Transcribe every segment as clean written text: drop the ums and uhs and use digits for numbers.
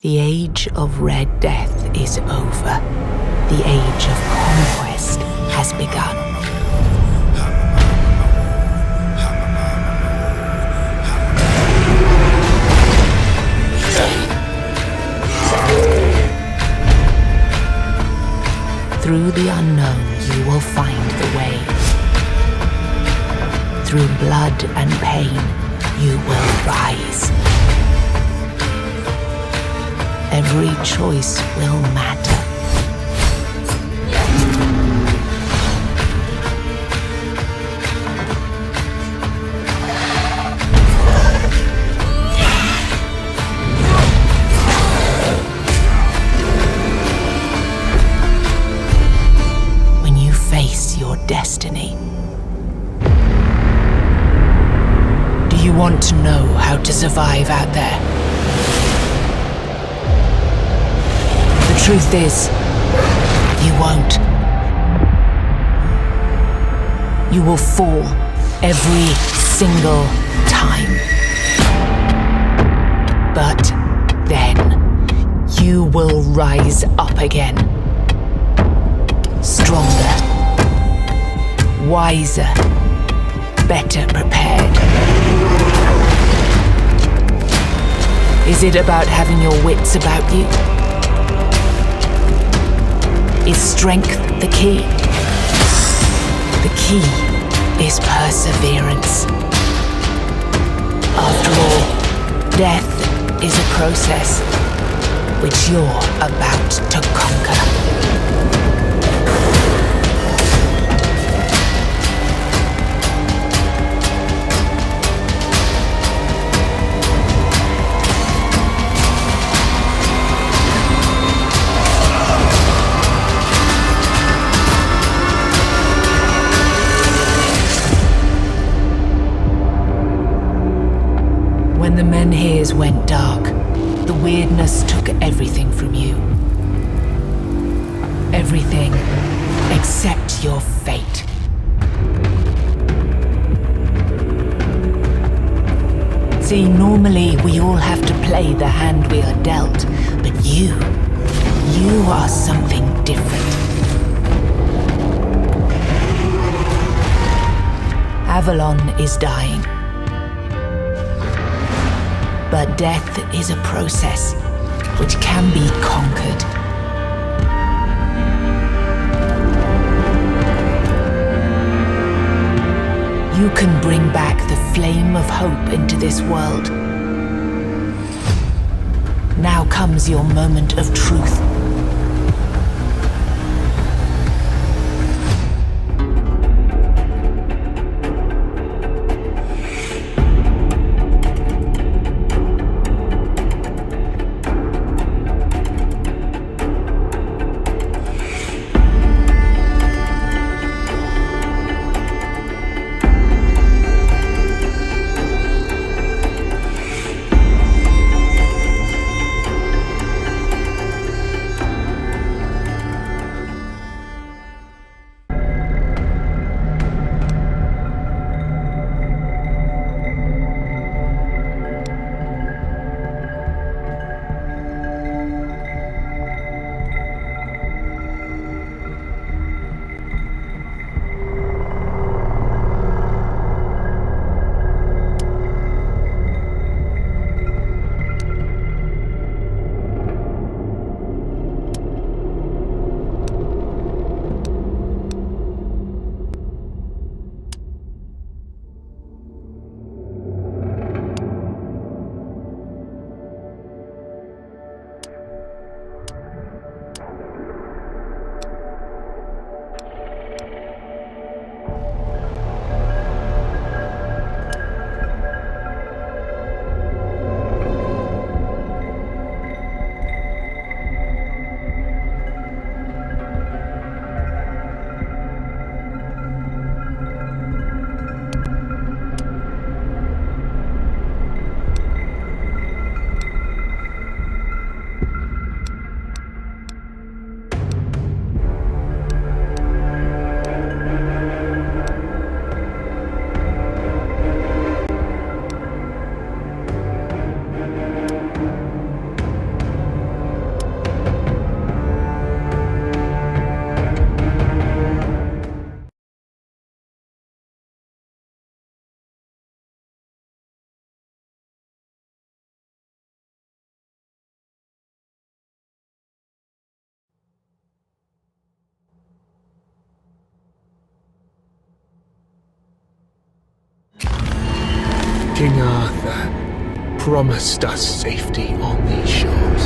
The age of Red Death is over. The age of conquest has begun. Through the unknown, you will find the way. Through blood and pain, you will rise. Every choice will matter. When you face your destiny, do you want to know how to survive out there? The truth is, you won't. You will fall every single time. But then, you will rise up again. Stronger, wiser, better prepared. Is it about having your wits about you? Is strength the key? The key is perseverance. After all, death is a process which you're about to conquer. When the menhirs went dark, the weirdness took everything from you. Everything except your fate. See, normally we all have to play the hand we are dealt, but you are something different. Avalon is dying. But death is a process which can be conquered. You can bring back the flame of hope into this world. Now comes your moment of truth. King Arthur promised us safety on these shores.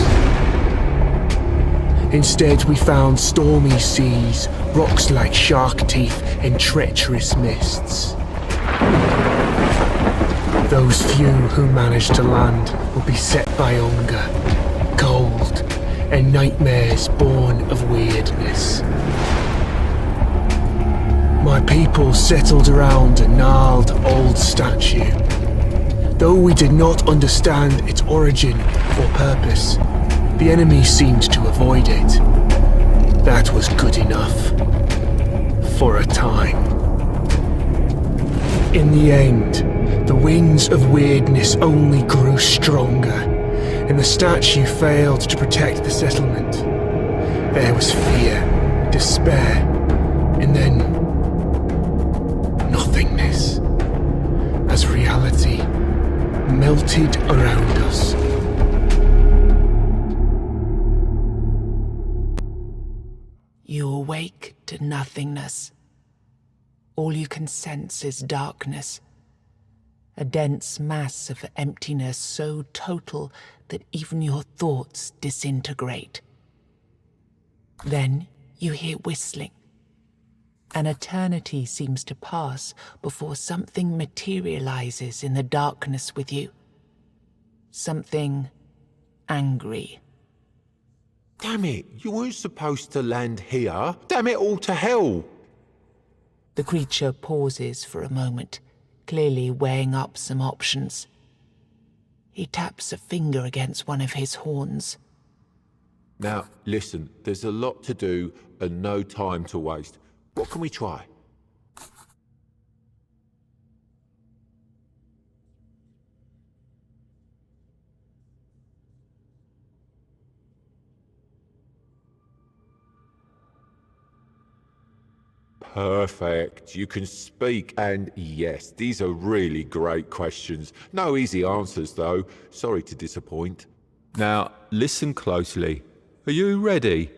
Instead, we found stormy seas, rocks like shark teeth, and treacherous mists. Those few who managed to land will be set by hunger, cold, and nightmares born of weirdness. My people settled around a gnarled old statue. Though we did not understand its origin or purpose, the enemy seemed to avoid it. That was good enough. For a time. In the end, the winds of weirdness only grew stronger, and the statue failed to protect the settlement. There was fear, despair, and then nothingness, as reality melted around us. You awake to nothingness. All you can sense is darkness. A dense mass of emptiness so total that even your thoughts disintegrate. Then you hear whistling. An eternity seems to pass before something materializes in the darkness with you. Something angry. Damn it, you weren't supposed to land here. Damn it all to hell. The creature pauses for a moment, clearly weighing up some options. He taps a finger against one of his horns. Now, listen, there's a lot to do and no time to waste. What can we try? Perfect. You can speak, and yes, these are really great questions. No easy answers, though. Sorry to disappoint. Now, listen closely. Are you ready?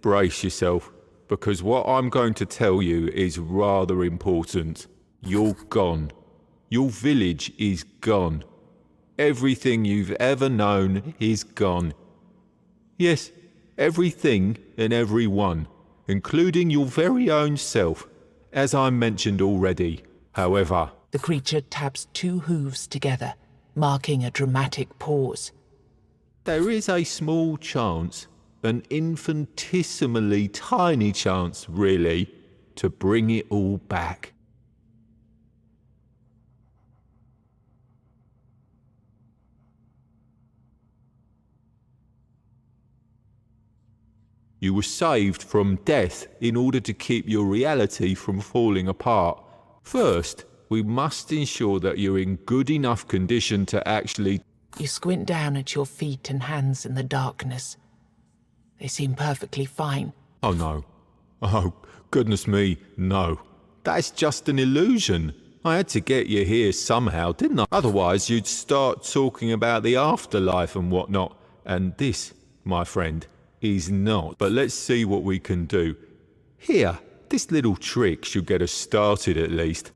Brace yourself, because what I'm going to tell you is rather important. You're gone. Your village is gone. Everything you've ever known is gone. Yes, everything and everyone, including your very own self, as I mentioned already. However, the creature taps two hooves together, marking a dramatic pause. There is a small chance, an infinitesimally tiny chance, really, to bring it all back. You were saved from death in order to keep your reality from falling apart. First, we must ensure that you're in good enough condition to actually... You squint down at your feet and hands in the darkness. They seem perfectly fine. Oh no. Oh, goodness me, no. That's just an illusion. I had to get you here somehow, didn't I? Otherwise, you'd start talking about the afterlife and whatnot. And this, my friend, is not. But let's see what we can do. Here, this little trick should get us started at least.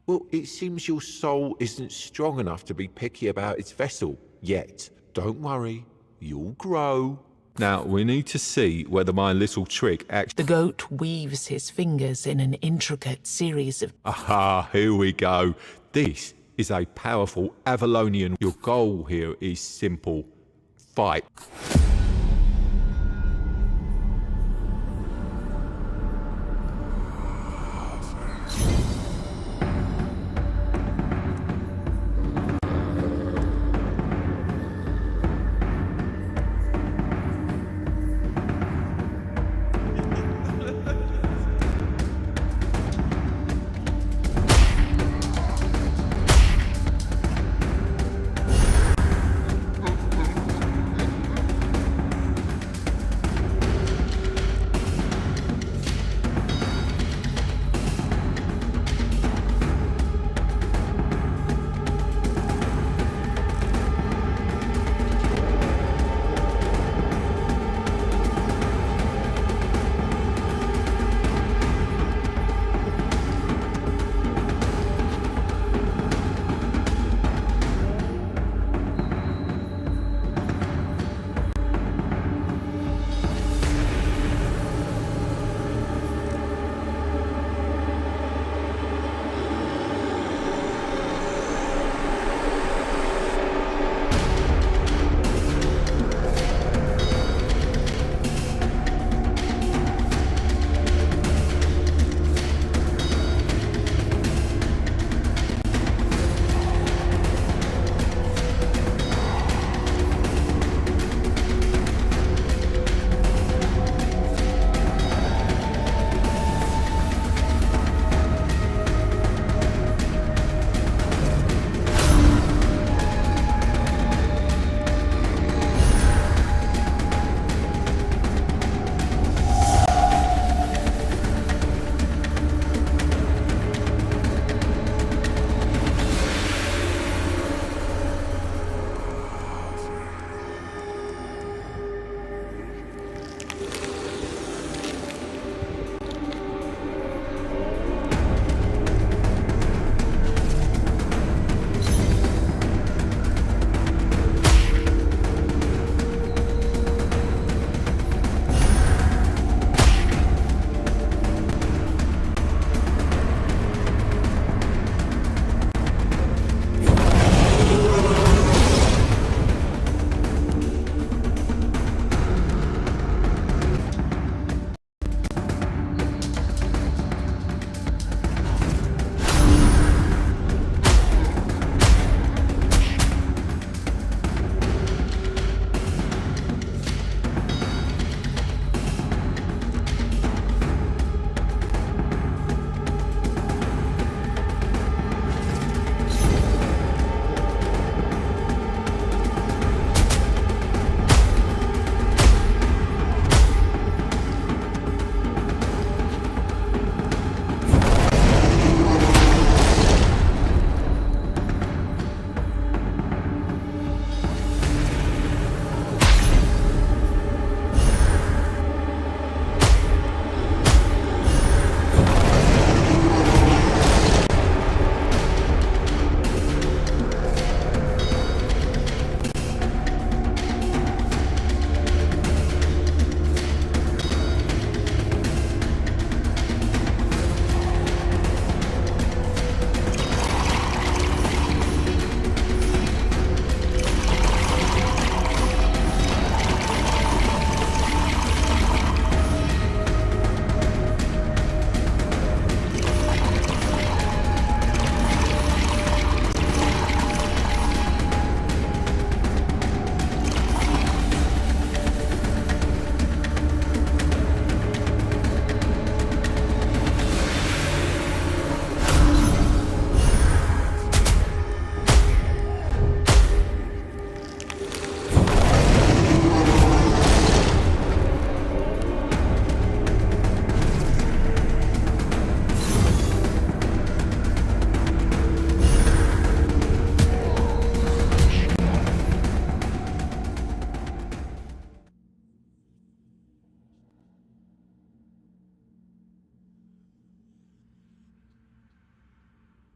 Well, it seems your soul isn't strong enough to be picky about its vessel yet. Don't worry, you'll grow. Now, we need to see whether my little trick actually... The goat weaves his fingers in an intricate series of... Aha, here we go. This is a powerful Avalonian. Your goal here is simple. Fight.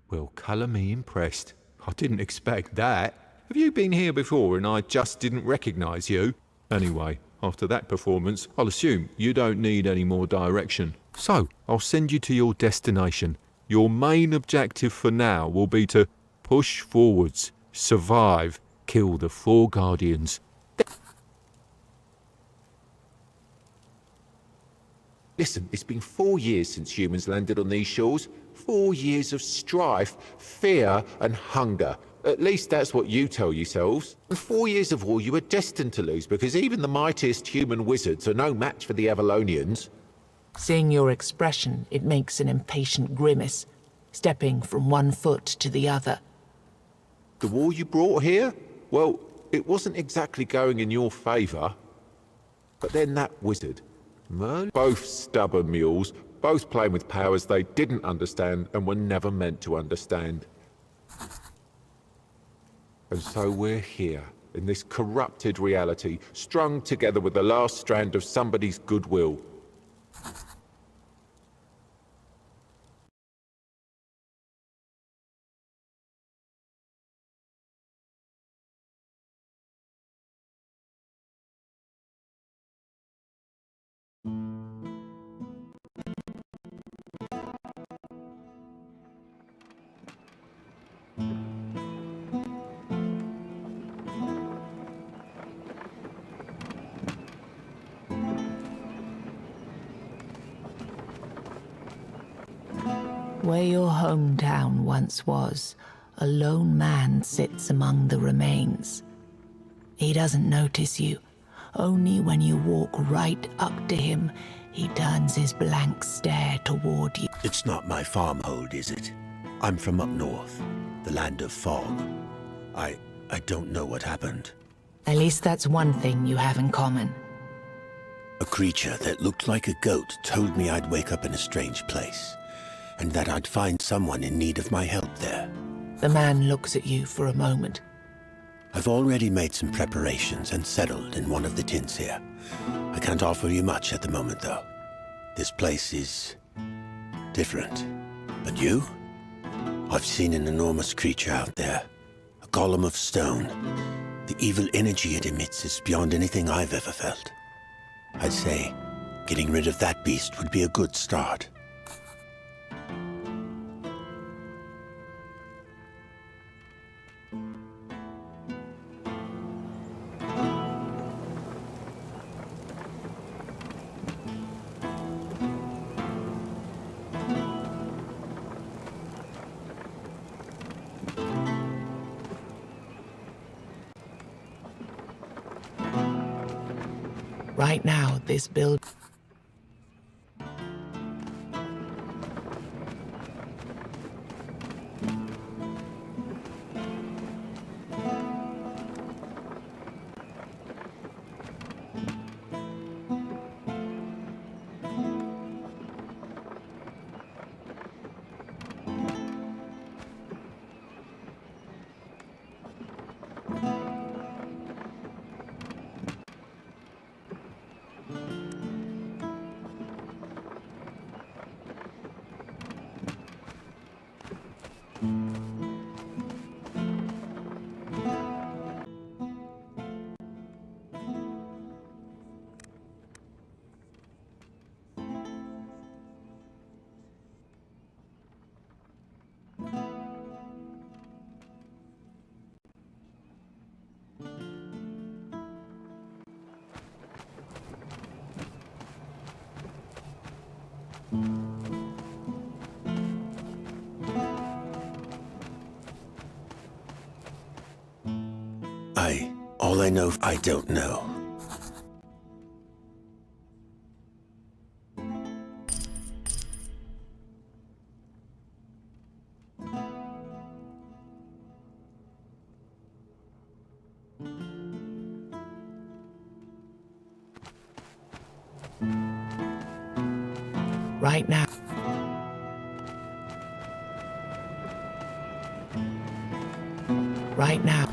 Well, colour me impressed. I didn't expect that. Have you been here before and I just didn't recognise you? Anyway, after that performance, I'll assume you don't need any more direction. So, I'll send you to your destination. Your main objective for now will be to push forwards, survive, kill the 4 Guardians. Listen, it's been 4 years since humans landed on these shores. 4 years of strife, fear and hunger. At least that's what you tell yourselves. And 4 years of war you were destined to lose because even the mightiest human wizards are no match for the Avalonians. Seeing your expression, it makes an impatient grimace, stepping from one foot to the other. The war you brought here? Well, it wasn't exactly going in your favour. But then that wizard, Merlin, both stubborn mules, both playing with powers they didn't understand and were never meant to understand. And so we're here, in this corrupted reality, strung together with the last strand of somebody's goodwill. Where your hometown once was, a lone man sits among the remains. He doesn't notice you. Only when you walk right up to him, he turns his blank stare toward you. It's not my farmhold, is it? I'm from up north, the land of fog. I don't know what happened. At least that's one thing you have in common. A creature that looked like a goat told me I'd wake up in a strange place, and that I'd find someone in need of my help there. The man looks at you for a moment. I've already made some preparations and settled in one of the tents here. I can't offer you much at the moment, though. This place is different. But you? I've seen an enormous creature out there. A golem of stone. The evil energy it emits is beyond anything I've ever felt. I'd say getting rid of that beast would be a good start. Right now, this build... All I know, I don't know. Right now. Right now.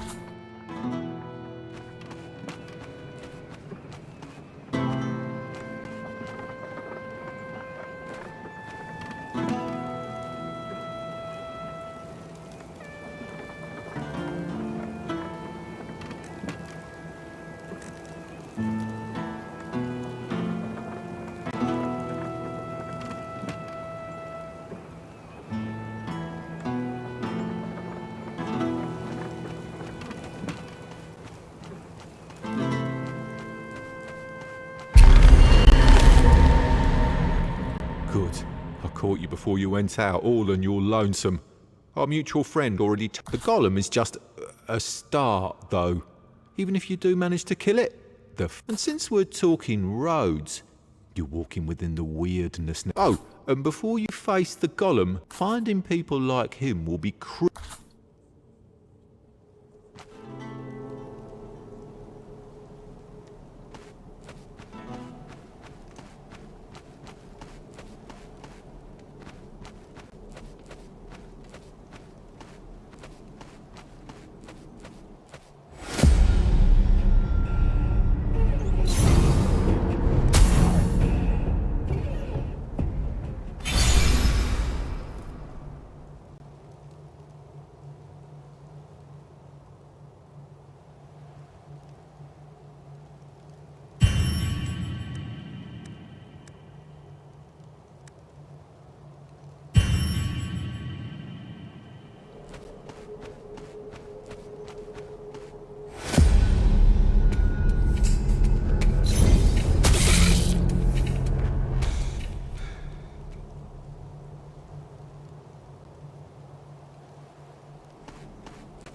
I caught you before you went out, all on your lonesome. Our mutual friend already the golem is just a start, though. Even if you do manage to kill it. And since we're talking roads, you're walking within the weirdness. Oh, and before you face the golem, finding people like him will be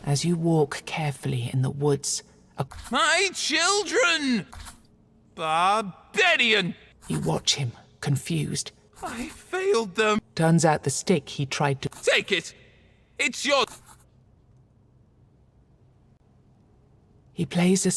As you walk carefully in the woods, My children! Barbarian! you watch him, confused. I failed them. Turns out the stick he tried to... Take it! It's yours! He plays a...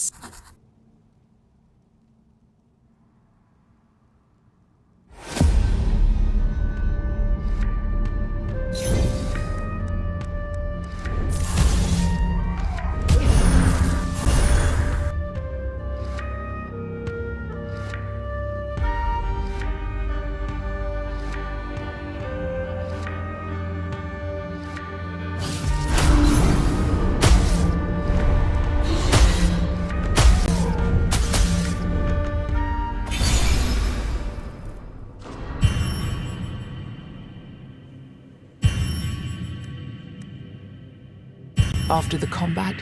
After the combat,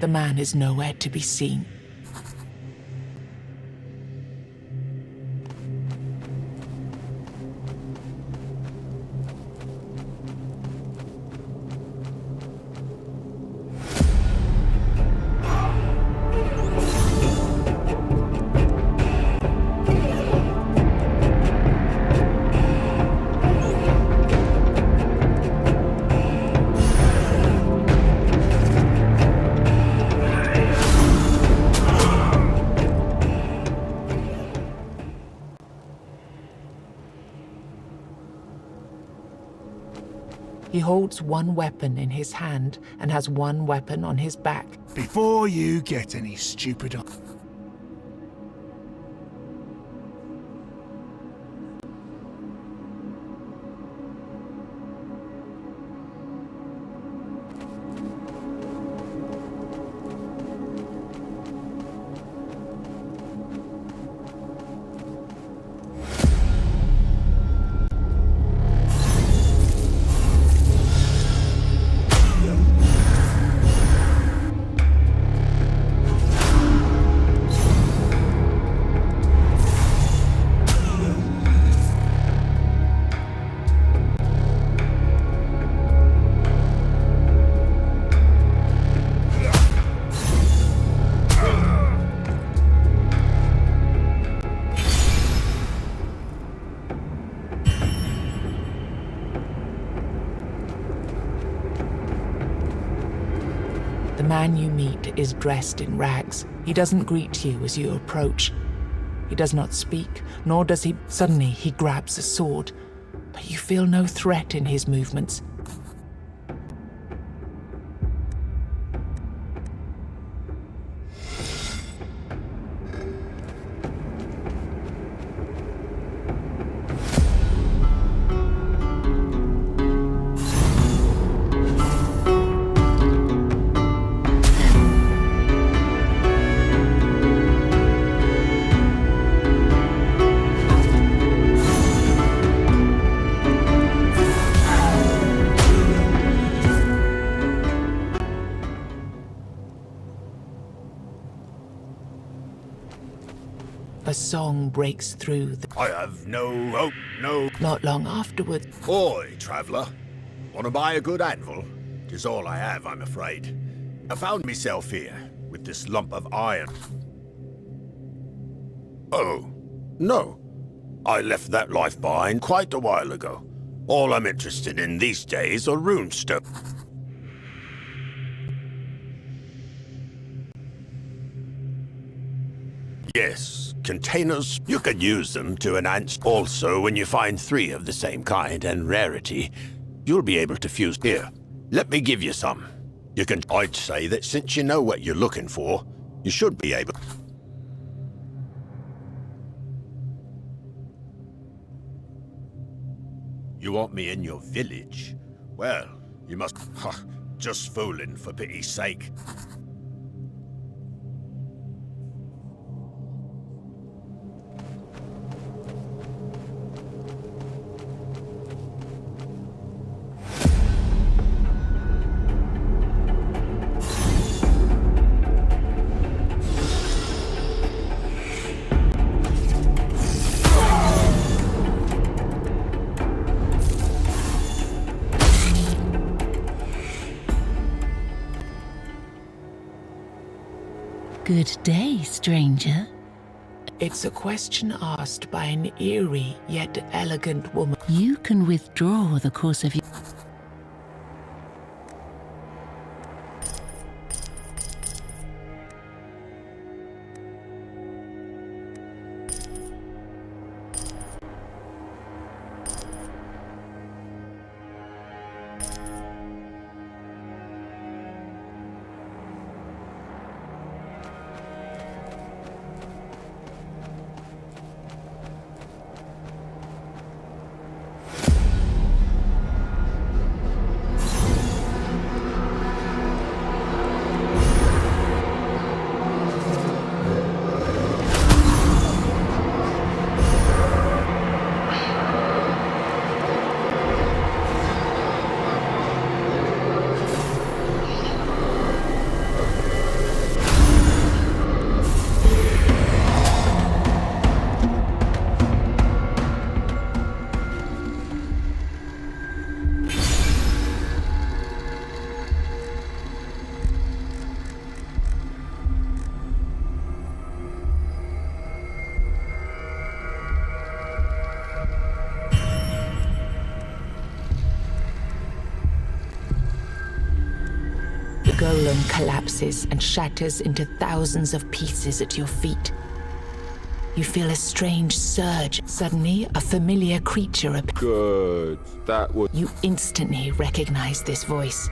the man is nowhere to be seen. He holds one weapon in his hand and has one weapon on his back. Before you get any stupid... The man you meet is dressed in rags. He doesn't greet you as you approach. He does not speak, nor does he... Suddenly, he grabs a sword, but you feel no threat in his movements. song breaks through I have no hope, no... not long afterward. Oi, traveller. Wanna buy a good anvil? 'Tis all I have, I'm afraid. I found myself here, with this lump of iron. Oh, no. I left that life behind quite a while ago. All I'm interested in these days are runestone. Yes, containers, you can use them to enhance. Also, when you find 3 of the same kind and rarity, you'll be able to fuse here. Let me give you some. You can... I'd say that since you know what you're looking for, you should be able... You want me in your village? Well, you must... just fooling, for pity's sake. Good day, stranger. It's a question asked by an eerie yet elegant woman. You can withdraw the course of your... Golem collapses and shatters into thousands of pieces at your feet. You feel a strange surge. Suddenly, a familiar creature appears. Good. That was... You instantly recognize this voice.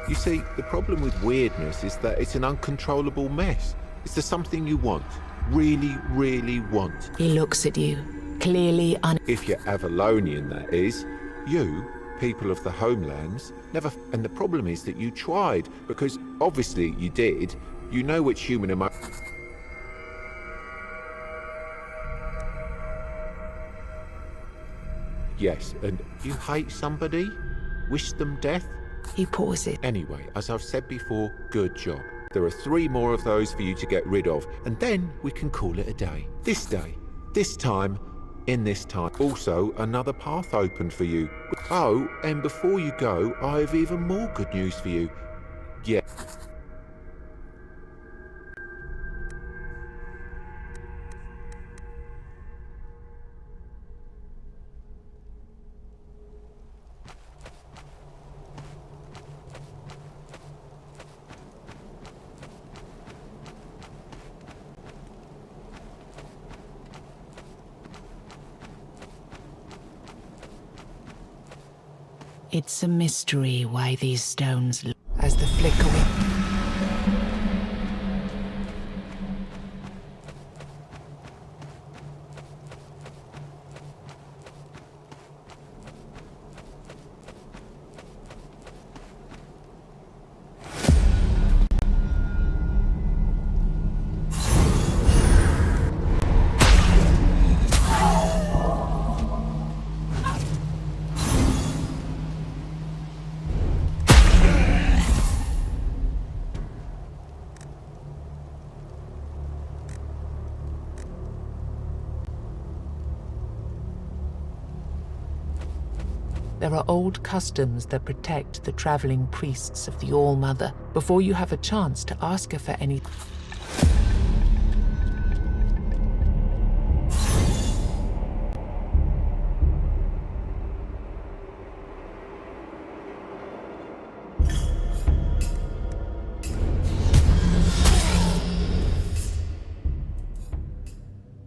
You see, the problem with weirdness is that it's an uncontrollable mess. Is there something you want? Really, really want? He looks at you, clearly If you're Avalonian, that is. You, people of the homelands, never... And the problem is that you tried, because obviously you did. You know which human emotion... Yes, and you hate somebody? Wish them death? He pauses. Anyway, as I've said before, good job. There are 3 more of those for you to get rid of, and then we can call it a day. This day, this time, in this time. Also, another path opened for you. Oh, and before you go, I have even more good news for you. Yeah. It's a mystery why these stones, as the flickering... There are old customs that protect the traveling priests of the All-Mother before you have a chance to ask her for any.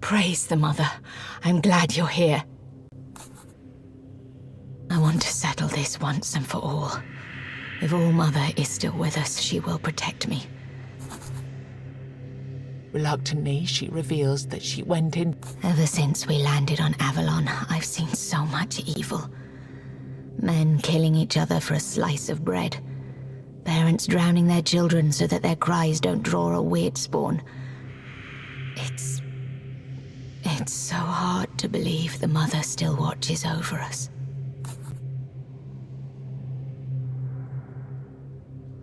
Praise the Mother. I'm glad you're here. I want to settle this once and for all. If All-Mother is still with us, she will protect me. Reluctantly, she reveals that she went in. Ever since we landed on Avalon, I've seen so much evil. Men killing each other for a slice of bread. Parents drowning their children so that their cries don't draw a weird spawn. It's so hard to believe the Mother still watches over us.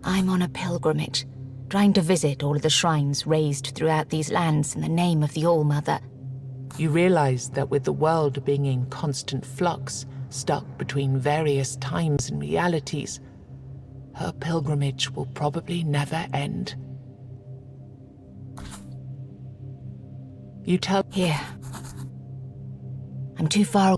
I'm on a pilgrimage, trying to visit all of the shrines raised throughout these lands in the name of the All-Mother. You realize that with the world being in constant flux, stuck between various times and realities, her pilgrimage will probably never end. You tell... Here. I'm too far.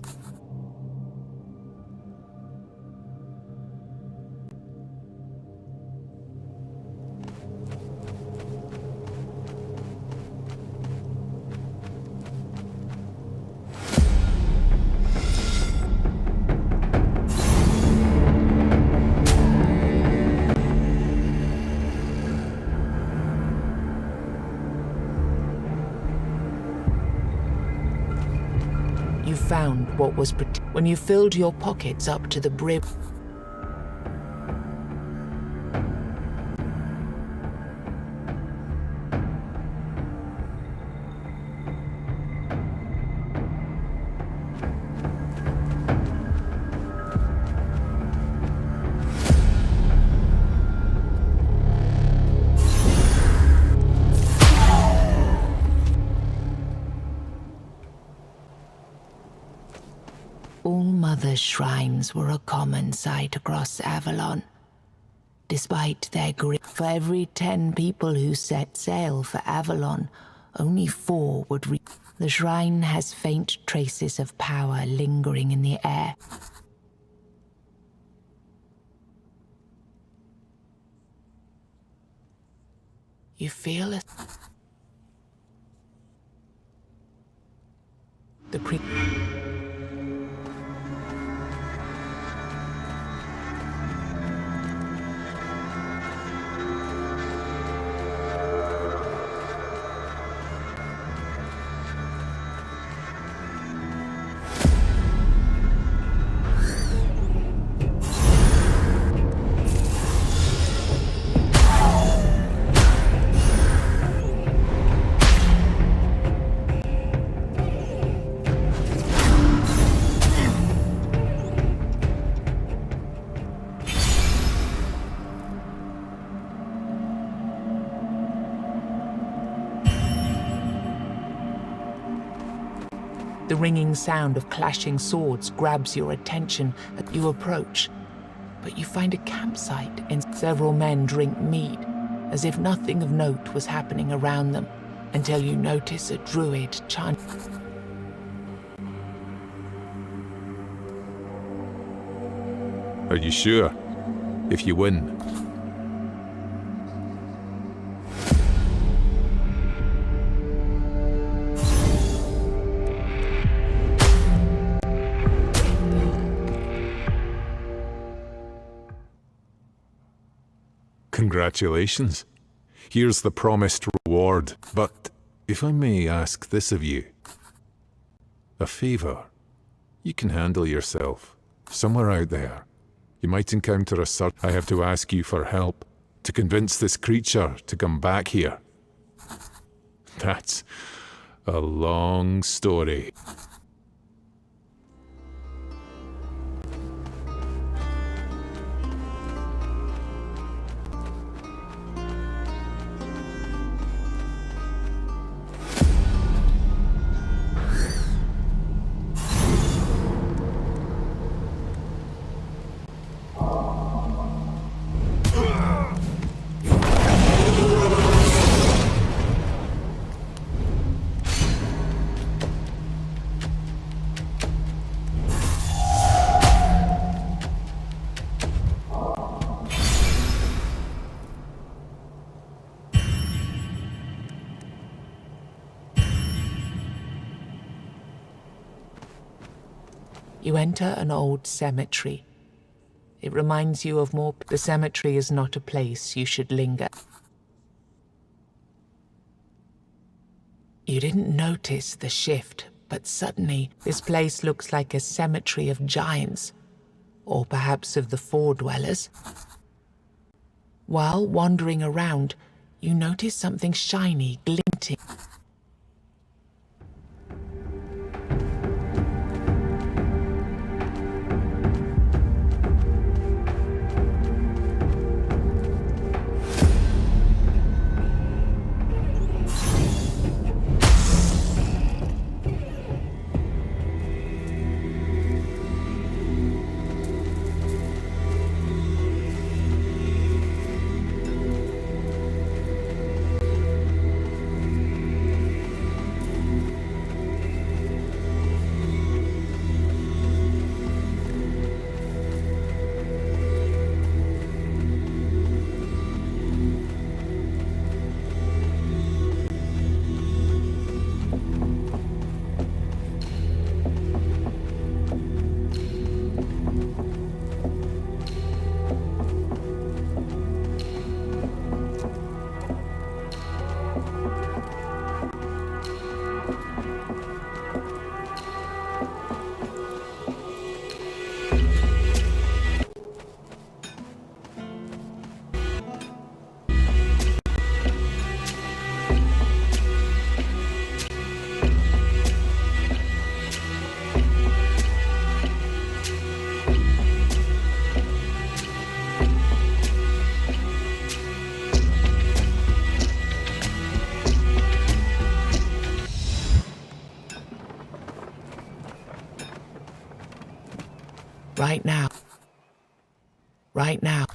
You found what was when you filled your pockets up to the brim. All-Mother shrines were a common sight across Avalon. Despite their grip, for every 10 people who set sail for Avalon, only 4 would reach. The shrine has faint traces of power lingering in the air. You feel it. The ringing sound of clashing swords grabs your attention as you approach, but you find a campsite and several men drink mead, as if nothing of note was happening around them, until you notice a druid chant. Are you sure? If you win. Congratulations. Here's the promised reward, but if I may ask this of you. A favor. You can handle yourself. Somewhere out there, you might encounter a search. I have to ask you for help to convince this creature to come back here. That's a long story. You enter an old cemetery. It reminds you of more. The cemetery is not a place you should linger. You didn't notice the shift, but suddenly this place looks like a cemetery of giants, or perhaps of the Four-Dwellers. While wandering around, you notice something shiny glinting. Right now. Right now.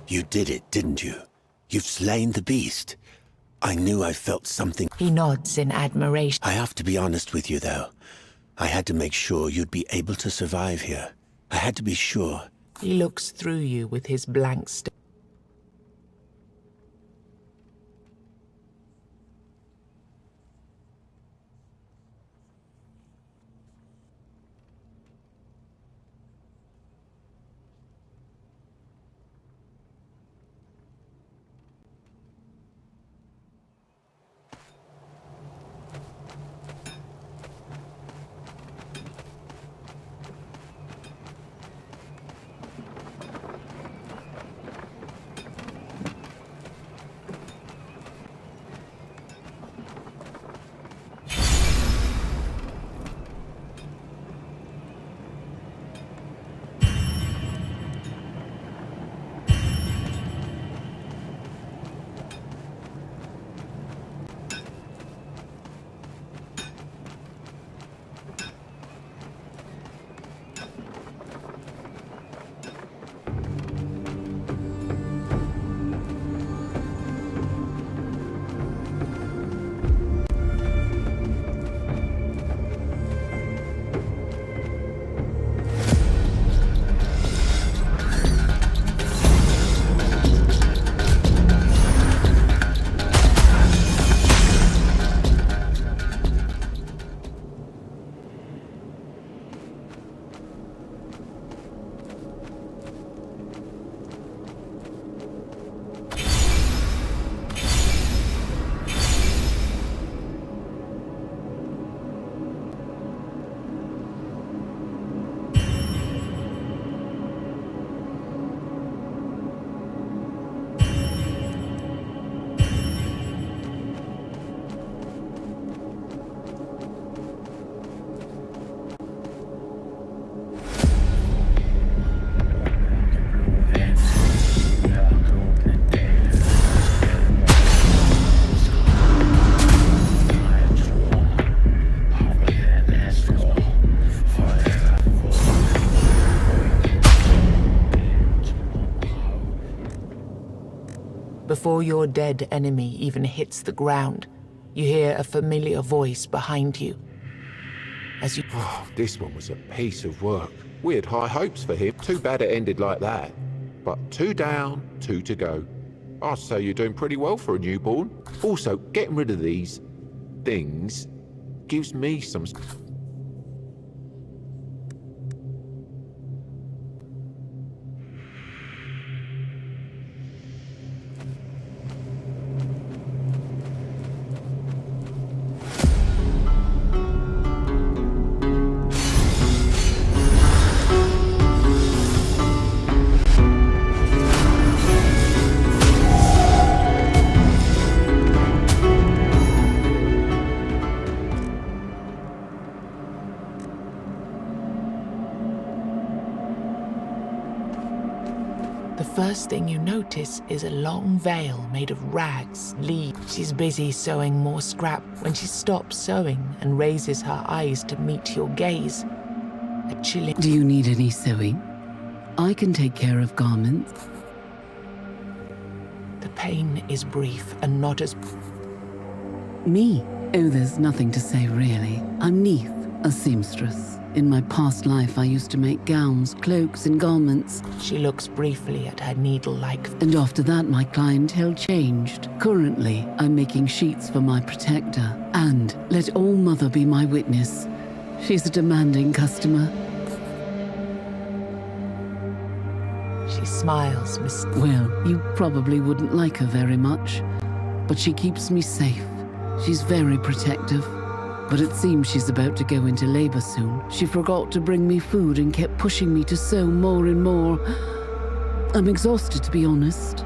You did it, didn't you? You've slain the beast. I knew I felt something. He nods in admiration. I have to be honest with you, though. I had to make sure you'd be able to survive here. I had to be sure. He looks through you with his blank stare. Before your dead enemy even hits the ground, you hear a familiar voice behind you. As you... Oh, this one was a piece of work. We had high hopes for him. Too bad it ended like that. But 2 down, 2 to go. I'd say you're doing pretty well for a newborn. Also, getting rid of these things gives me some... The first thing you notice is a long veil made of rags, leaves. She's busy sewing more scrap when she stops sewing and raises her eyes to meet your gaze. A chilling... Do you need any sewing? I can take care of garments. The pain is brief and not as... Me? Oh, there's nothing to say really. I'm Neith, a seamstress. In my past life, I used to make gowns, cloaks, and garments. She looks briefly at her needle-like... And after that, my clientele changed. Currently, I'm making sheets for my protector. And let all Mother be my witness. She's a demanding customer. She smiles, Miss... Well, you probably wouldn't like her very much. But she keeps me safe. She's very protective. But it seems she's about to go into labor soon. She forgot to bring me food and kept pushing me to sew more and more. I'm exhausted, to be honest.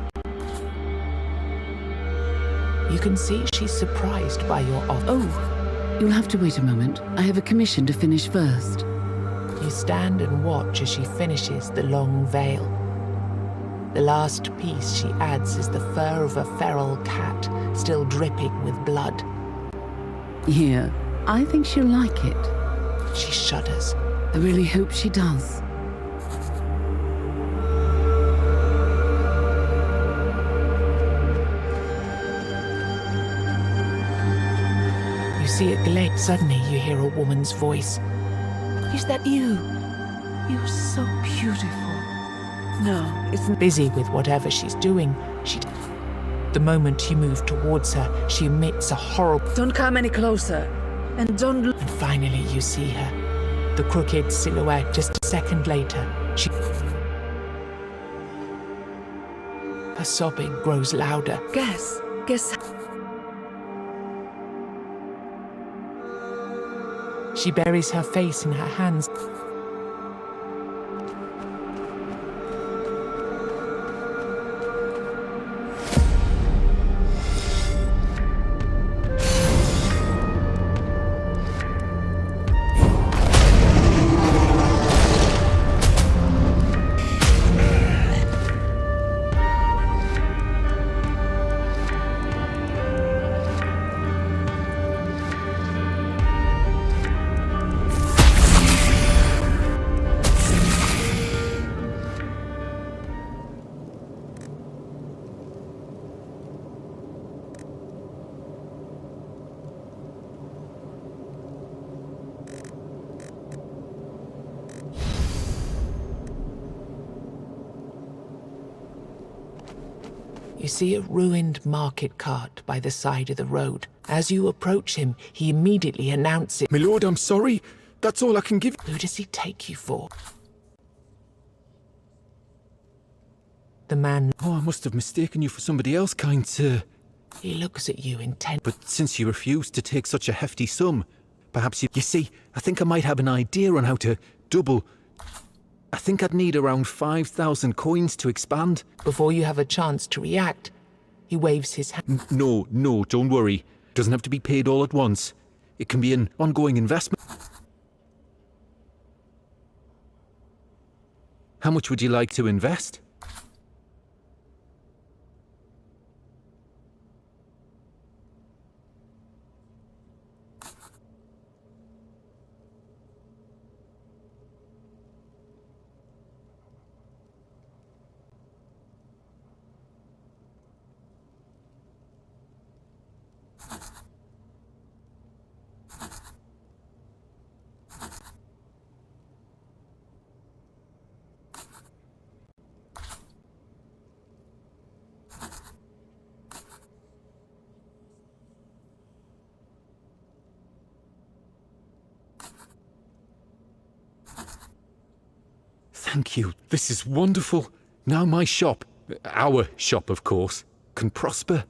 You can see she's surprised by your offer. Oh, you'll have to wait a moment. I have a commission to finish first. You stand and watch as she finishes the long veil. The last piece she adds is the fur of a feral cat, still dripping with blood. Here, I think she'll like it. She shudders. I really hope she does. You see a glare. Suddenly you hear a woman's voice. Is that you? You're so beautiful. No, it's not. Busy with whatever she's doing, the moment you move towards her, she emits a horrible... Don't come any closer. And don't look. And finally you see her. The crooked silhouette. Just a second later, her sobbing grows louder. Guess. She buries her face in her hands. You see a ruined market cart by the side of the road. As you approach him, he immediately announces... My lord, I'm sorry. That's all I can give. Who does he take you for? The man... Oh, I must have mistaken you for somebody else, kind sir. He looks at you intent. But since you refused to take such a hefty sum, perhaps you... You see, I think I might have an idea on how to double... I think I'd need around 5,000 coins to expand. Before you have a chance to react, he waves his hand. No, don't worry. Doesn't have to be paid all at once. It can be an ongoing investment. How much would you like to invest? Thank you. This is wonderful. Now my shop, our shop of course, can prosper.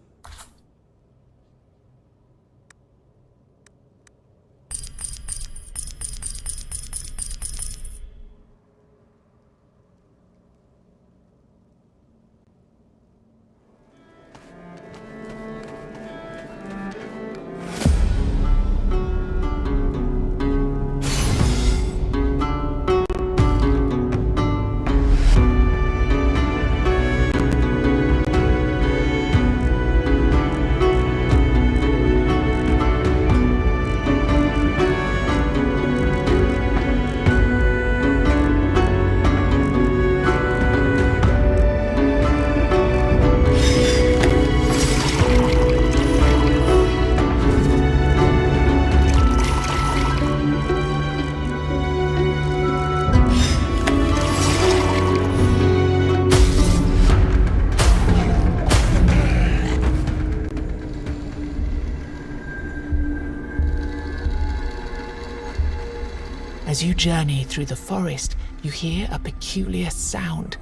As you journey through the forest, you hear a peculiar sound.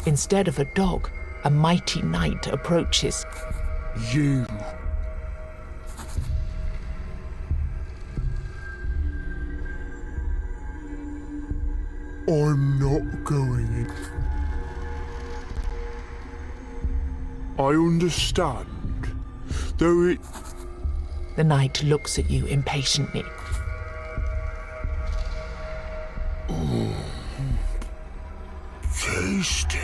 Instead of a dog, a mighty knight approaches. You. I'm not going in. I understand, though it... The knight looks at you impatiently. Taste it.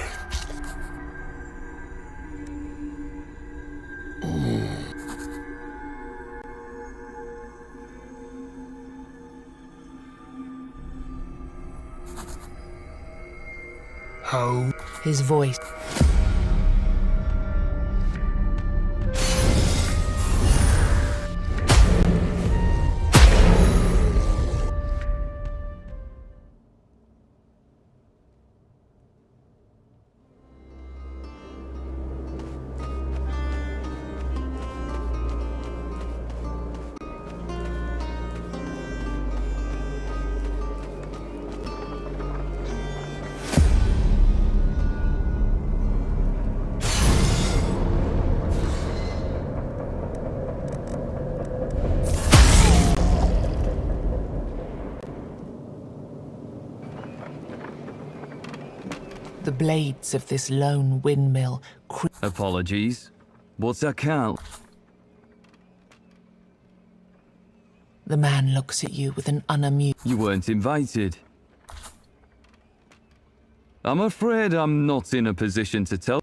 How? His voice. The blades of this lone windmill Apologies. What's that count? The man looks at you with an unamused... You weren't invited. I'm afraid I'm not in a position to tell.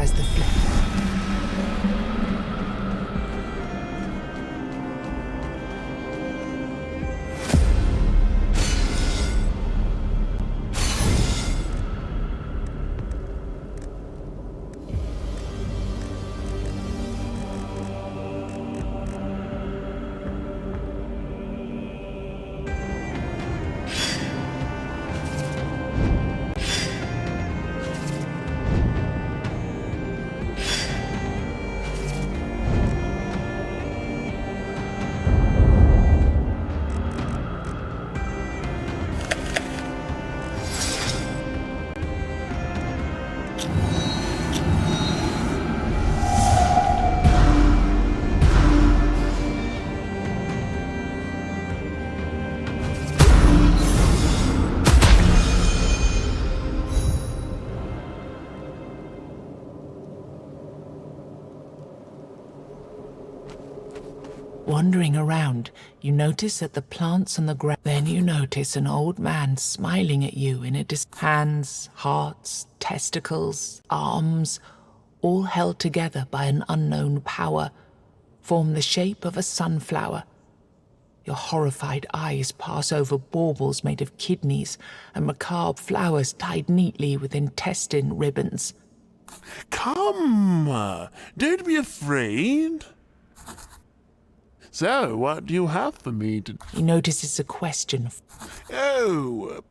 As the Wandering around, you notice that the plants on the ground. Then you notice an old man smiling at you in a hands, hearts, testicles, arms, all held together by an unknown power, form the shape of a sunflower. Your horrified eyes pass over baubles made of kidneys and macabre flowers tied neatly with intestine ribbons. Come, don't be afraid. So, what do you have for me to... He notices a question. Oh,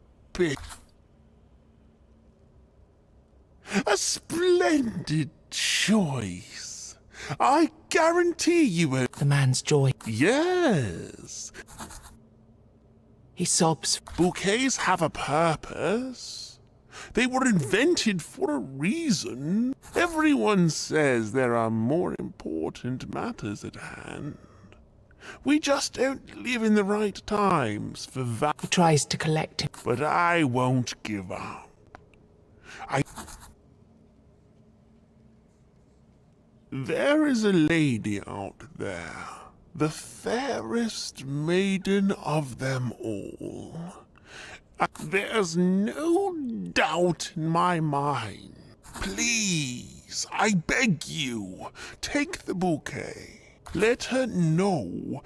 A splendid choice. I guarantee you won't. The man's joy. Yes. He sobs. Bouquets have a purpose. They were invented for a reason. Everyone says there are more important matters at hand. We just don't live in the right times for that. He tries to collect him. But I won't give up. There is a lady out there, the fairest maiden of them all. There's no doubt in my mind. Please, I beg you, take the bouquet. Let her know.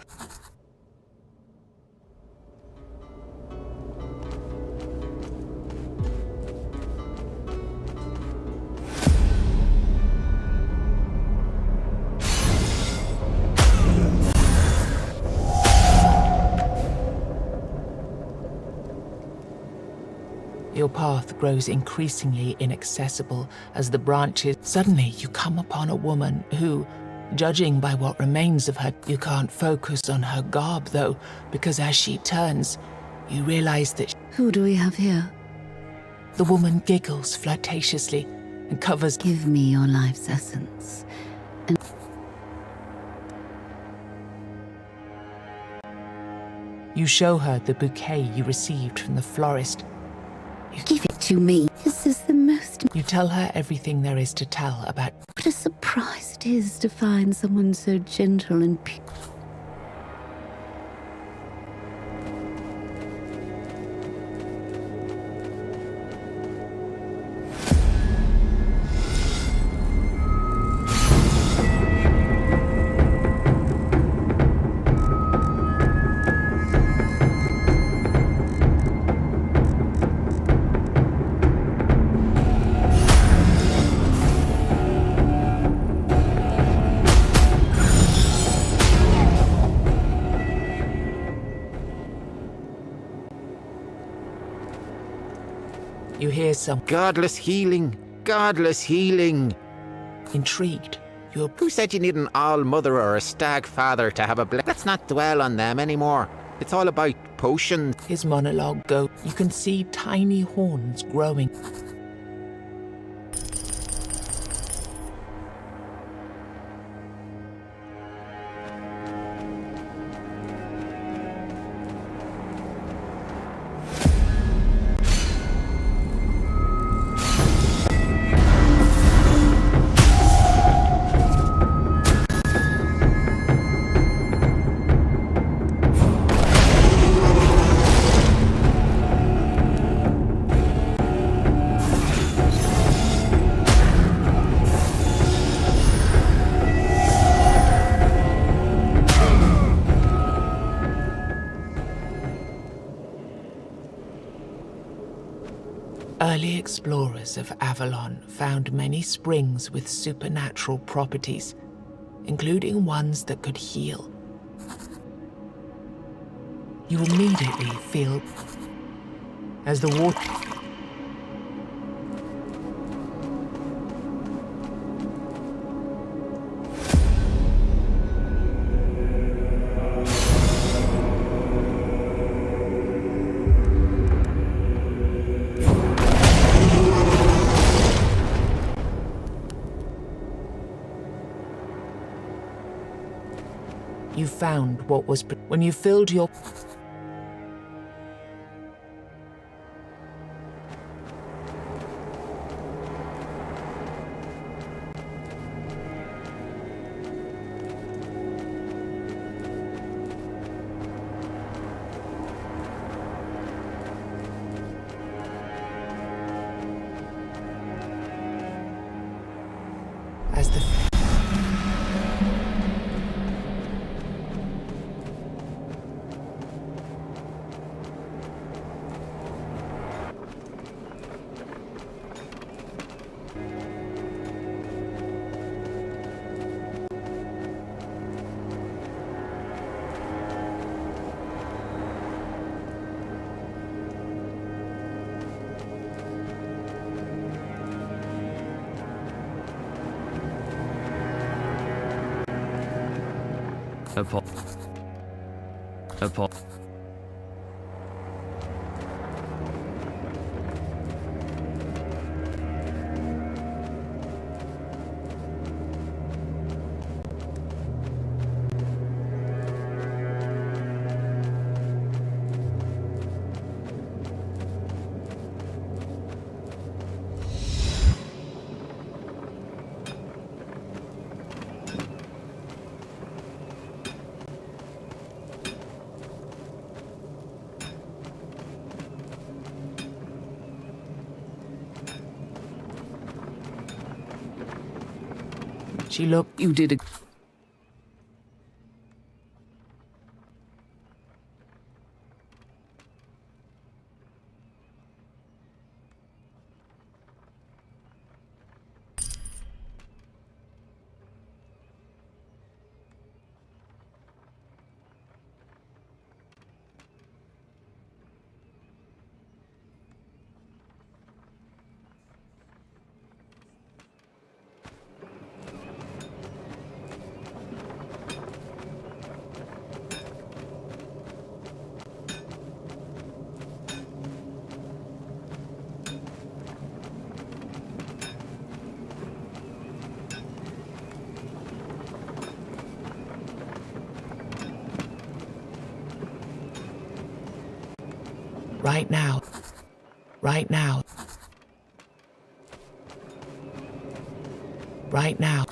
Your path grows increasingly inaccessible as the branches. Suddenly, you come upon a woman who, judging by what remains of her, you can't focus on her garb though, because as she turns, you realize that Who do we have here? the woman giggles flirtatiously and covers. Give me your life's essence. And You show her the bouquet you received from the florist. give it to me. This is the most... You tell her everything there is to tell about. What a surprise it is to find someone so gentle and pure. You hear some Godless healing. Godless healing. intrigued. Who said you need an all-mother or a stag father to have a Let's not dwell on them anymore. It's all about potions. His monologue goes. You can see tiny horns growing. Early explorers of Avalon found many springs with supernatural properties, including ones that could heal. You immediately feel as the water you found what was when you filled your as the She looked. You did a... Right now. Right now. Right now.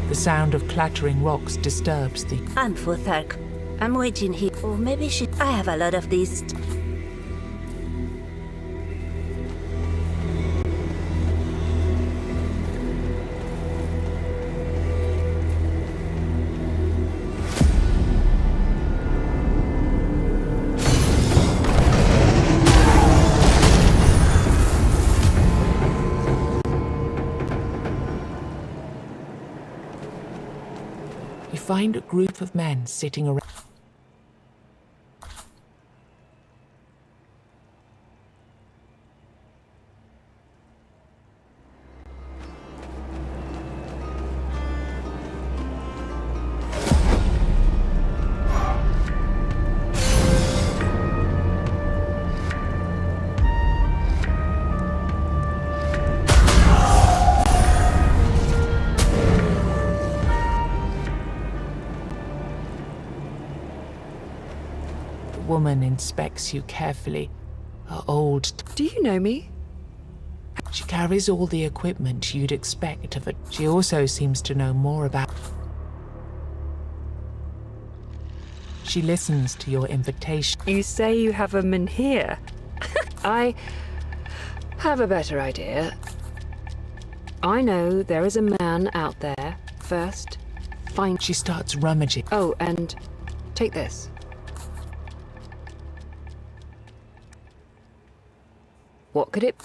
The sound of clattering rocks disturbs the... I'm for Thark. I'm waiting here. Or maybe she... I have a lot of these. You find a group of men sitting around. Woman inspects you carefully. Her old... Do you know me? She carries all the equipment you'd expect of it. She also seems to know more about... She listens to your invitation. You say you have a man here. I have a better idea. I know there is a man out there. First, find... She starts rummaging. Oh, and take this. What could it...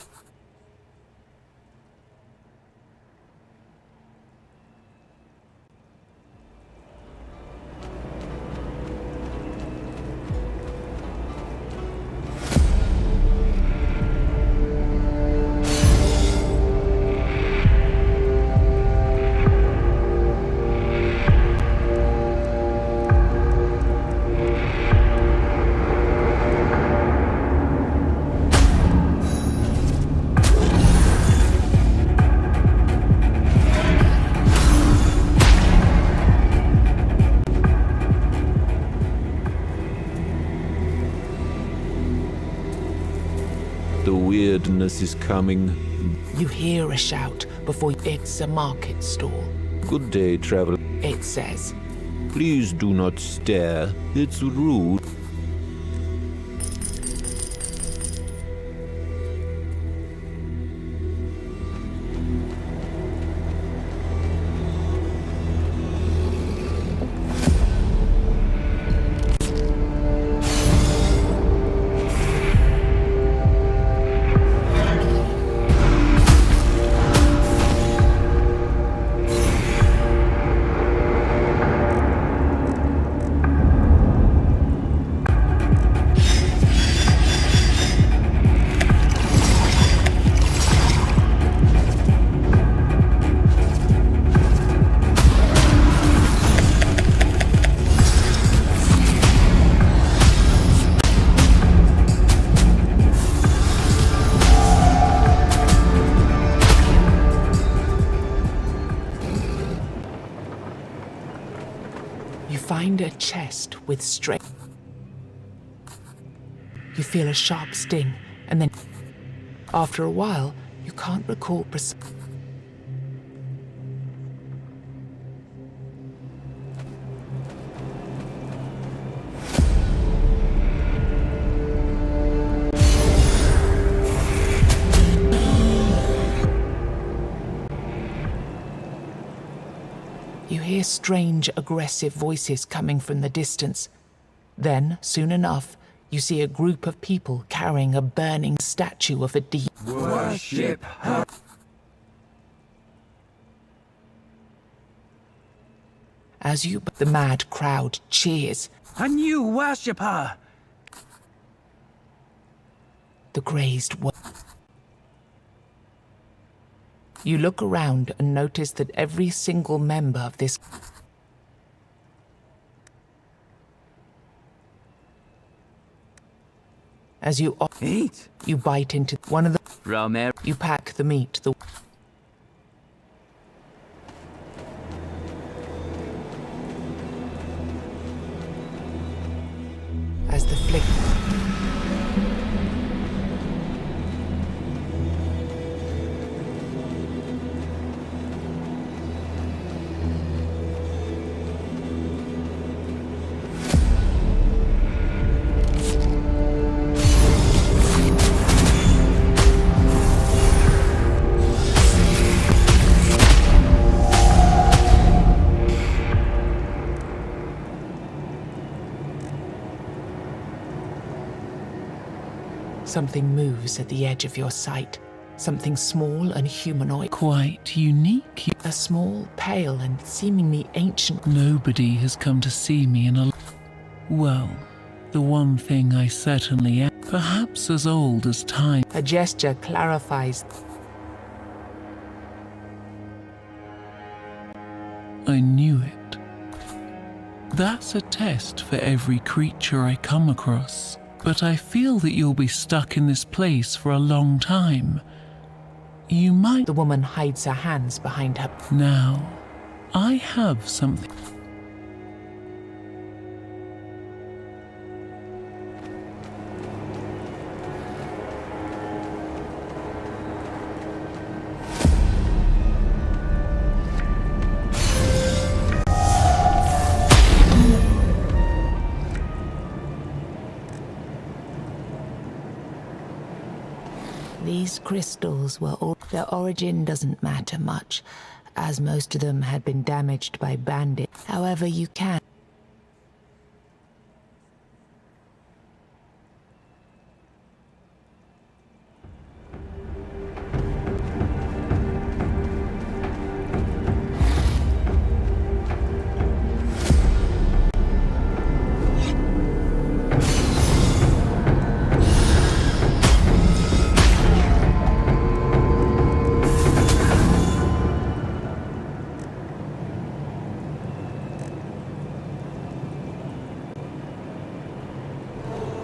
The weirdness is coming. You hear a shout before it's a market stall. Good day, traveler. It says. Please do not stare. It's rude. find a chest with strength. You feel a sharp sting, and then, after a while, you can't recall precisely. You hear strange, aggressive voices coming from the distance. Then, soon enough, you see a group of people carrying a burning statue of a demon. Worship her. As the mad crowd cheers. And you worship her. The grazed one. You look around and notice that every single member of this... As you eat, you bite into one of the... Romero. You pack the meat. As the flick... Something moves at the edge of your sight. Something small and humanoid. Quite unique. A small, pale, and seemingly ancient... Nobody has come to see me in a... Well, the one thing I certainly am. Perhaps as old as time. A gesture clarifies. I knew it. That's a test for every creature I come across. But I feel that you'll be stuck in this place for a long time. You might... The woman hides her hands behind her. Now, I have something. These crystals were all... Their origin doesn't matter much, as most of them had been damaged by bandits. However, you can...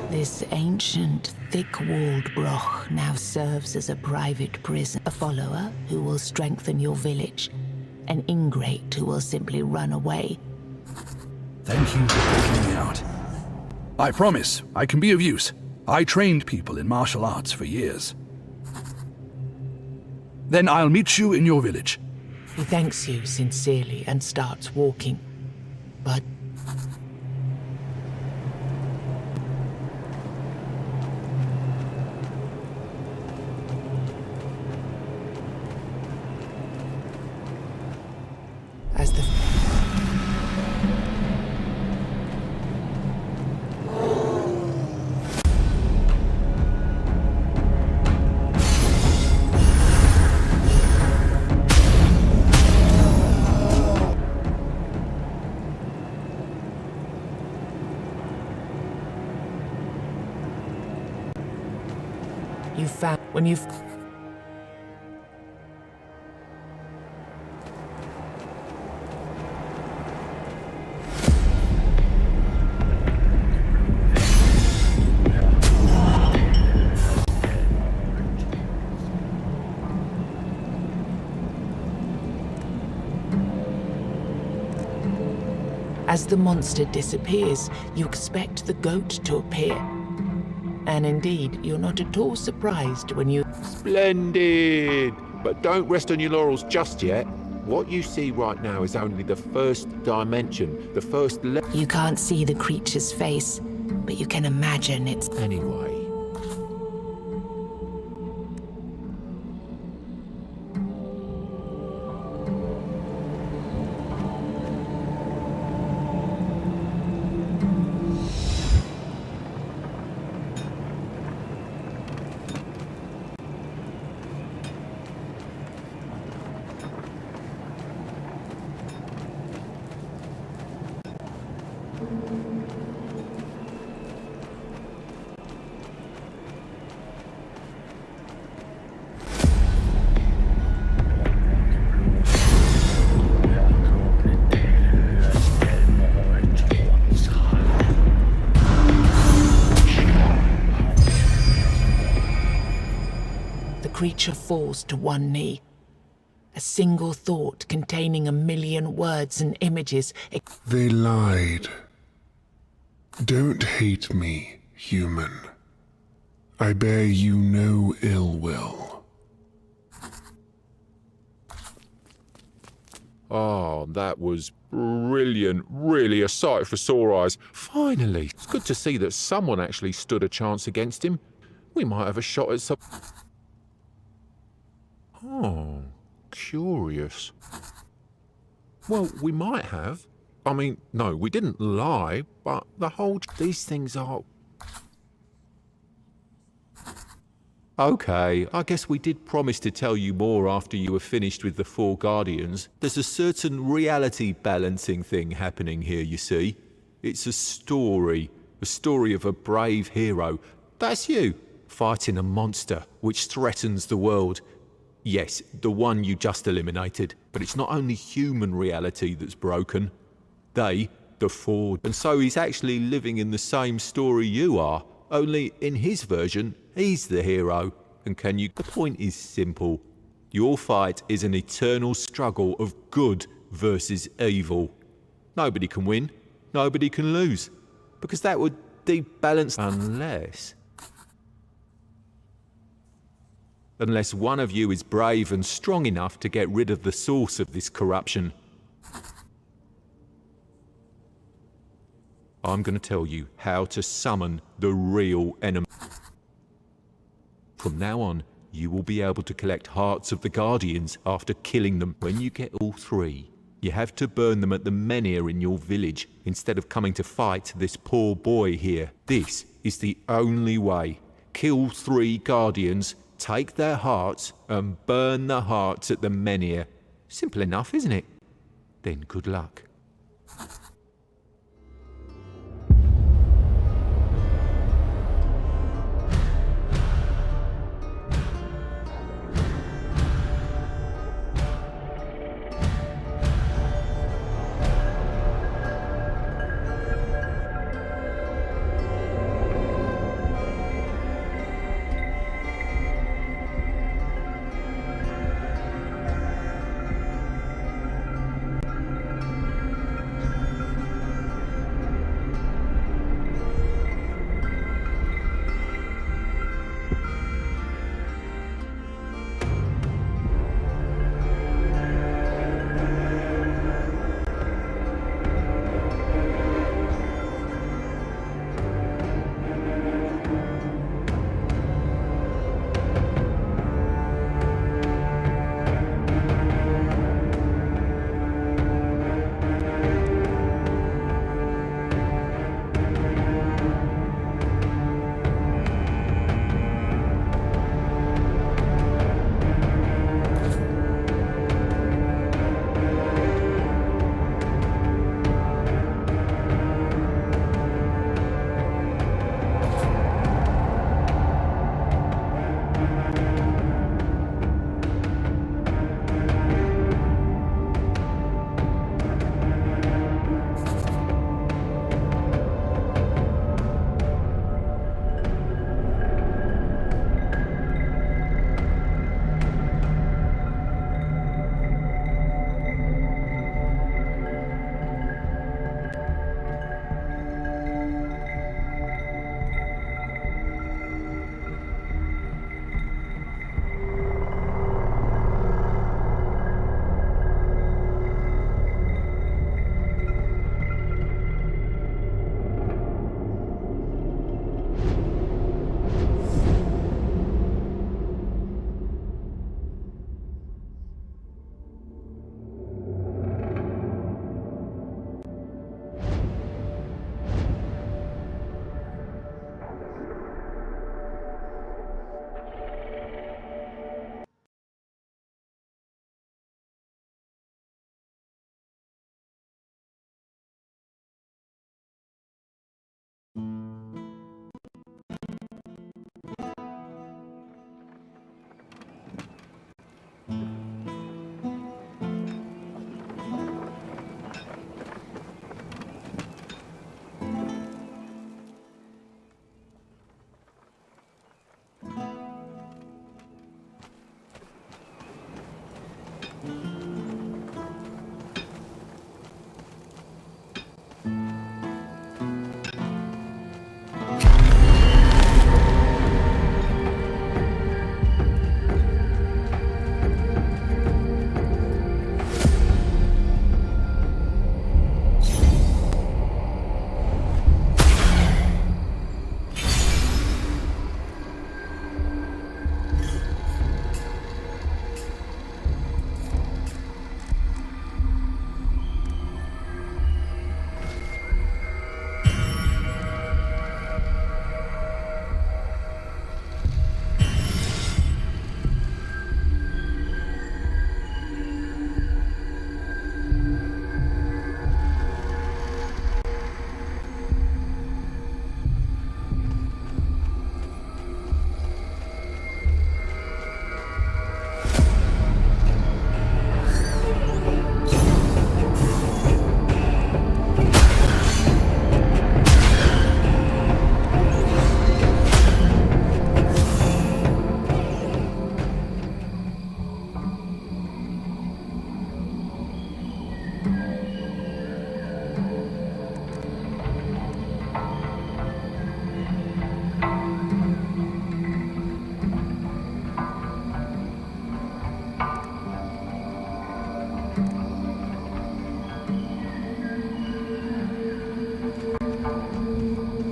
This ancient, thick-walled broch now serves as a private prison. A follower who will strengthen your village. An ingrate who will simply run away. Thank you for taking me out. I promise I can be of use. I trained people in martial arts for years. Then I'll meet you in your village. He thanks you sincerely and starts walking. But... as the... You found... when you... As the monster disappears, you expect the goat to appear. And indeed, you're not at all surprised when you... Splendid! But don't rest on your laurels just yet. What you see right now is only the first dimension, the first level. You can't see the creature's face, but you can imagine it's... Anyway. The creature falls to one knee. A single thought containing 1,000,000 words and images. They lied. Don't hate me, human. I bear you no ill will. Oh, that was brilliant. Really a sight for sore eyes. Finally, it's good to see that someone actually stood a chance against him. We might have a shot at some... Oh, curious. Well, we might have. I mean, no, we didn't lie, but the whole... These things are... Okay, I guess we did promise to tell you more after you were finished with the 4 Guardians. There's a certain reality balancing thing happening here, you see. It's a story of a brave hero. That's you, fighting a monster which threatens the world. Yes, the one you just eliminated. But it's not only human reality that's broken. They, the 4, and so he's actually living in the same story you are. Only in his version, he's the hero. And can you... The point is simple. Your fight is an eternal struggle of good versus evil. Nobody can win. Nobody can lose. Because that would debalance... Unless one of you is brave and strong enough to get rid of the source of this corruption. I'm going to tell you how to summon the real enemy. From now on, you will be able to collect hearts of the Guardians after killing them. When you get all 3, you have to burn them at the menhir in your village instead of coming to fight this poor boy here. This is the only way. Kill 3 Guardians, take their hearts, and burn the hearts at the menhir. Simple enough, isn't it? Then good luck.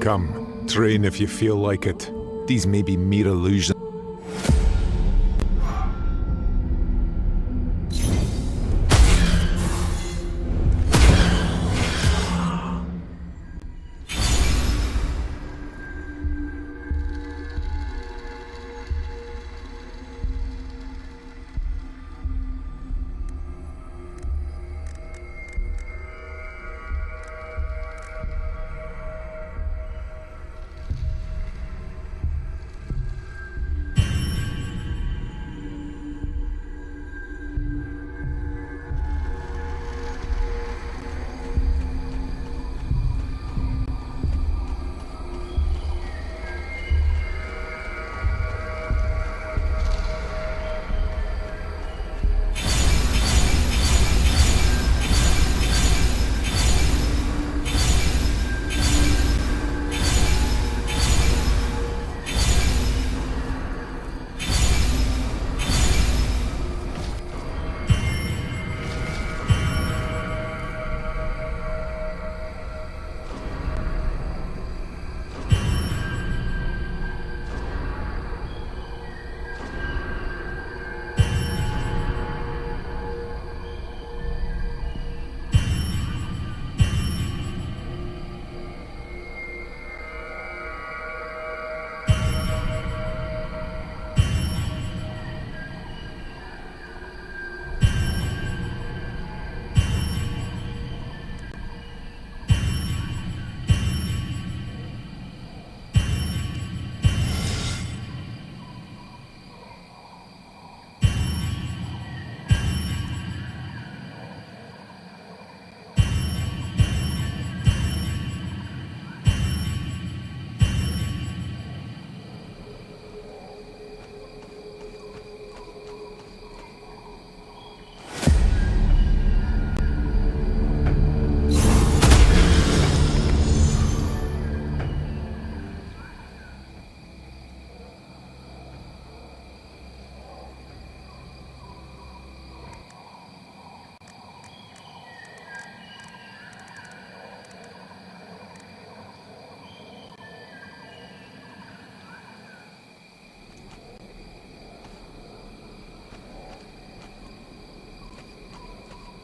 Come, train if you feel like it. These may be mere illusions.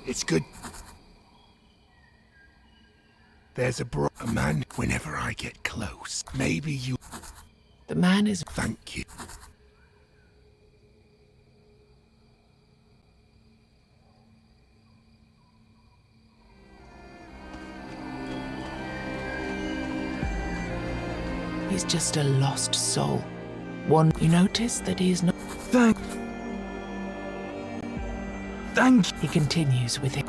It's good. There's a man whenever I get close. Maybe you... The man is... Thank you. He's just a lost soul. One, you notice that he is not... Thank you. He continues with it.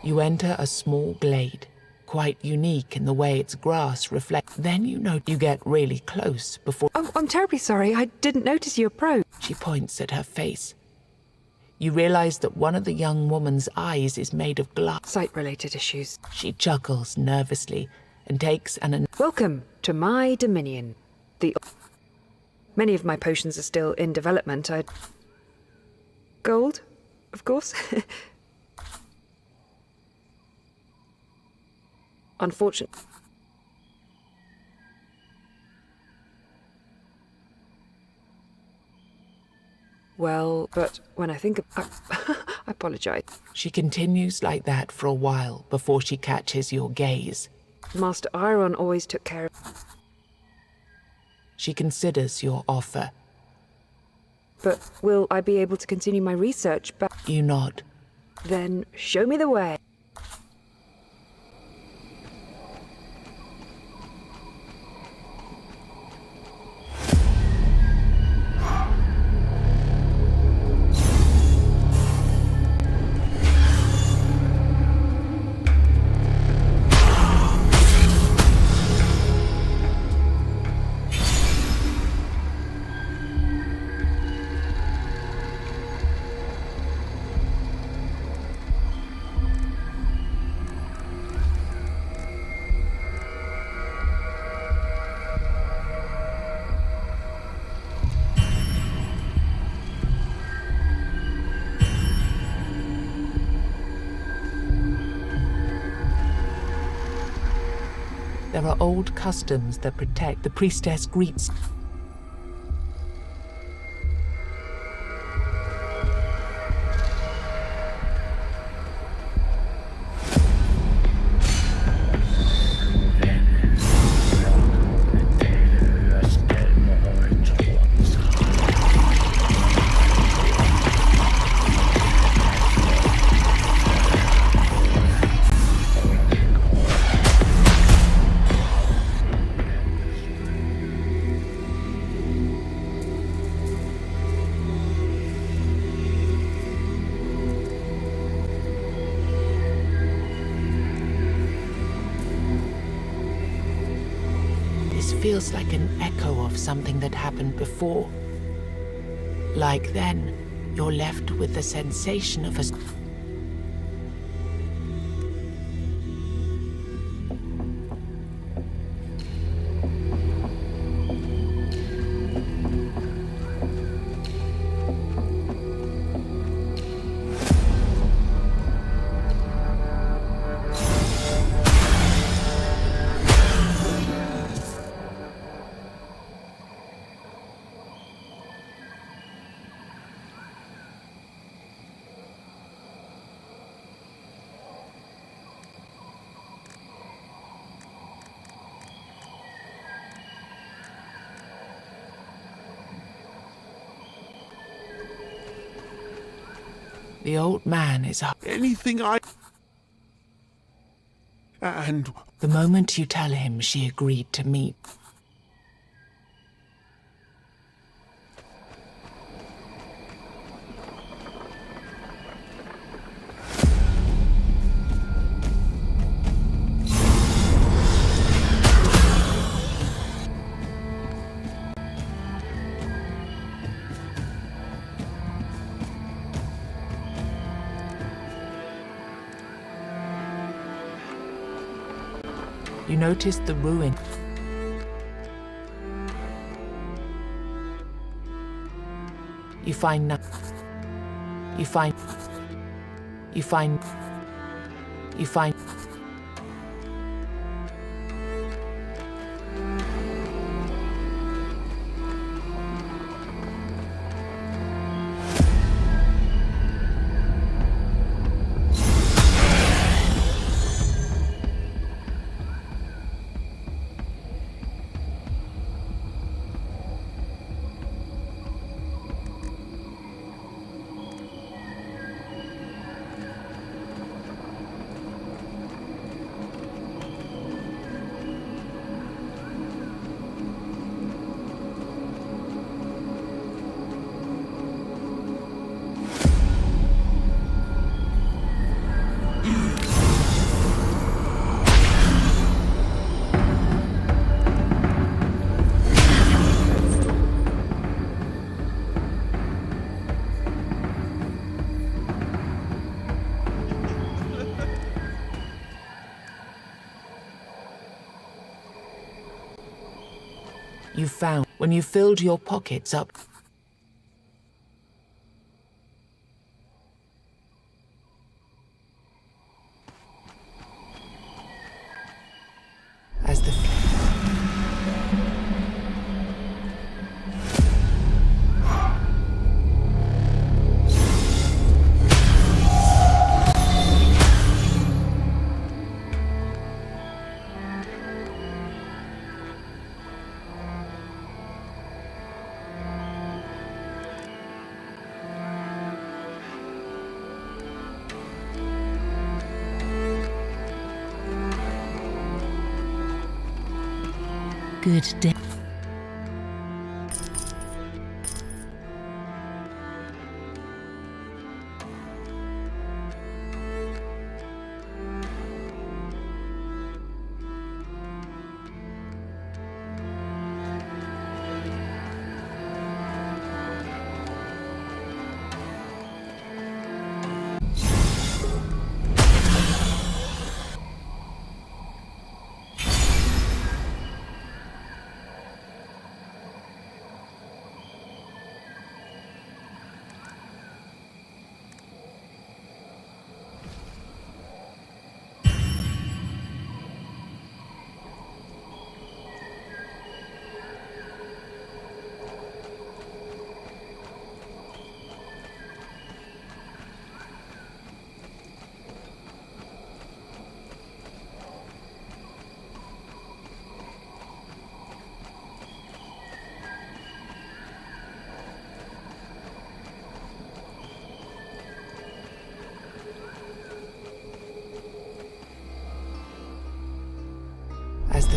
You enter a small glade, quite unique in the way its grass reflects. Then you get really close before... Oh, I'm terribly sorry. I didn't notice you approached. She points at her face. You realize that one of the young woman's eyes is made of glass. Sight-related issues. She chuckles nervously and takes an... Welcome to my dominion. Many of my potions are still in development. Gold, of course. Unfortunate. Well, but when I think of... I apologize. She continues like that for a while before she catches your gaze. Master Iron always took care of... She considers your offer. But will I be able to continue my research back? You nod. Then show me the way. There are old customs that protect. The priestess greets. Feels like an echo of something that happened before. Like then, you're left with the sensation of a... The old man is up. Anything I... And... The moment you tell him she agreed to meet. You notice the ruin. You find nothing. You find. You found when you filled your pockets up. As the good day. As the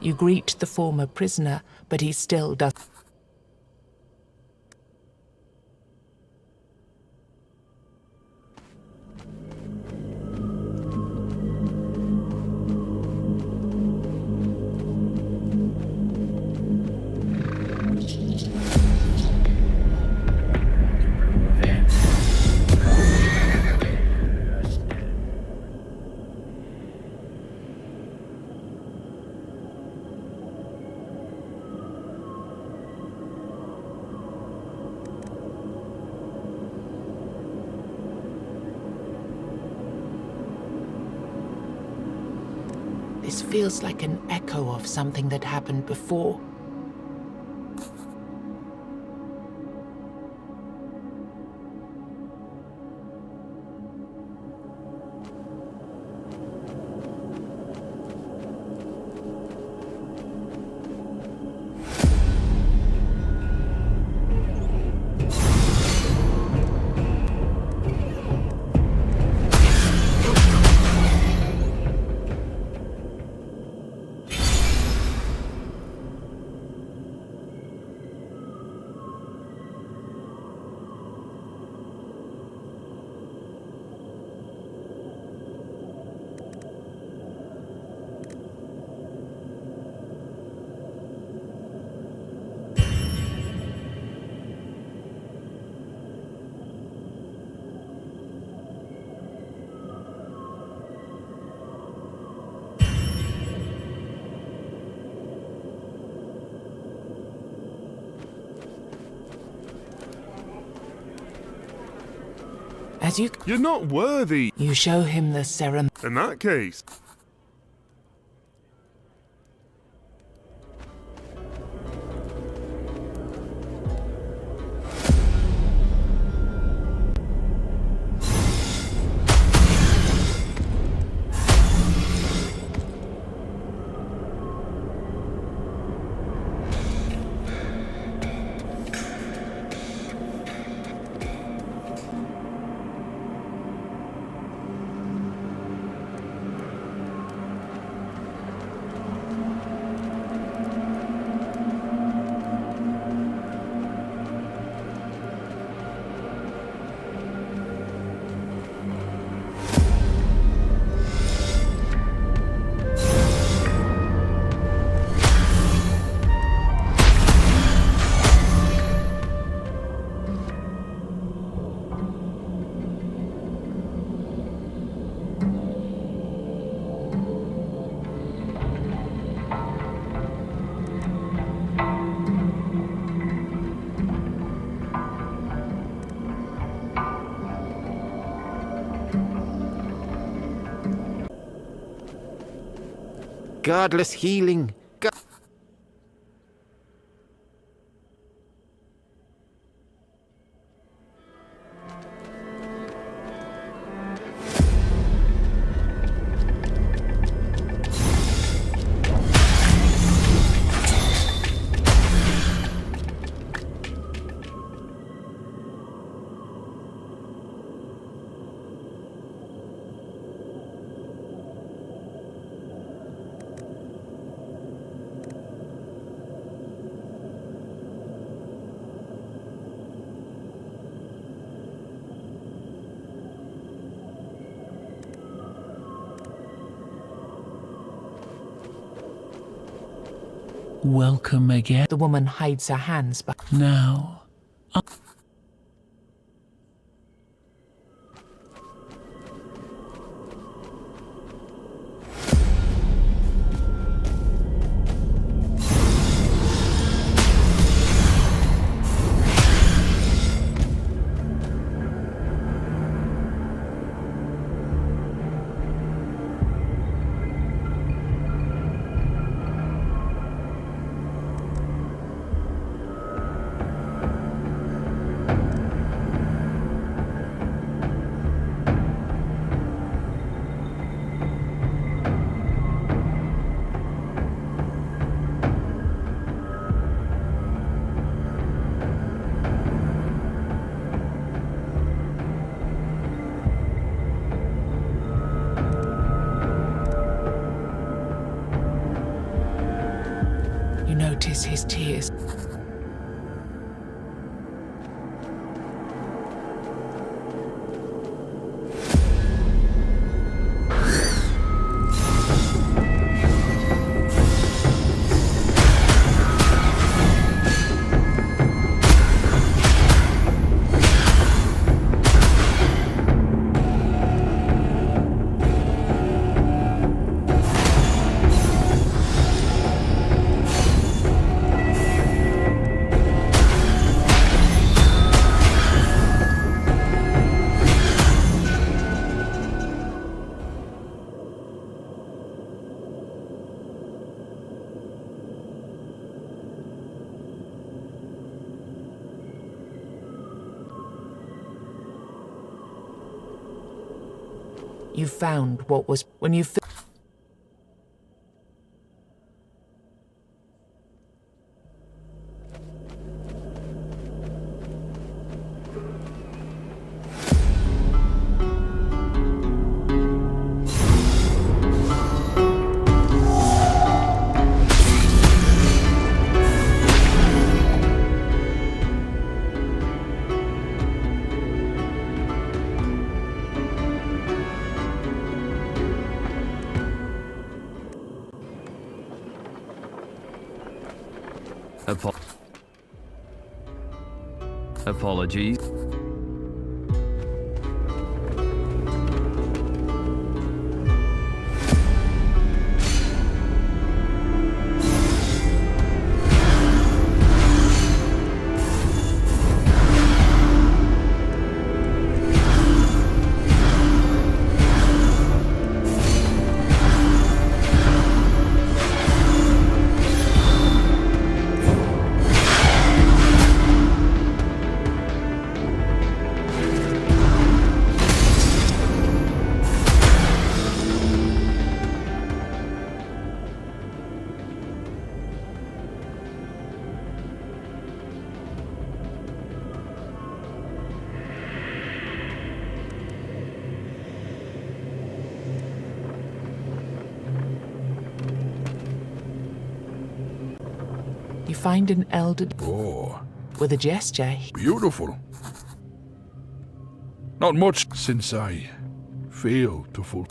You greet the former prisoner, but he still does. This feels like an echo of something that happened before. As you're not worthy. You show him the ceremony. In that case. Godless healing. Welcome again. The woman hides her hands back. Now, You notice his tears. You found what was when you Apologies. You find an elder Oh, with a gesture. beautiful. Not much since I failed to full.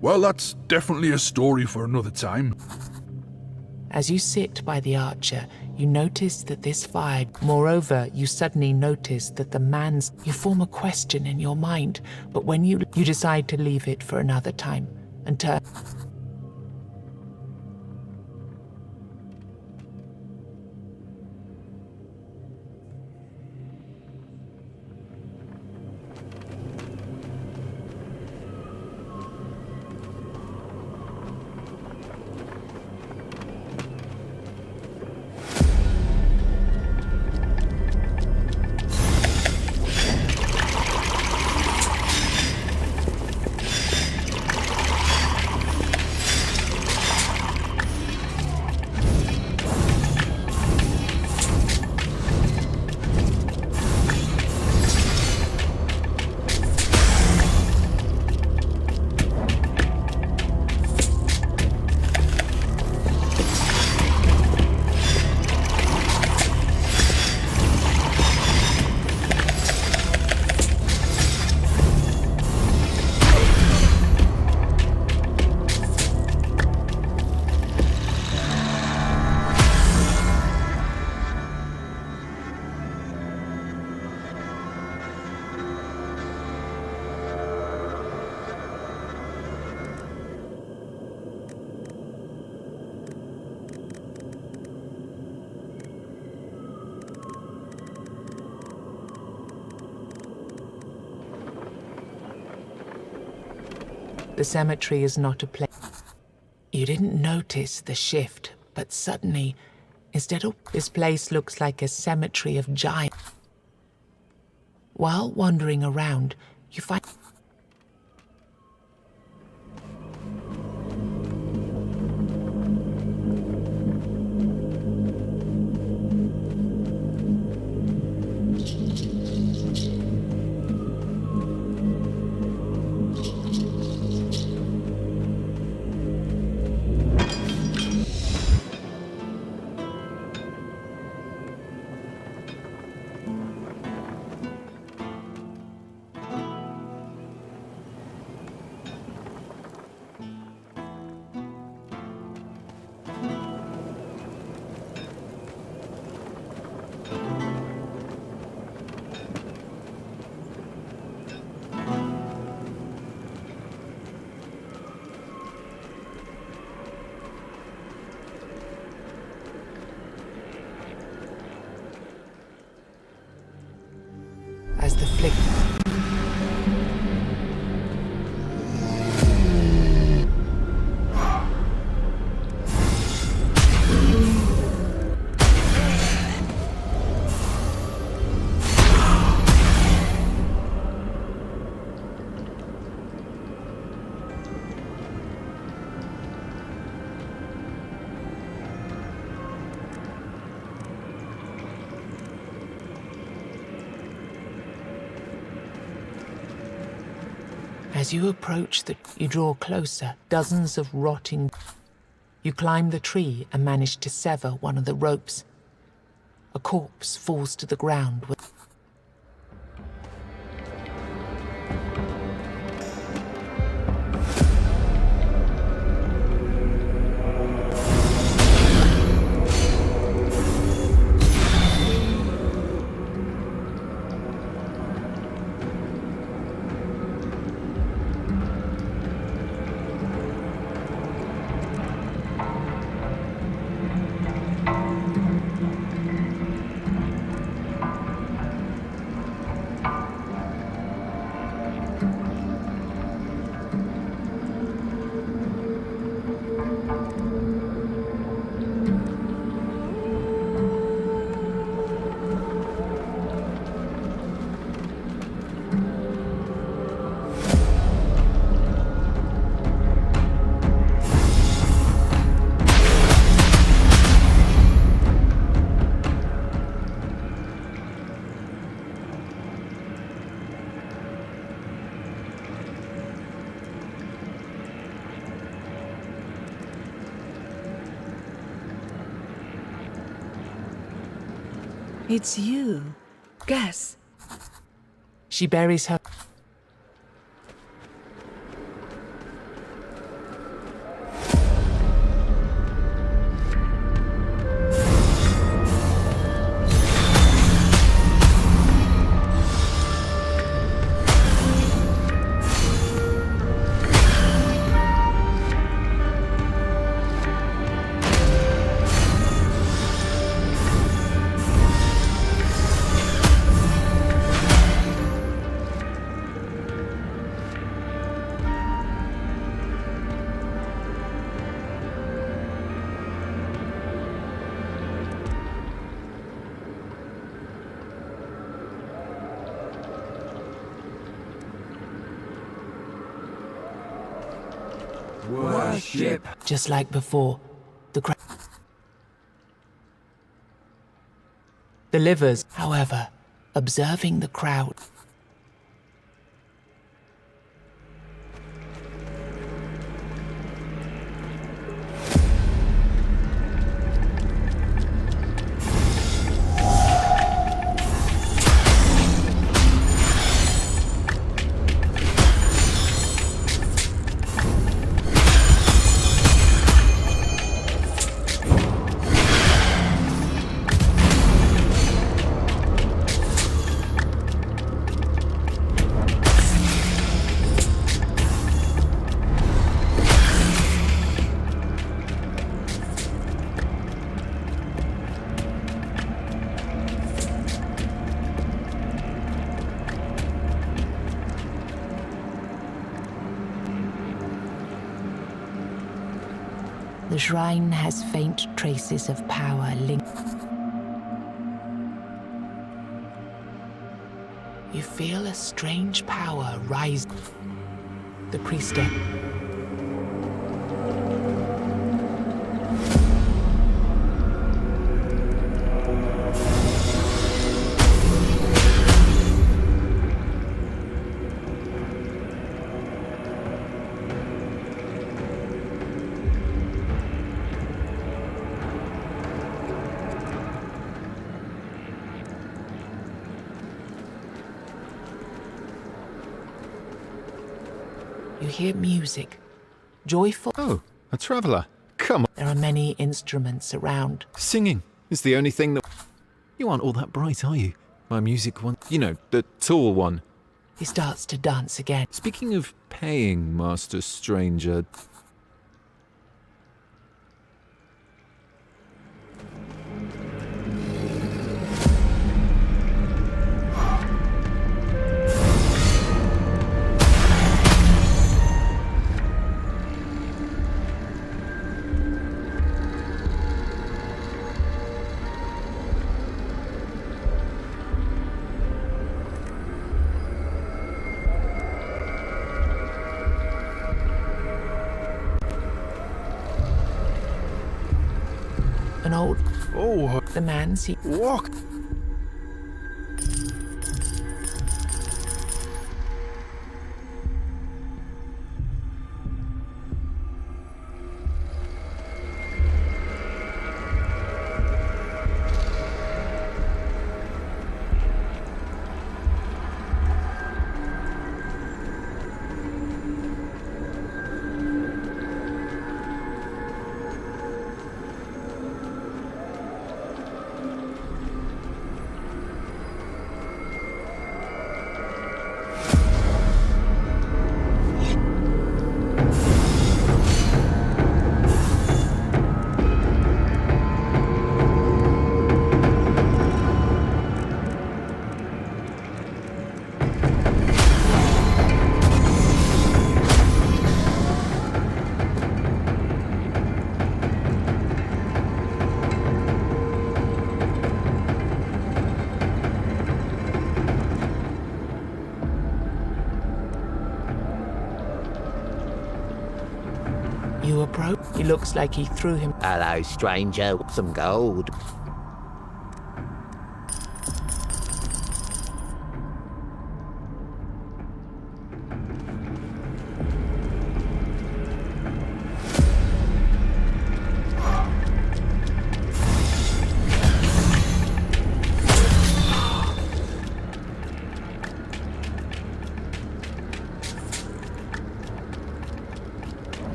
Well, that's definitely a story for another time. As you sit by the archer, you notice that this fire. Moreover, you suddenly notice that the man's. You form a question in your mind, but when you decide to leave it for another time and turn. The cemetery is not a place. You didn't notice the shift, but suddenly, instead of this place looks like a cemetery of giants. While wandering around, you find as the flick. As you approach you draw closer, dozens of rotting. You climb the tree and manage to sever one of the ropes. A corpse falls to the ground with It's you. Guess. She buries her. Worship. Just like before, the livers, however, observing the crowd. The shrine has faint traces of power linked. You feel a strange power rise. The priestess. You hear music. Joyful. Oh, a traveller. Come on. There are many instruments around. Singing is the only thing that... You aren't all that bright, are you? My music one... You know, the tall one. He starts to dance again. Speaking of paying, Master Stranger... An old... Oh, the man see... walk. You approach. He looks like he threw him. Hello, stranger. Some gold.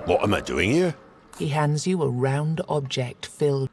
What am I doing here? He hands you a round object filled.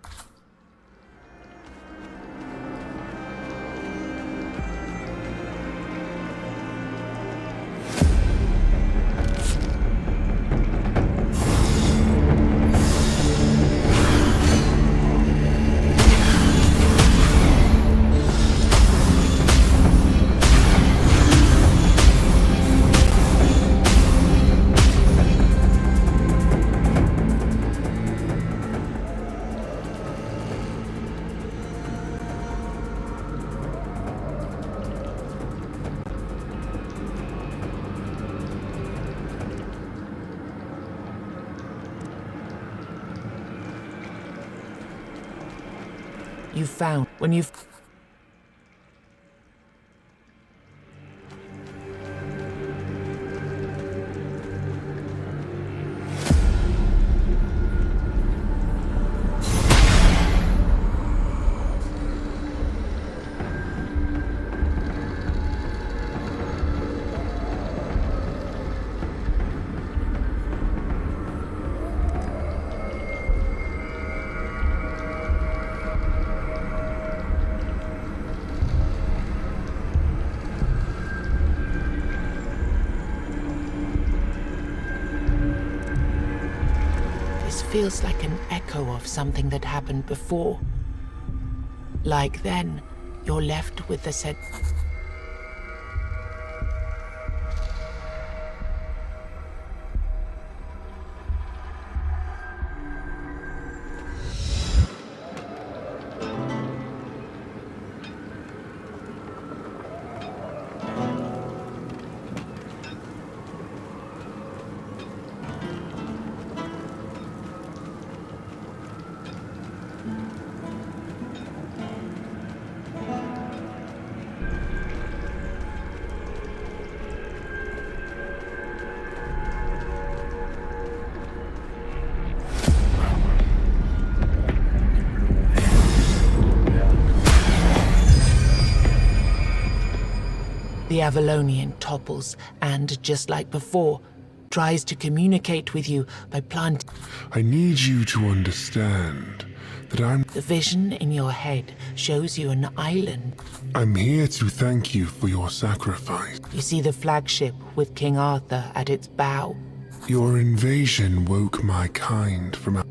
You found when you've... This feels like an echo of something that happened before. Like then, you're left with the The Avalonian topples and, just like before, tries to communicate with you by planting. I need you to understand that The vision in your head shows you an island. I'm here to thank you for your sacrifice. You see the flagship with King Arthur at its bow. Your invasion woke my kind from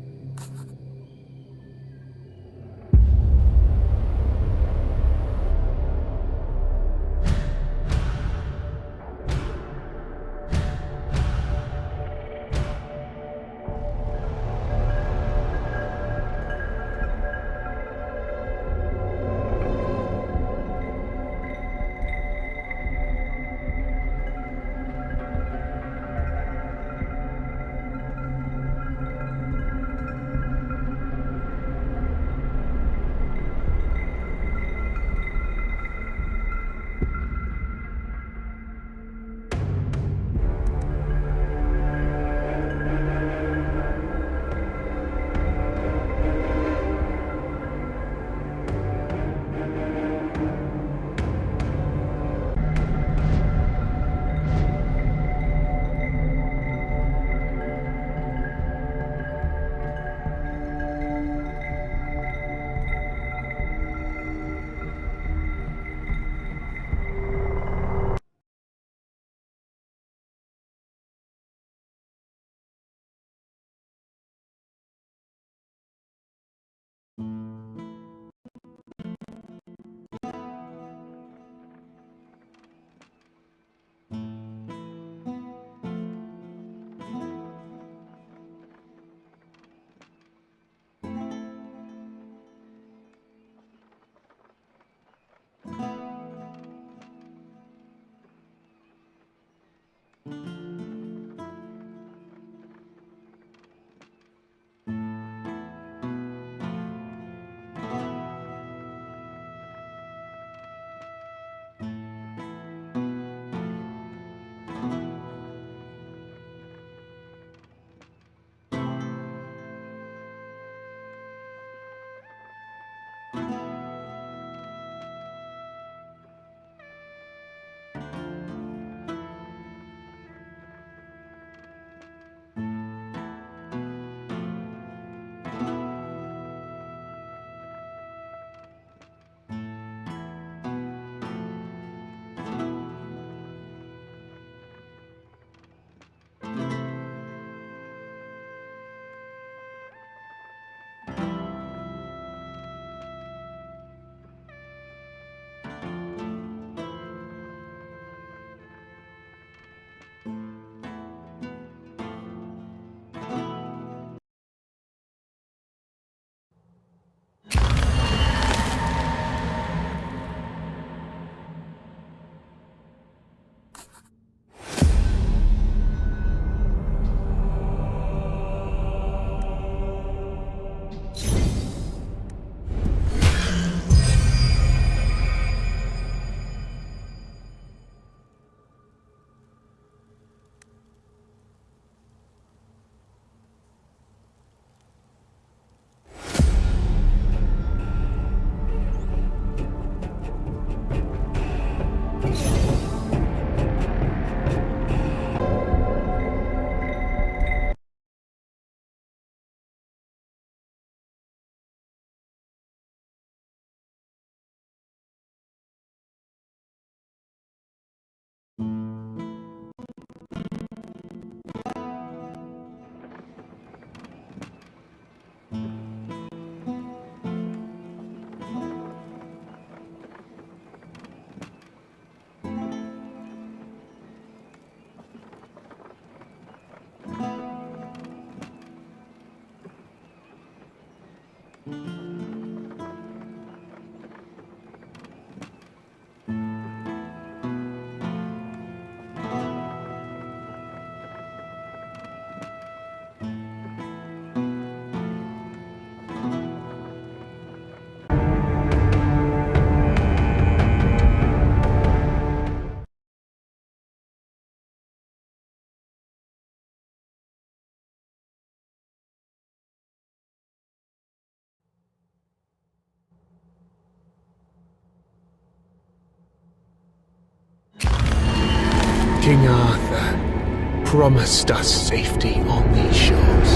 King Arthur promised us safety on these shores.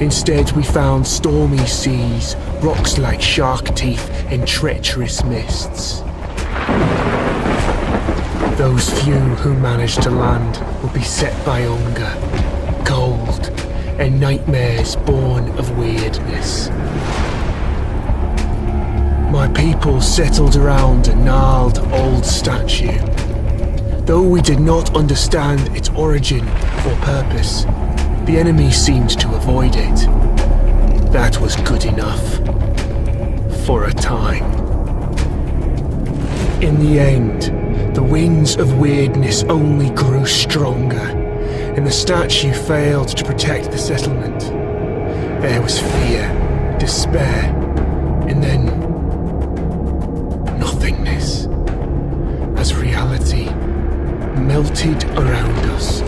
Instead, we found stormy seas, rocks like shark teeth, and treacherous mists. Those few who managed to land will be set by hunger, cold, and nightmares born of weirdness. My people settled around a gnarled old statue. Though we did not understand its origin or purpose, the enemy seemed to avoid it. That was good enough. For a time. In the end, the winds of weirdness only grew stronger, and the statue failed to protect the settlement. There was fear, despair, and then nothingness, as reality melted around us.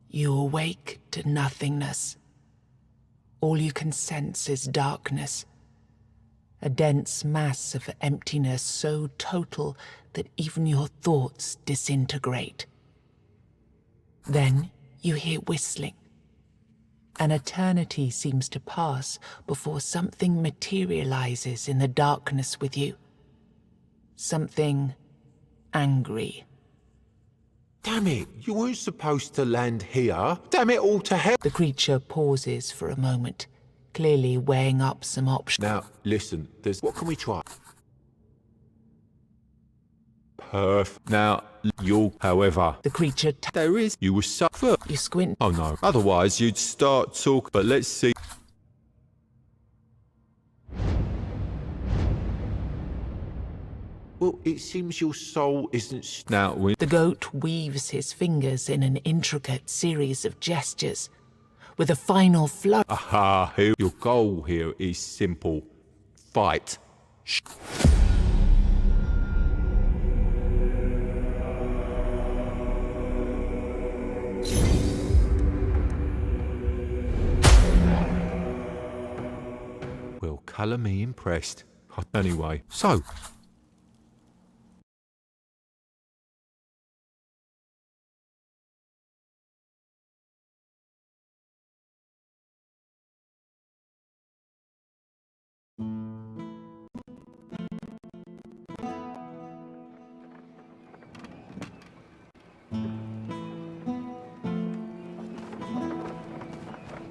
You awake to nothingness. All you can sense is darkness. A dense mass of emptiness so total that even your thoughts disintegrate. Then you hear whistling. An eternity seems to pass before something materializes in the darkness with you. Something angry. Damn it, you weren't supposed to land here. Damn it all to hell. The creature pauses for a moment, clearly weighing up some options. Now, listen, what can we try? Perfect. Now, however, the creature there is. You will suffer. You squint. Oh no. Otherwise, you'd start talk. But let's see. Well, it seems your soul isn't now. The goat weaves his fingers in an intricate series of gestures, with a final flow. Aha! Your goal here is simple: fight. Well, colour me impressed. Anyway, so.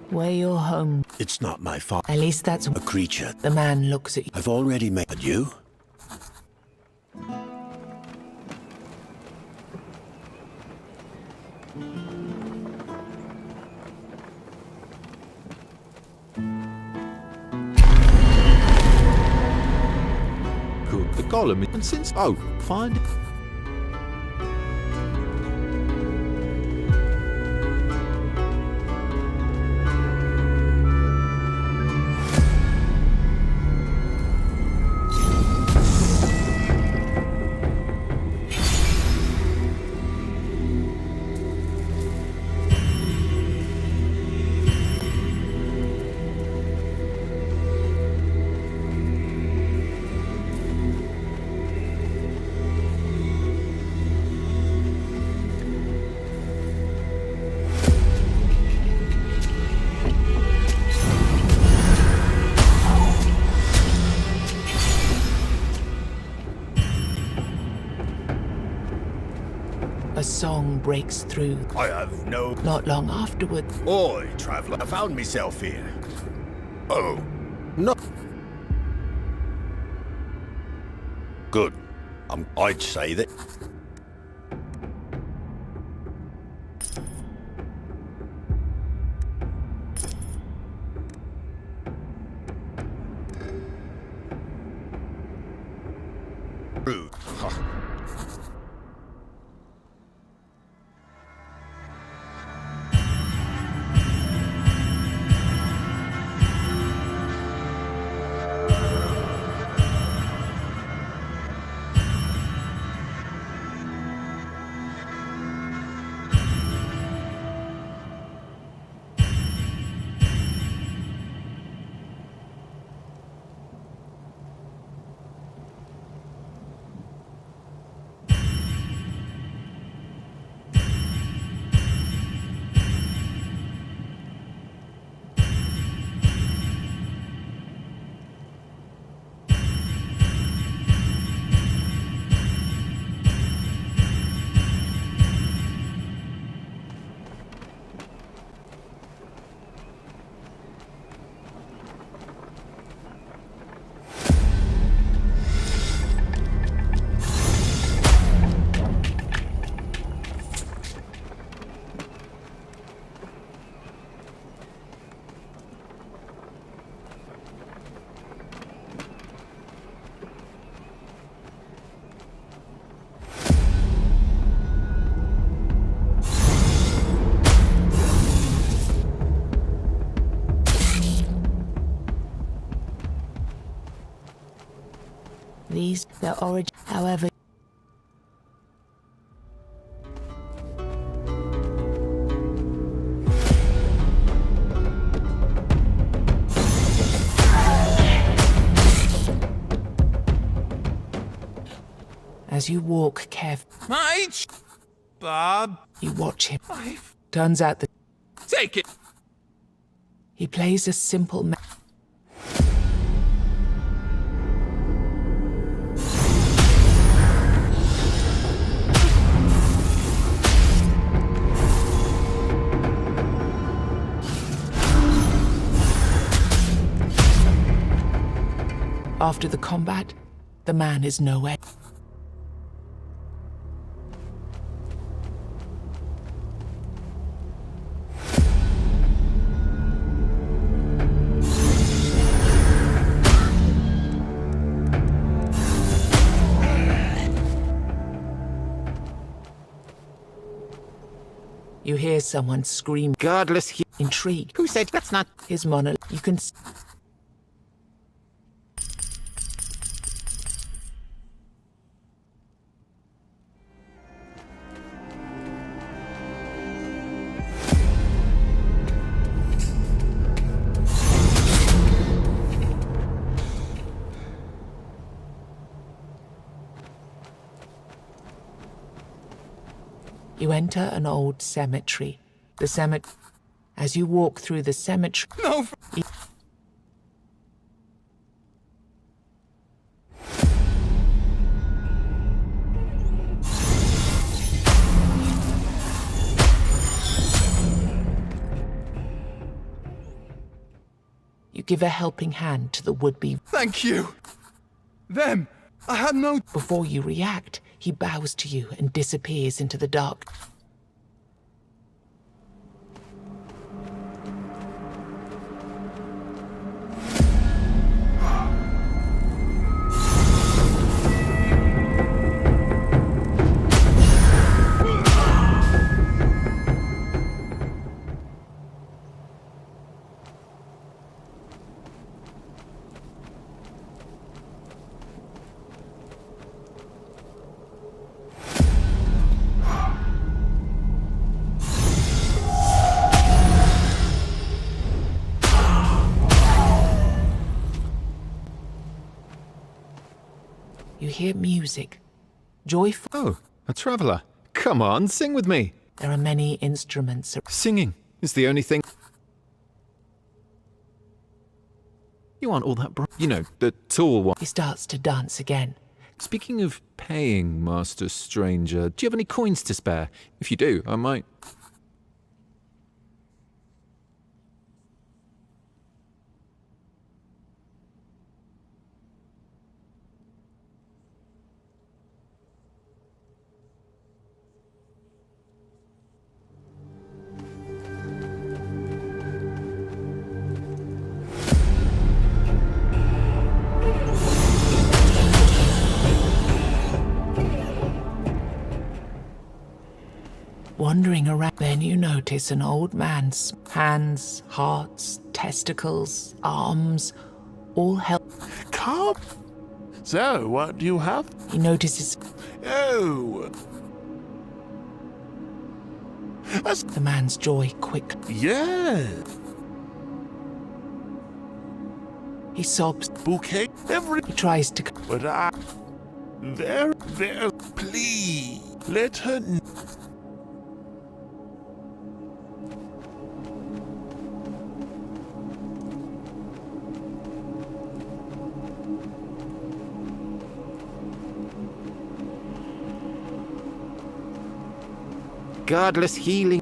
Where you're home. It's not my fault. At least that's a creature. The man looks at you. I've already made. But you? Good. The golem. And since find. A song breaks through. I have no... Not long afterward. Oi, traveller, I found myself here. Oh, no. Good. I'd say that... Rude. These, their origin, however. As you walk carefully, Mate! Bob. You watch him. Turns out that... Take it! He plays a simple After the combat, the man is nowhere. You hear someone scream. Godless intrigue. Who said that's not his monologue? You can. You enter an old cemetery. The cemetery. As you walk through the cemetery. No! You give a helping hand to the would-be. Thank you! Them! I had no... Before you react, he bows to you and disappears into the dark. You hear music. Joyful. Oh, a traveller. Come on, sing with me. There are many instruments. Singing is the only thing. You want all that you know, the tall one. He starts to dance again. Speaking of paying, Master Stranger, do you have any coins to spare? If you do, I might... Wandering around, then you notice an old man's hands, hearts, testicles, arms, all held. Come. So, what do you have? He notices. Oh. The man's joy quick. Yeah. He sobs. Bouquet. He tries to. But I. There. Please. Let her. Godless healing.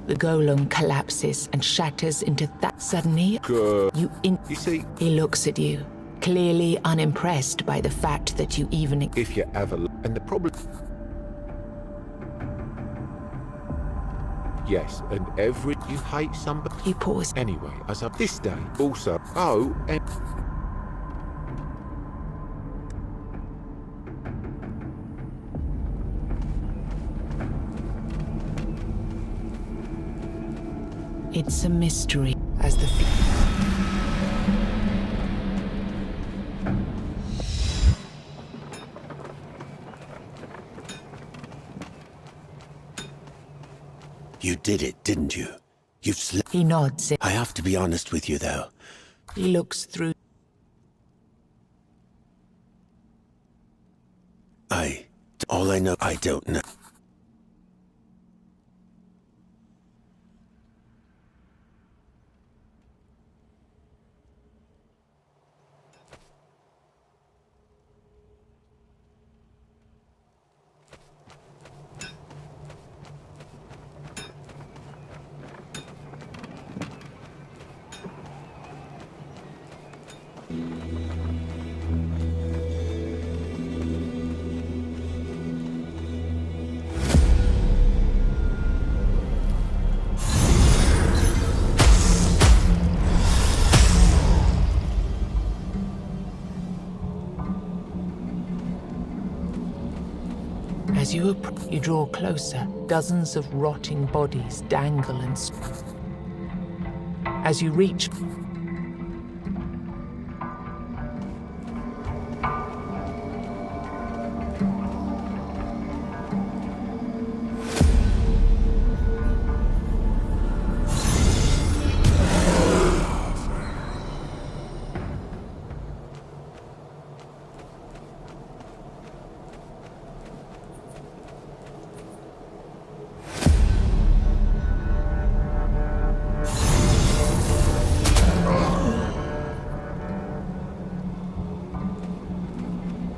The golem collapses and shatters into that. Suddenly, Good. you see, he looks at you, clearly unimpressed by the fact that you even. If you ever, and the problem. Yes, and you hate somebody. He paused. Anyway, as of this day, also, oh, and. It's a mystery as the. You did it, didn't you? You've slipped. He nods. I have to be honest with you, though. He looks through. All I know, I don't know. As you draw closer, dozens of rotting bodies dangle and as you reach.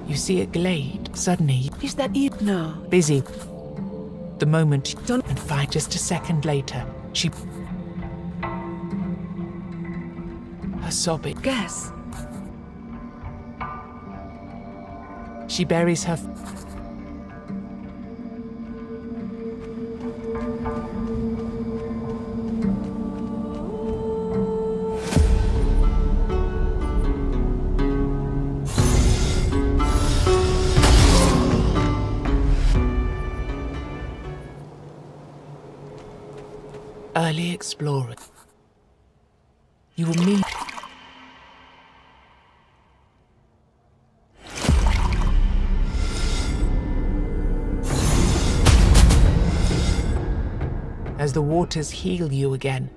You see a glade. Suddenly, Is that it? No. Busy. The moment done and find just a second later, she. Her sobbing. Gas. She buries her. Early explorer. You will meet. As the waters heal you again.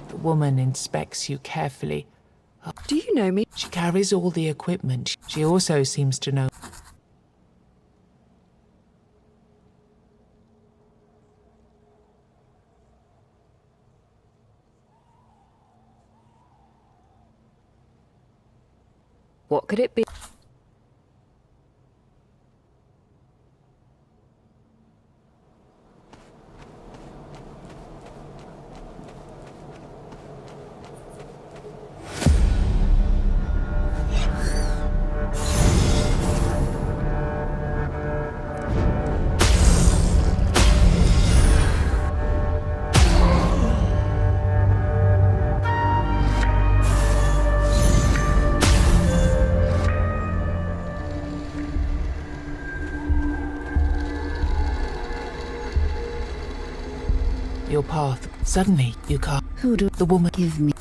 The woman inspects you carefully. Do you know me? She carries all the equipment. She also seems to know. What could it be? Your path. Suddenly, you can't. Who do The woman give me?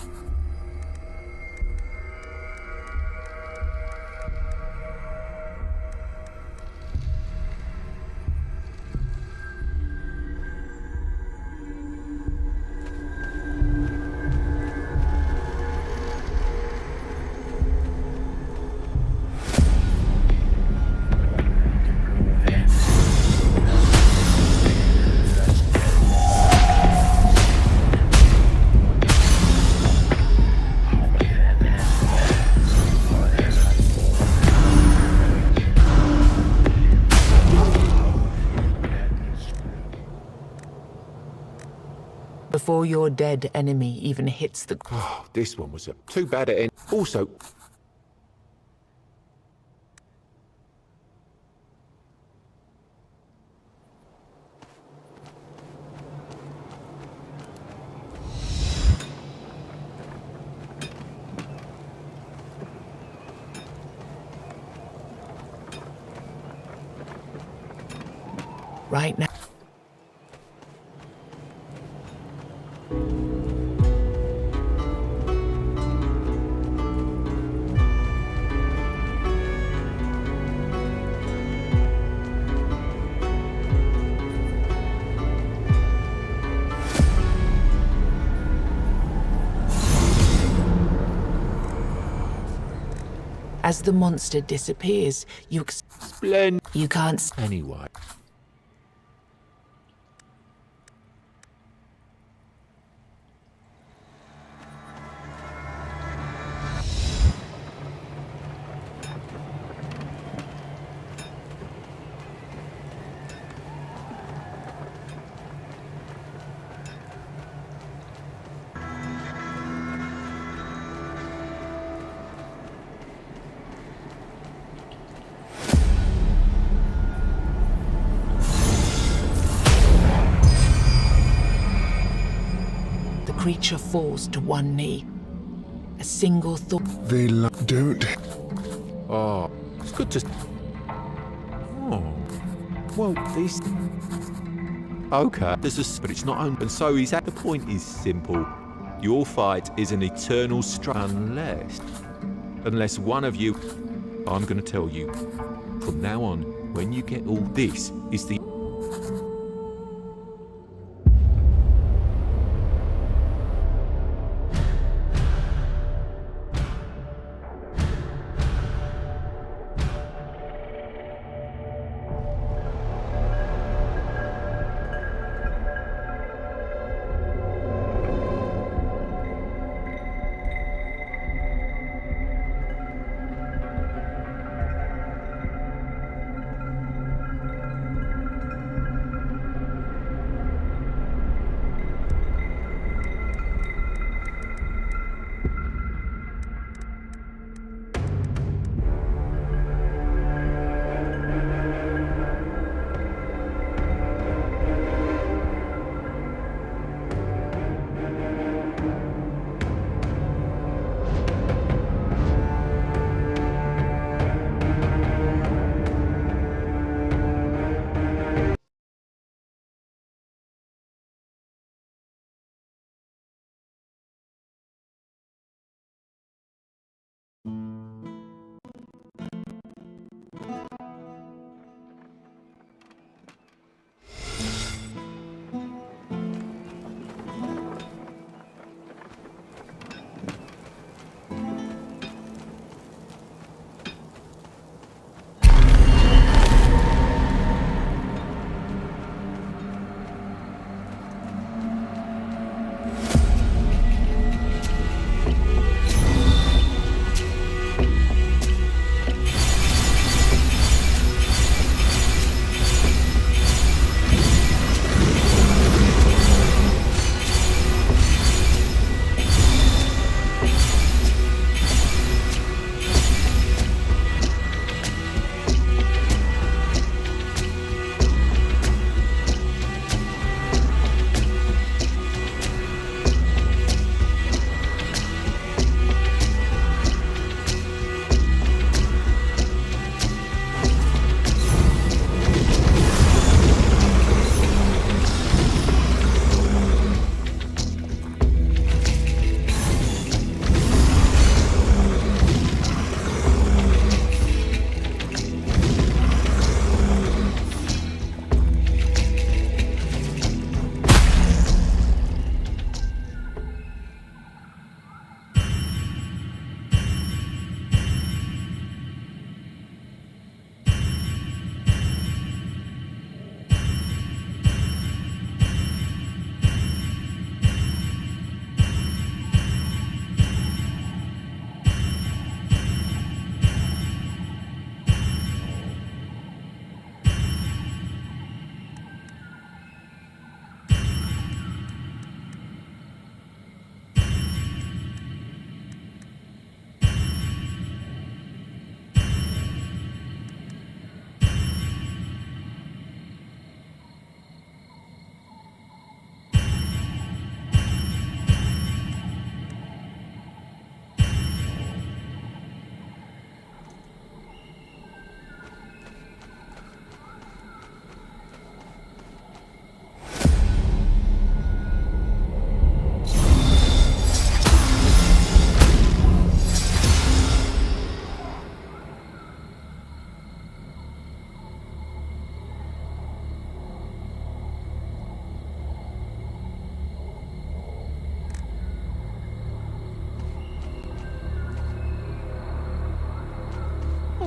before your dead enemy even hits the... Oh, this one was too bad at end. Also... Right now. As the monster disappears, you Splendid. You can't... Anyway. The creature falls to one knee. A single thought... They don't... Oh, it's good to... Oh. Well, this... Okay, there's a... But it's not open, so he's at the point is simple. Your fight is an eternal unless one of you... I'm gonna tell you. From now on, when you get all this, is the...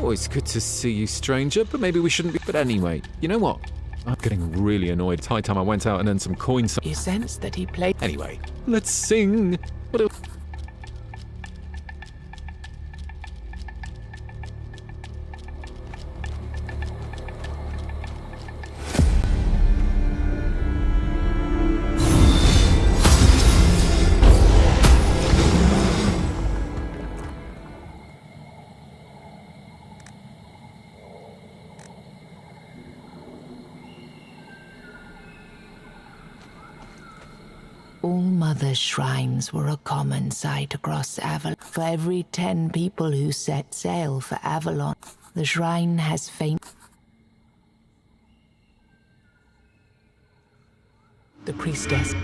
Oh, it's good to see you, stranger, but maybe we shouldn't be. But anyway, you know what? I'm getting really annoyed. It's high time I went out and earned some coins. You sense that he played. Anyway, let's sing. What a... All Mother's shrines were a common sight across Avalon. For every 10 people who set sail for Avalon, the shrine has faint. The priestess.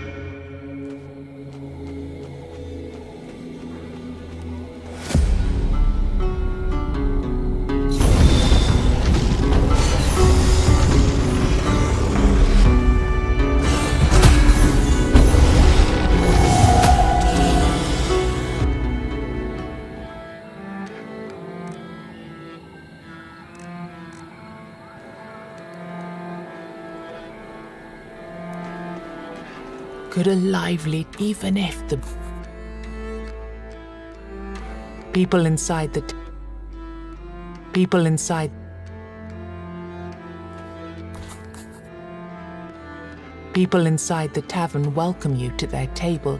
Could a lively, even if the people inside the people inside the tavern welcome you to their table.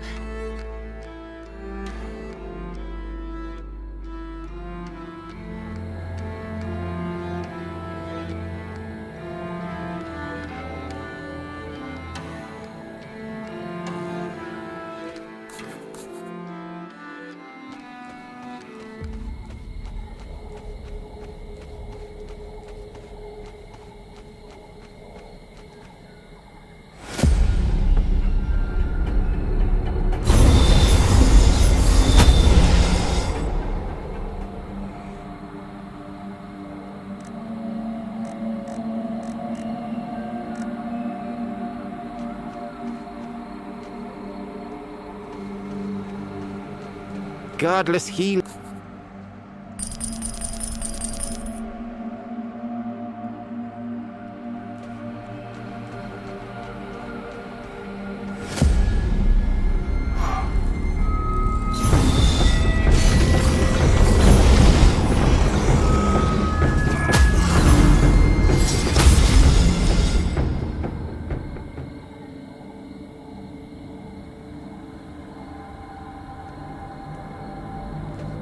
Godless heal.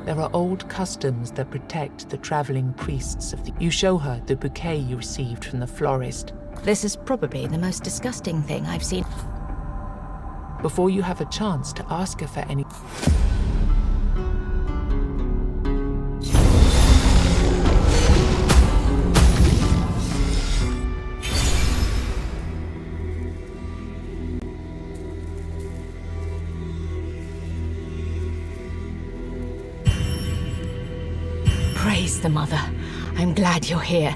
There are old customs that protect the traveling priests of the... You show her the bouquet you received from the florist. This is probably the most disgusting thing I've seen. Before you have a chance to ask her for any... Praise the Mother. I'm glad you're here.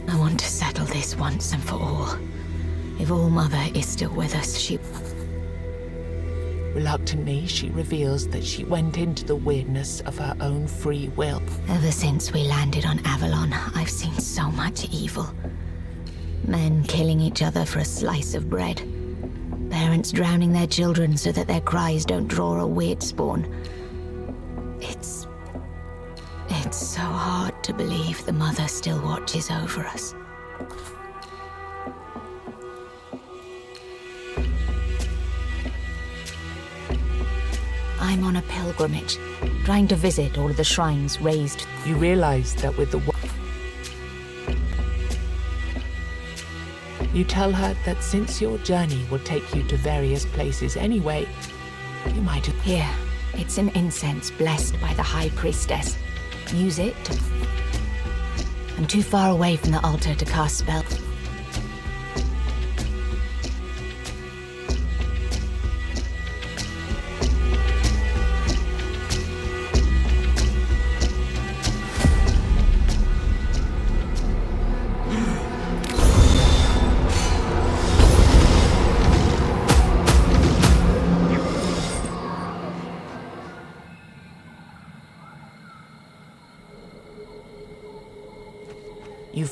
I want to settle this once and for all. If All Mother is still with us, she... Reluctantly, she reveals that she went into the weirdness of her own free will. Ever since we landed on Avalon, I've seen so much evil. Men killing each other for a slice of bread. Parents drowning their children so that their cries don't draw a weird spawn. It's so hard to believe the Mother still watches over us. I'm on a pilgrimage, trying to visit all of the shrines raised. You realize that with the... You tell her that since your journey will take you to various places anyway, you might have... Here, it's an incense blessed by the High Priestess. Use it. I'm too far away from the altar to cast spells.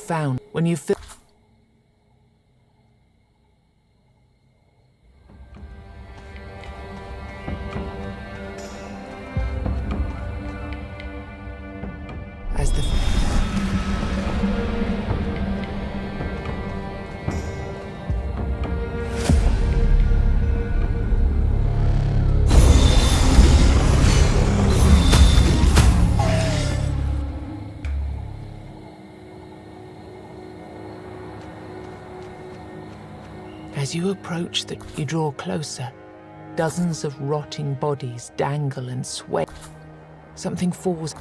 found when you feel. As the As you approach you draw closer. Dozens of rotting bodies dangle and sway. Something falls.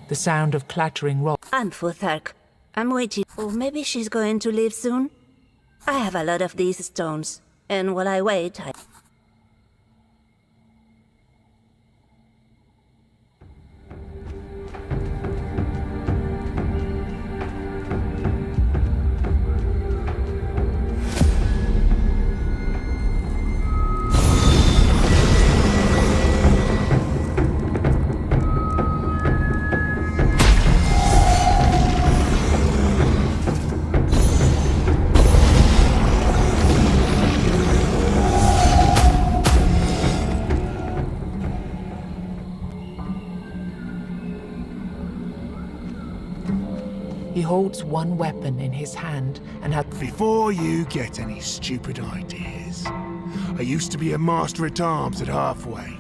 The sound of clattering rocks. I'm Futhark. I'm waiting. Oh, maybe she's going to leave soon? I have a lot of these stones, and while I wait, He holds one weapon in his hand and has. Before you get any stupid ideas, I used to be a master at arms at Halfway.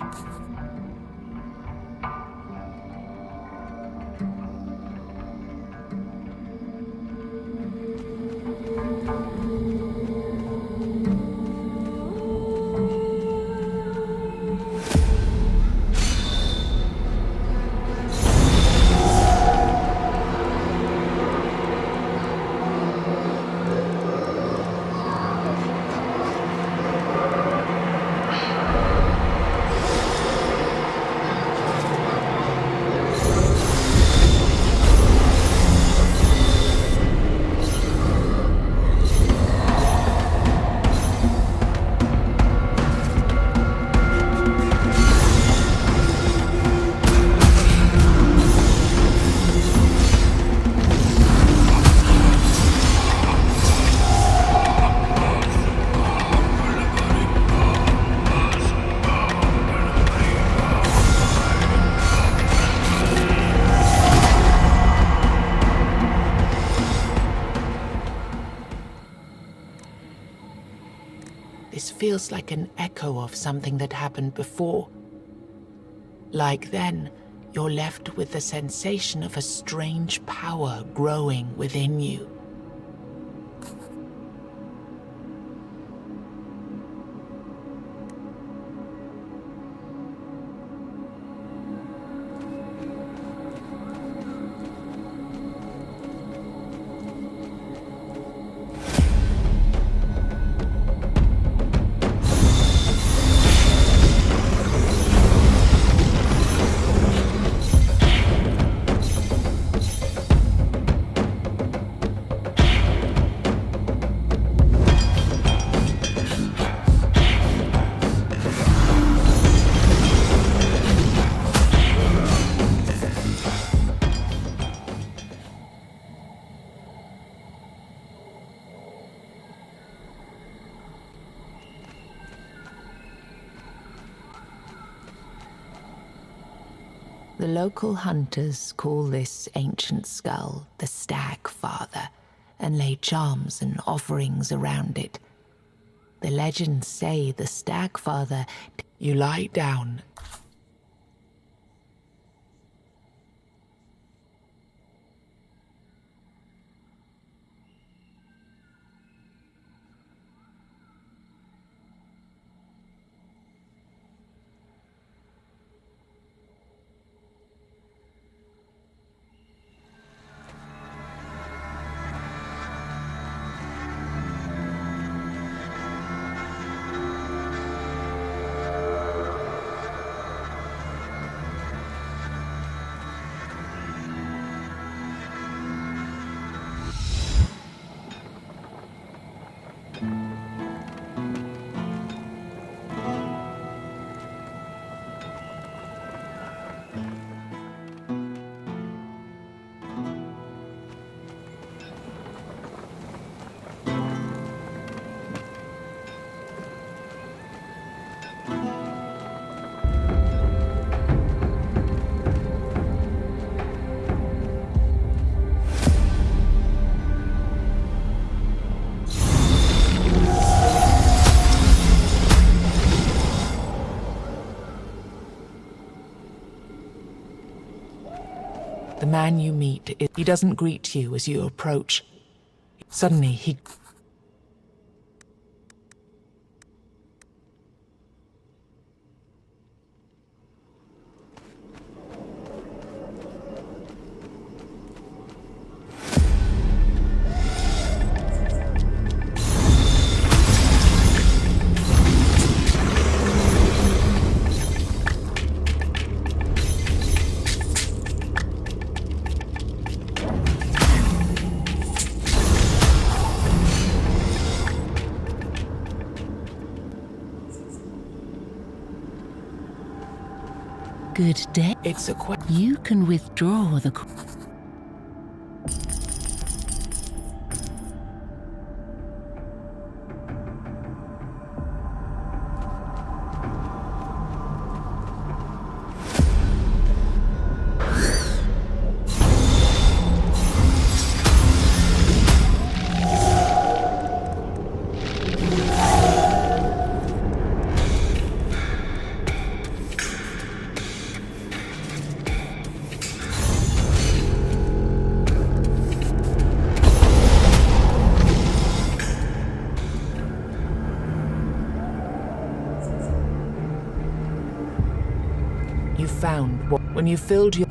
This feels like an echo of something that happened before. Like then, you're left with the sensation of a strange power growing within you. The local hunters call this ancient skull the Stag Father and lay charms and offerings around it. The legends say the Stag Father... You lie down. The man you meet, he doesn't greet you as you approach. Suddenly, he... Good day. It's a You can withdraw the... You found what... When you filled your...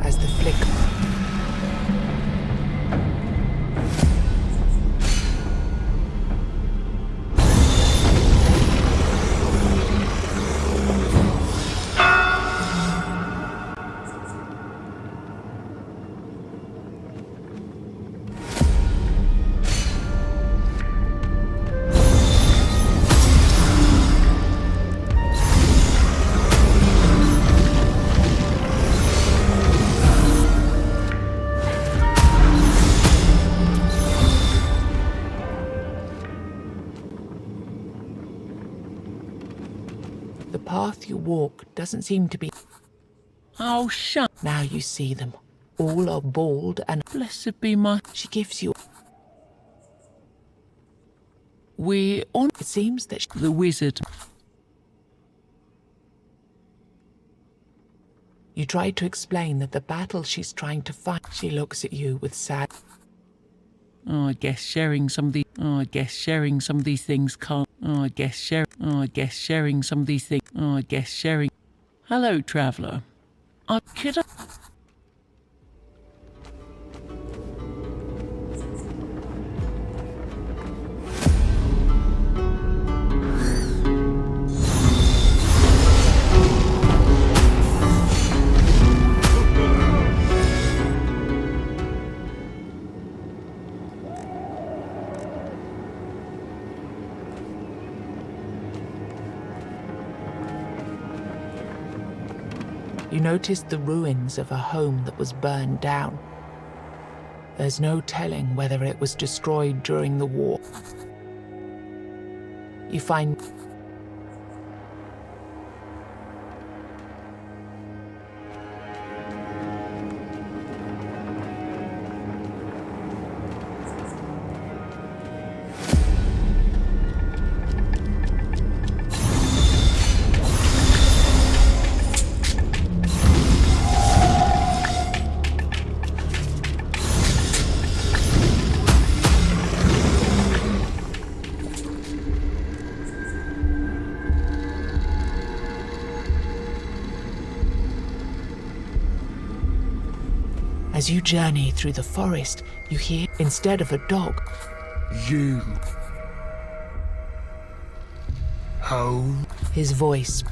As the flick... The path you walk doesn't seem to be... Oh, shut. Now you see them. All are bald and... Blessed be my... She gives you... We're on... It seems that the wizard... You try to explain that the battle she's trying to fight... She looks at you with sad... I guess sharing some of these things can't... I guess sharing some of these things... Hello, traveller. Could I... You noticed the ruins of a home that was burned down. There's no telling whether it was destroyed during the war. You find as you journey through the forest, you hear, instead of a dog, You. Home? his voice.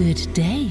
Good day.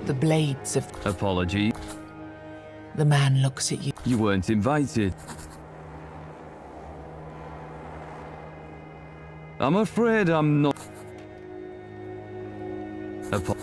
The blades of... Apology. The man looks at you. You weren't invited. I'm afraid I'm not... Apo...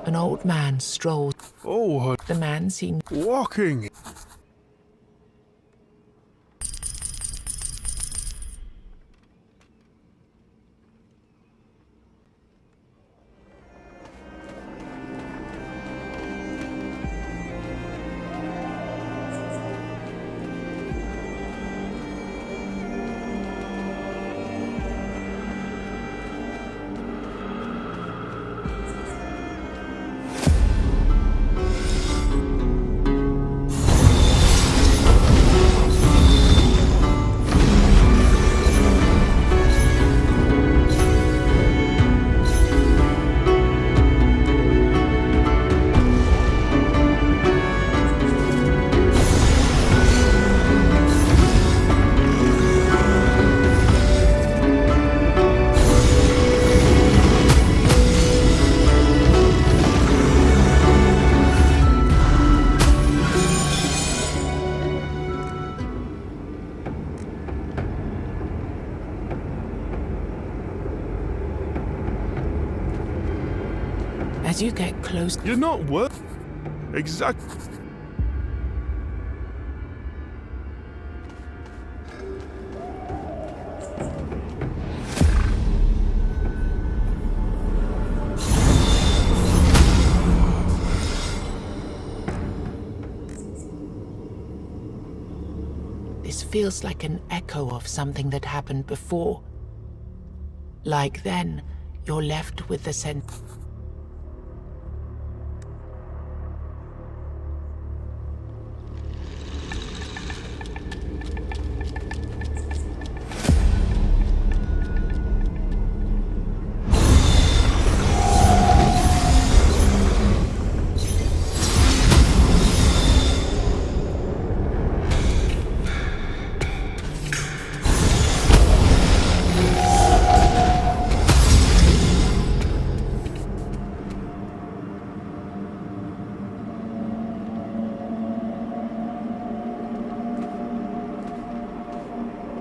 An old man strolls. Oh, the man seemed walking. As you get close... You're not worth... Exactly. This feels like an echo of something that happened before. Like then, you're left with the sense...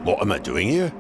What am I doing here?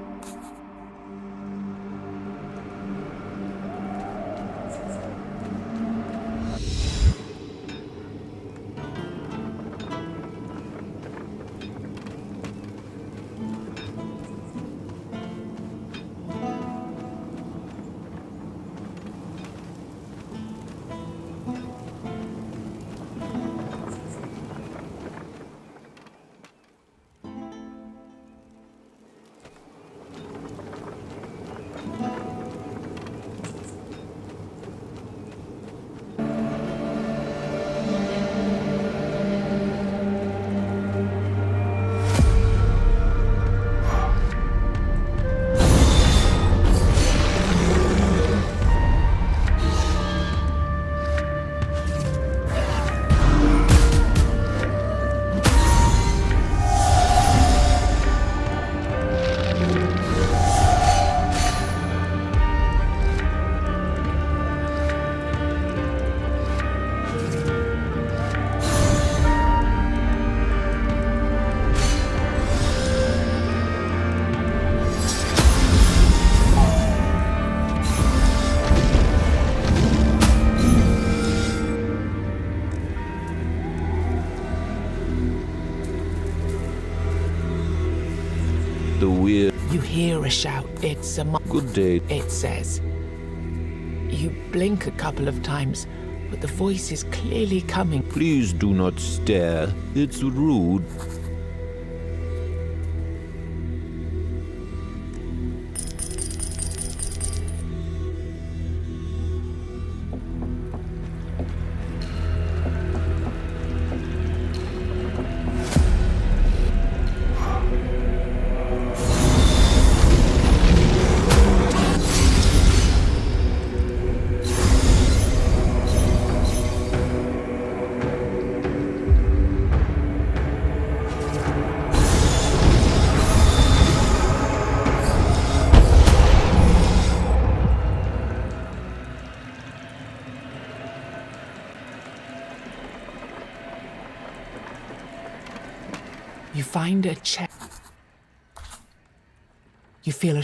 You hear a shout. It's a Good day. It says. You blink a couple of times, but the voice is clearly coming. Please do not stare. It's rude. You find a chest. You feel a...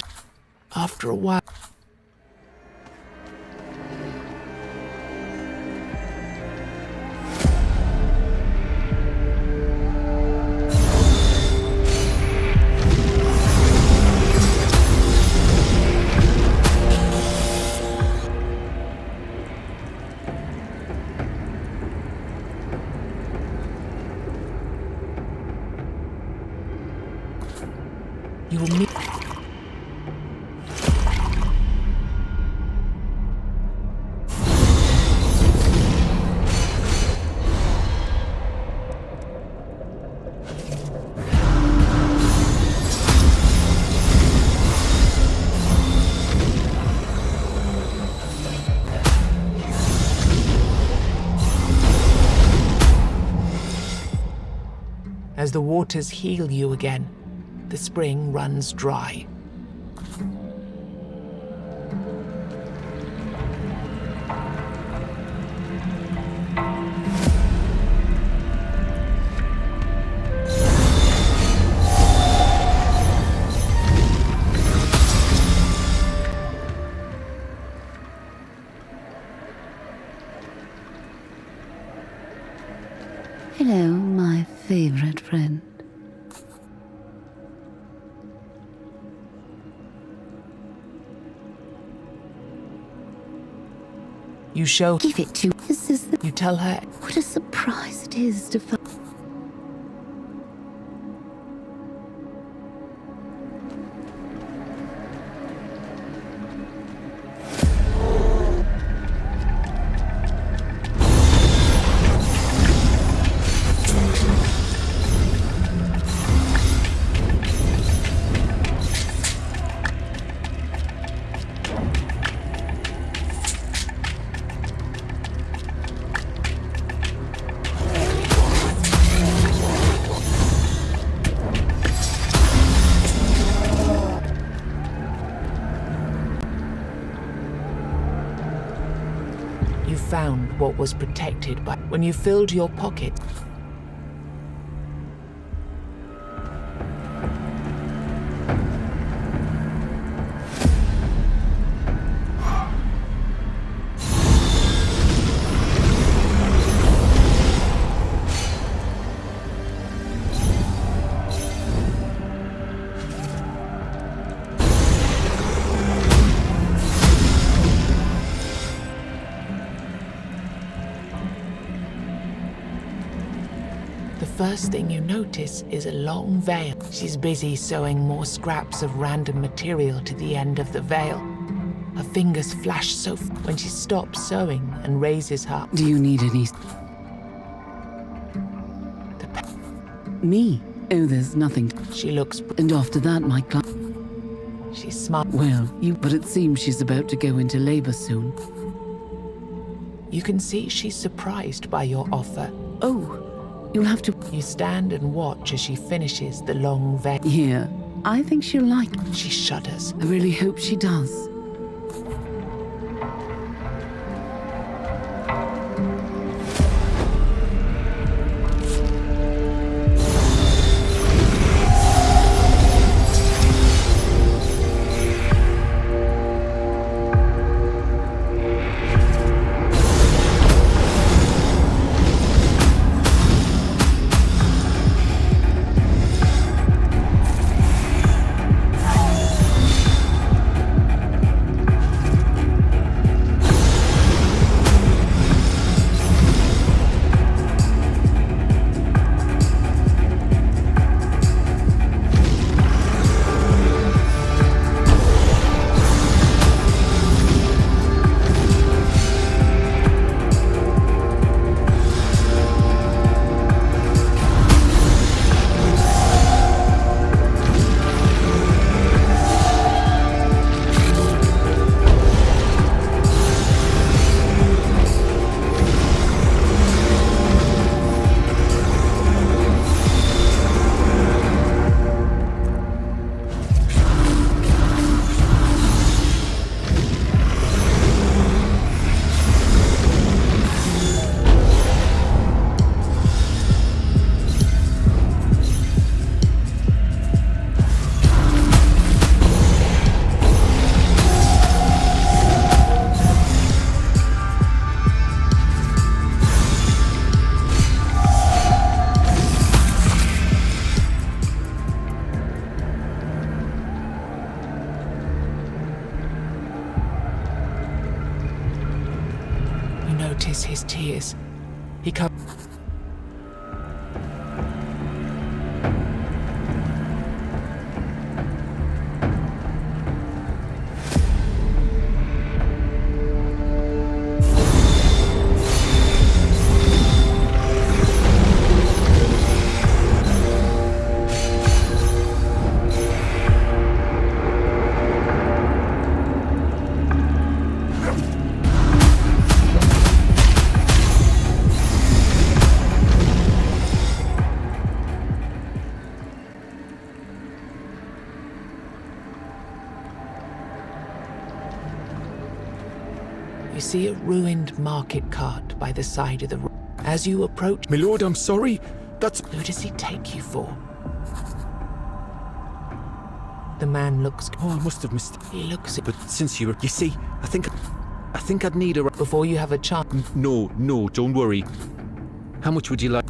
After a while... You will meet... As the waters heal you again, the spring runs dry. You show. Give it to. This is the. You tell her. What a surprise it is to find. You found what was protected by. When you filled your pocket. The first thing you notice is a long veil. She's busy sewing more scraps of random material to the end of the veil. Her fingers flash so when she stops sewing and raises her. Do you need any? Me? Oh, there's nothing. She looks. And after that, my She's smart. Well, but it seems she's about to go into labor soon. You can see she's surprised by your offer. Oh. You'll have to. You stand and watch as she finishes the long veil. Here, I think she'll like it. She shudders. I really hope she does. His tears. He comes. You see a ruined market cart by the side of the road. As you approach... My lord, I'm sorry. That's... Who does he take you for? The man looks... Oh, I must have missed... He looks at... But since you were... You see, I think I'd need a... Before you have a chance... No, don't worry. How much would you like?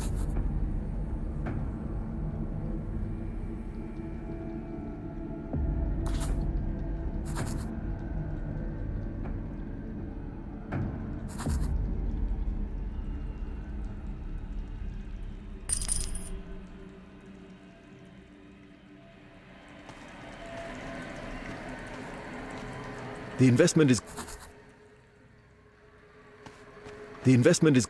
The investment is... The investment is...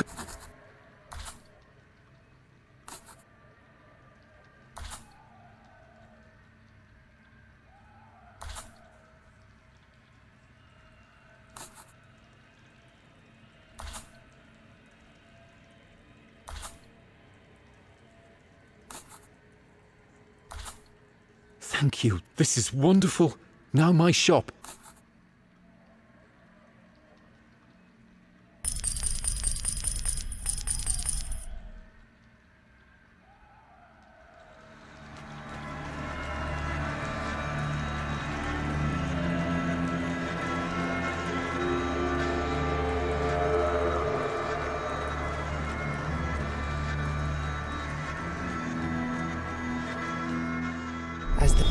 Thank you. This is wonderful. Now my shop. As the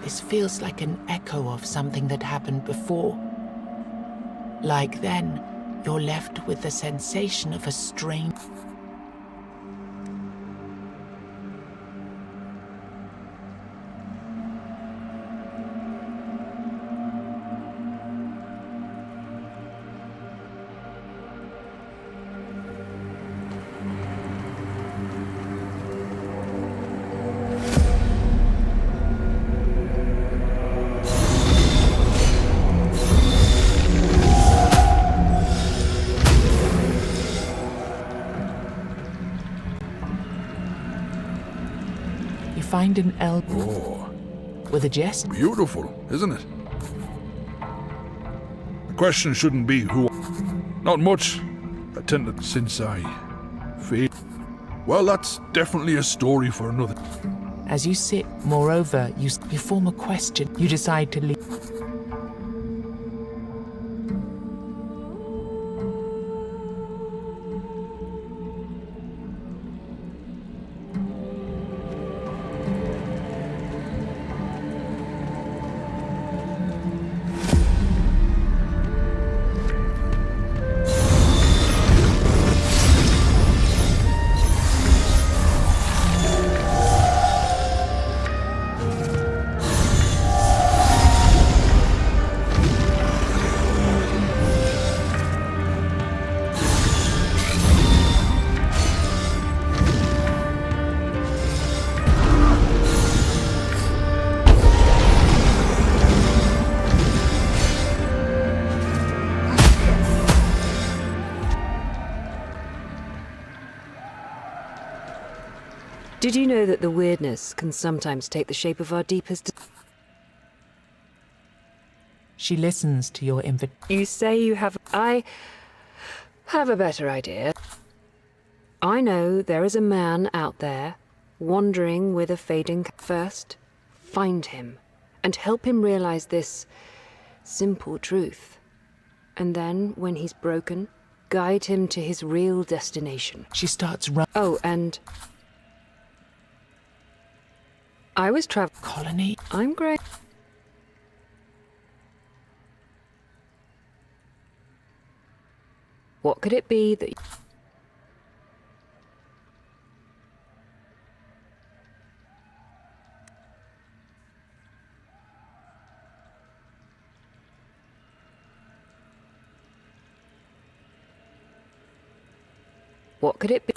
This feels like an echo of something that happened before. Like then, you're left with the sensation of a strange... Find an elbow with a jest. Beautiful, isn't it? The question shouldn't be who. Not much. I tend to, since I feel. Well, that's definitely a story for another. As you sit, moreover, you form a question. You decide to leave. Did you know that the weirdness can sometimes take the shape of our deepest... She listens to your invitation. You say you have... I have a better idea. I know there is a man out there, wandering with a fading... First, find him, and help him realize this simple truth. And then, when he's broken, guide him to his real destination. She starts running. Oh, and... I was traveling... Colony? I'm great. What could it be that... What could it be?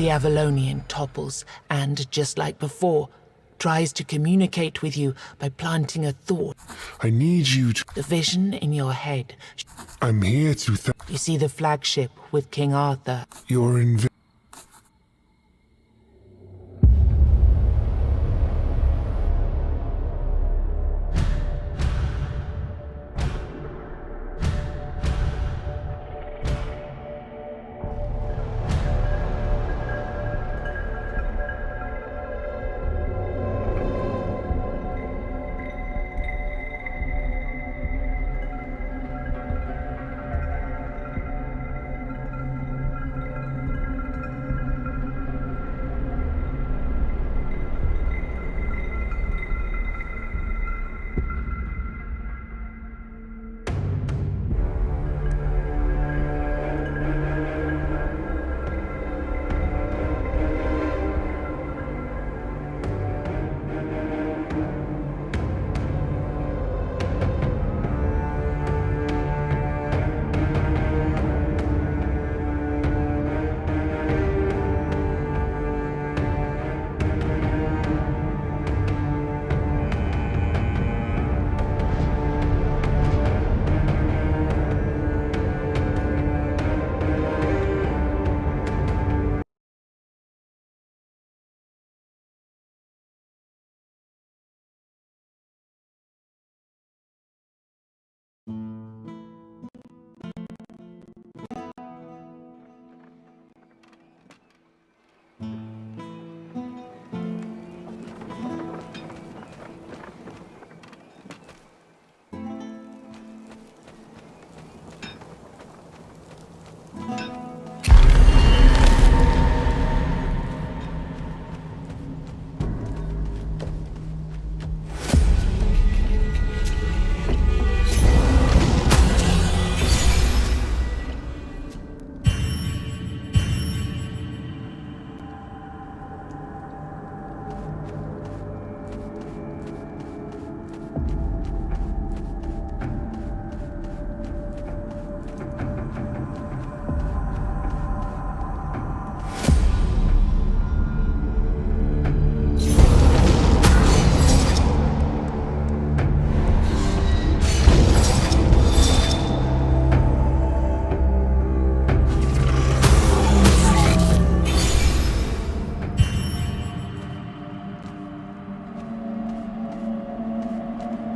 The Avalonian topples and, just like before, tries to communicate with you by planting a thought. I need you to... The vision in your head. I'm here to You see the flagship with King Arthur. You're in...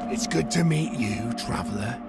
It's good to meet you, traveler.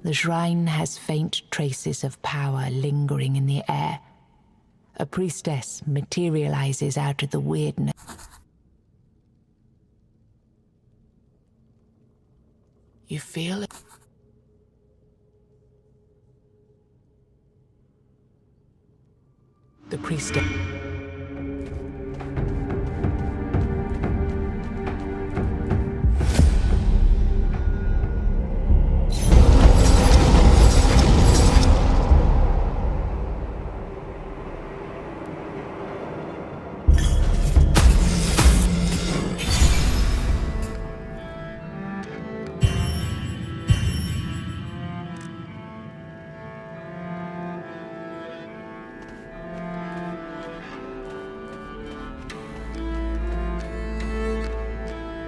The shrine has faint traces of power lingering in the air. A priestess materializes out of the weirdness. You feel it? The priestess.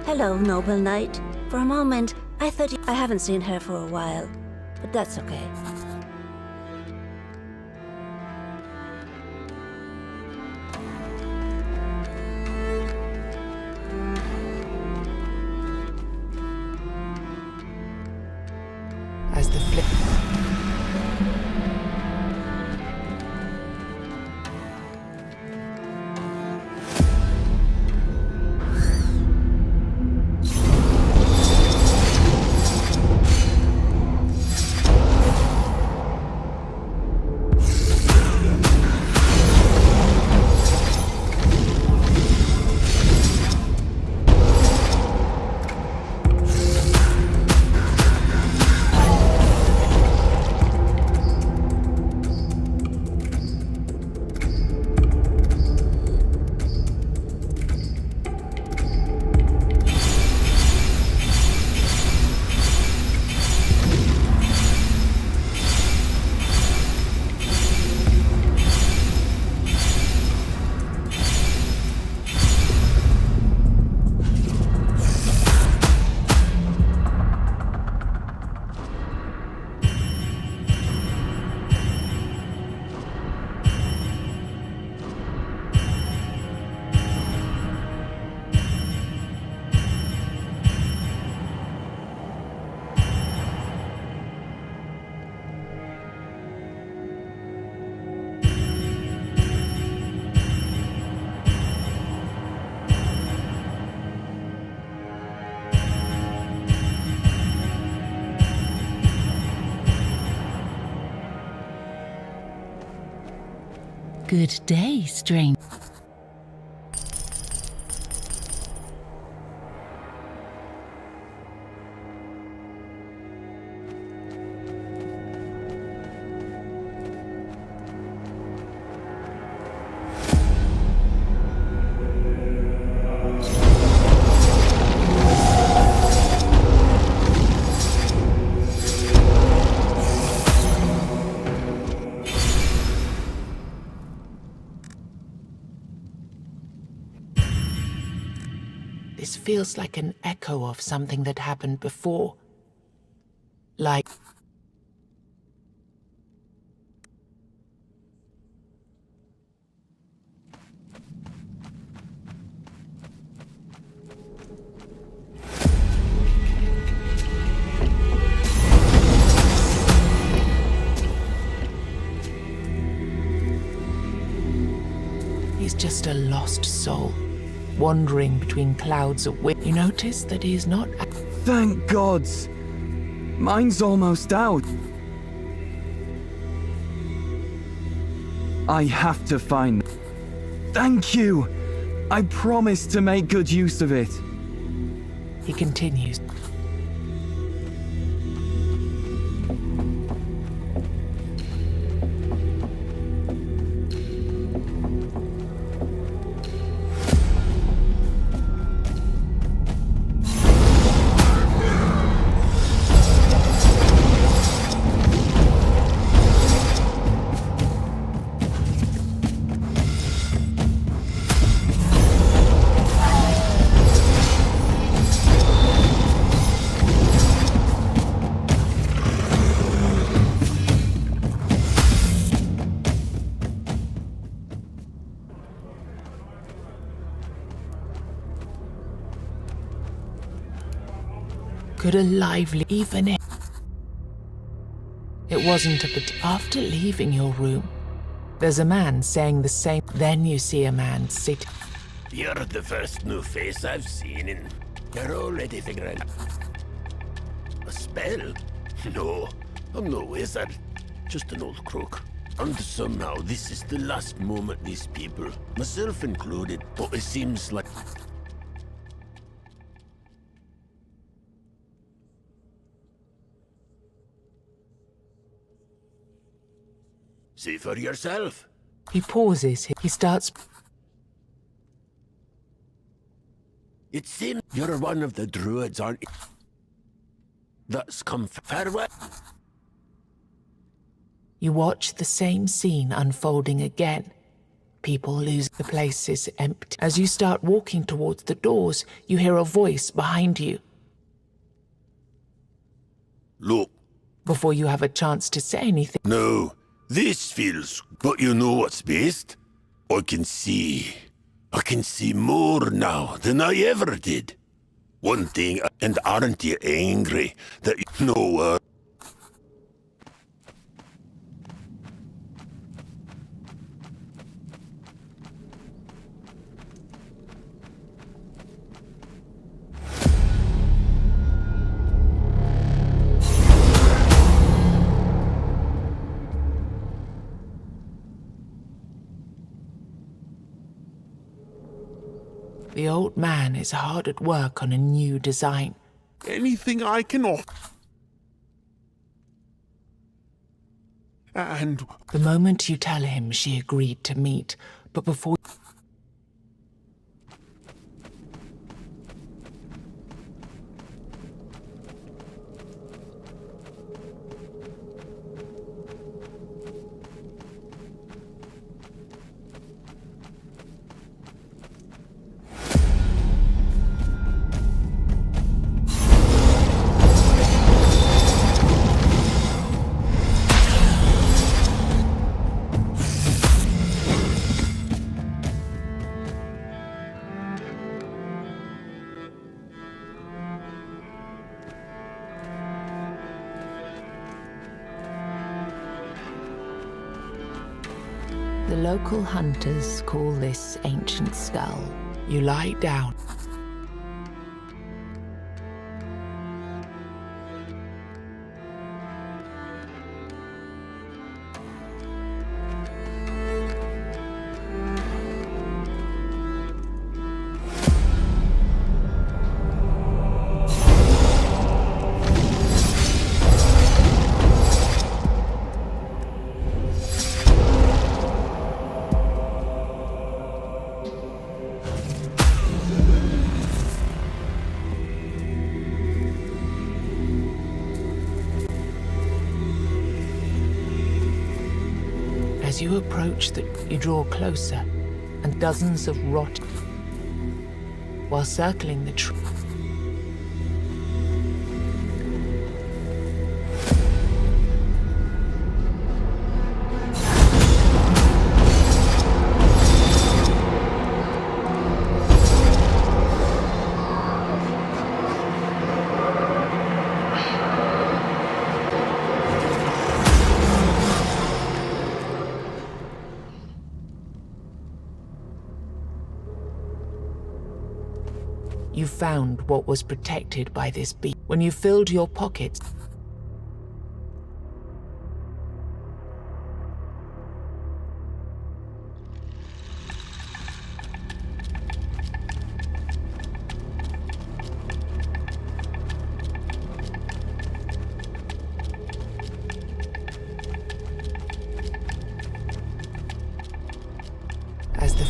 Hello, noble knight. For a moment, I thought I haven't seen her for a while, but that's okay. As the flip. Good day, stranger. This feels like an echo of something that happened before. Like... He's just a lost soul, wandering between clouds of wind. You notice that he is not... Thank gods! Mine's almost out. I have to find... Thank you! I promise to make good use of it. He continues. Could a lively... even if... It wasn't a... After leaving your room, there's a man saying the same... Then you see a man sit... You're the first new face I've seen in... You're already figuring... A spell? No, I'm no wizard. Just an old crook. And somehow this is the last moment these people, myself included, but it seems like... See for yourself. He pauses. He starts... It seems you're one of the druids, aren't you? That's come farewell. You watch the same scene unfolding again. People lose... The place is empty. As you start walking towards the doors, you hear a voice behind you. Look. Before you have a chance to say anything... No. This feels... But you know what's best? I can see more now than I ever did. One thing, and aren't you angry that you know, The old man is hard at work on a new design. Anything I can offer. And... The moment you tell him she agreed to meet, but before... The local hunters call this ancient skull. You lie down. you approach you draw closer, and dozens of rot while circling the tree. You found what was protected by this beast. When you filled your pockets, as the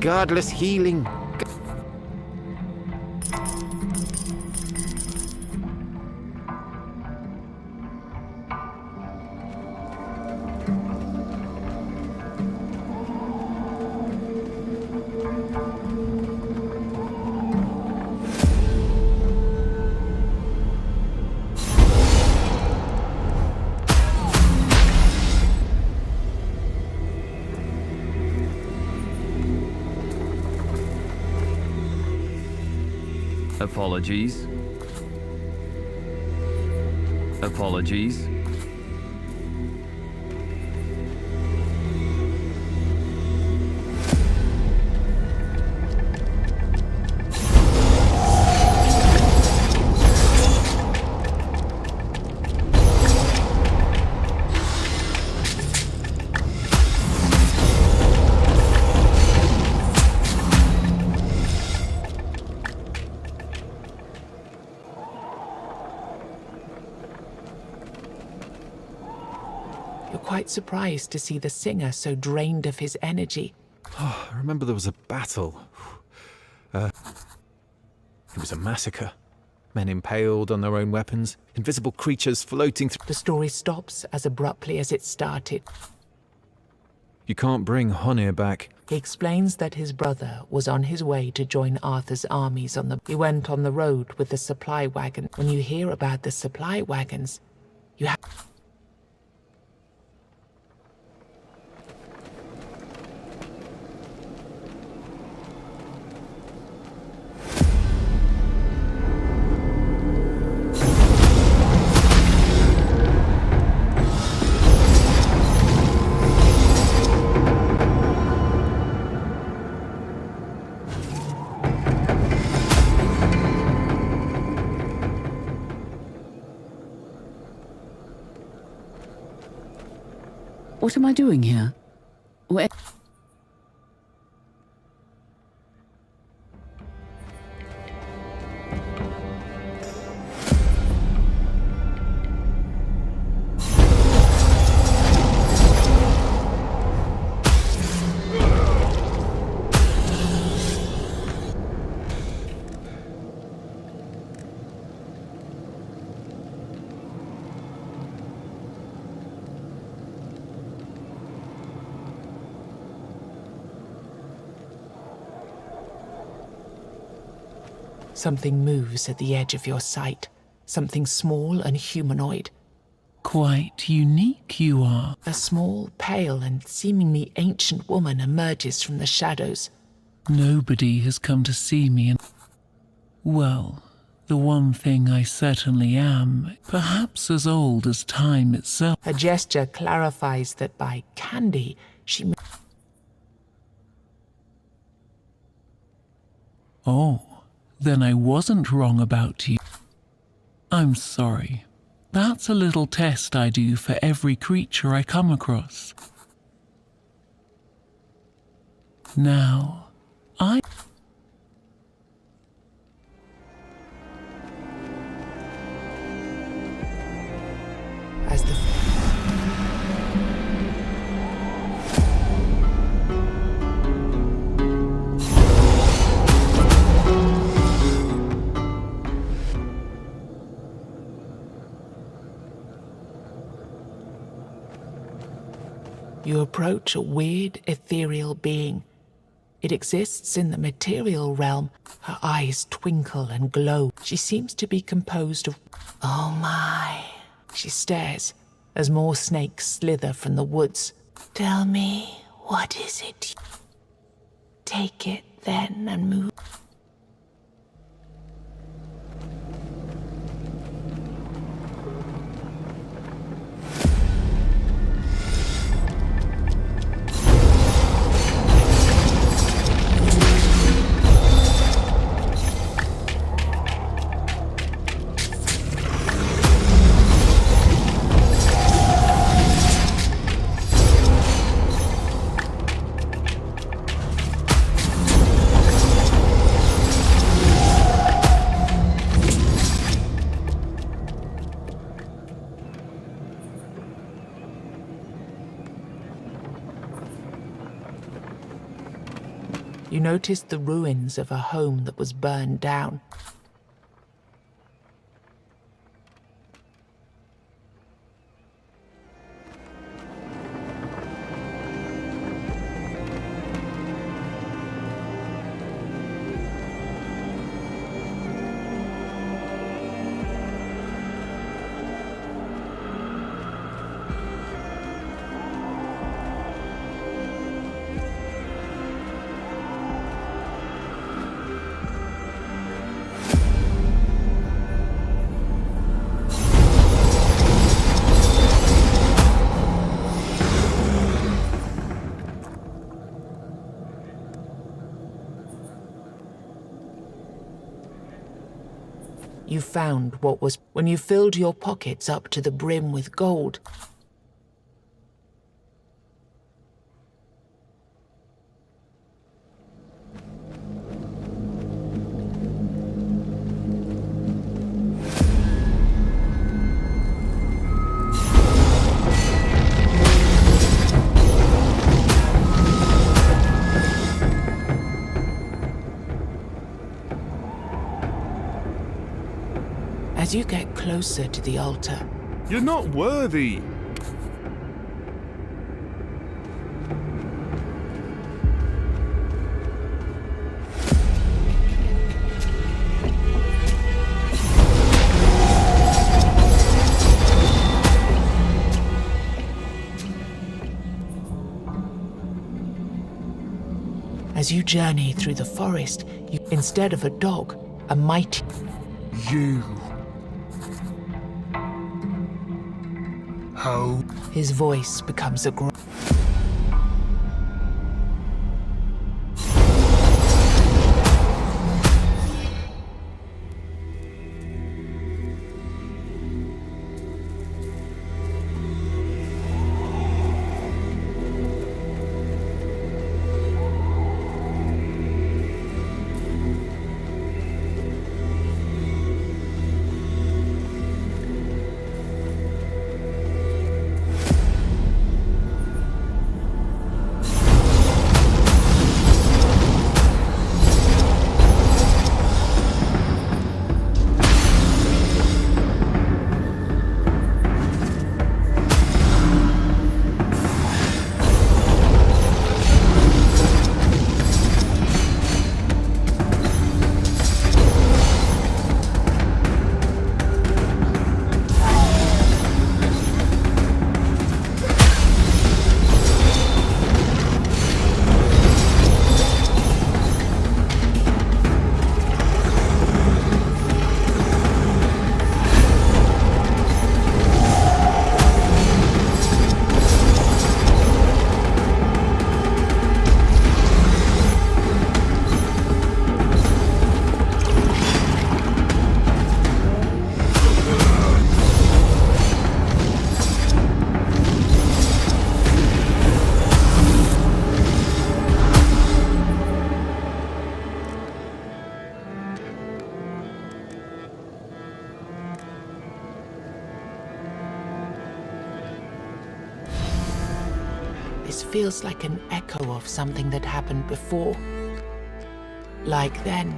Godless healing. Apologies. Apologies. quite surprised to see the singer so drained of his energy. Oh, I remember there was a battle. It was a massacre. Men impaled on their own weapons, invisible creatures floating through. The story stops as abruptly as it started. You can't bring Honir back. He explains that his brother was on his way to join Arthur's armies He went on the road with the supply wagon. When you hear about the supply wagons, you have... What am I doing here? Where? Something moves at the edge of your sight. Something small and humanoid. Quite unique you are. A small, pale, and seemingly ancient woman emerges from the shadows. Nobody has come to see me and... Well, the one thing I certainly am, perhaps as old as time itself. Her gesture clarifies that by candy, she... Oh, then I wasn't wrong about you. I'm sorry. That's a little test I do for every creature I come across. Now, As the... You approach a weird, ethereal being. It exists in the material realm. Her eyes twinkle and glow. She seems to be composed of... Oh my... She stares as more snakes slither from the woods. Tell me, what is it? Take it then and move. You noticed the ruins of a home that was burned down. You found what was when you filled your pockets up to the brim with gold. As you get closer to the altar, You're not worthy. as you journey through the forest, instead of a dog, a mighty... You... How? His voice becomes a groan. This feels like an echo of something that happened before. Like then.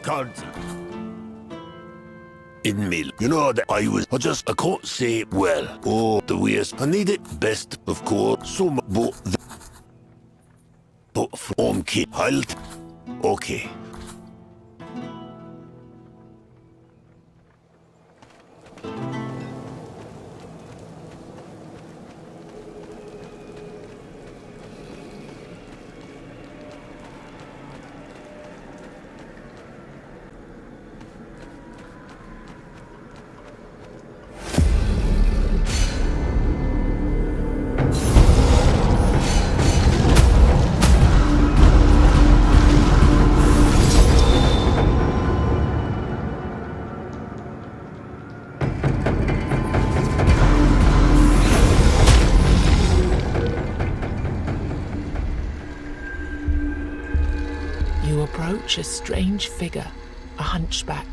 Cards. In me. You know that I can't say well. Oh, the ways. I need it best, of course. Some, but from kid. Okay. A strange figure, a hunchback.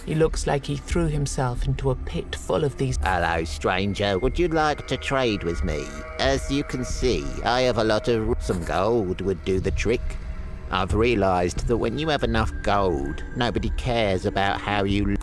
He looks like he threw himself into a pit full of these. Hello, stranger. Would you like to trade with me? As you can see, I have a lot of... Some gold would do the trick. I've realized that when you have enough gold, nobody cares about how you...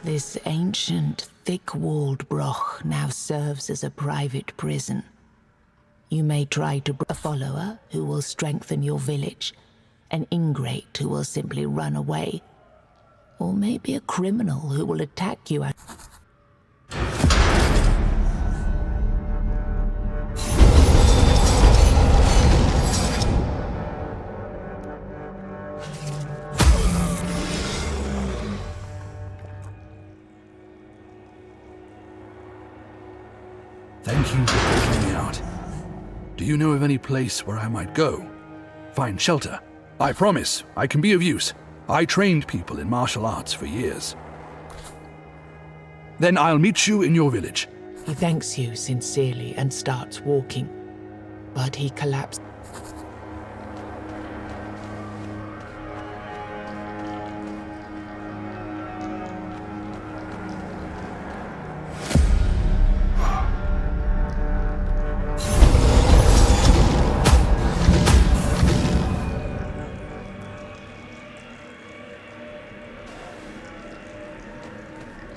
This ancient, thick-walled broch now serves as a private prison. You may try to a follower who will strengthen your village, an ingrate who will simply run away, or maybe a criminal who will attack you. Thank you for taking me out. Do you know of any place where I might go? Find shelter. I promise I can be of use. I trained people in martial arts for years. Then I'll meet you in your village. He thanks you sincerely and starts walking, but he collapses.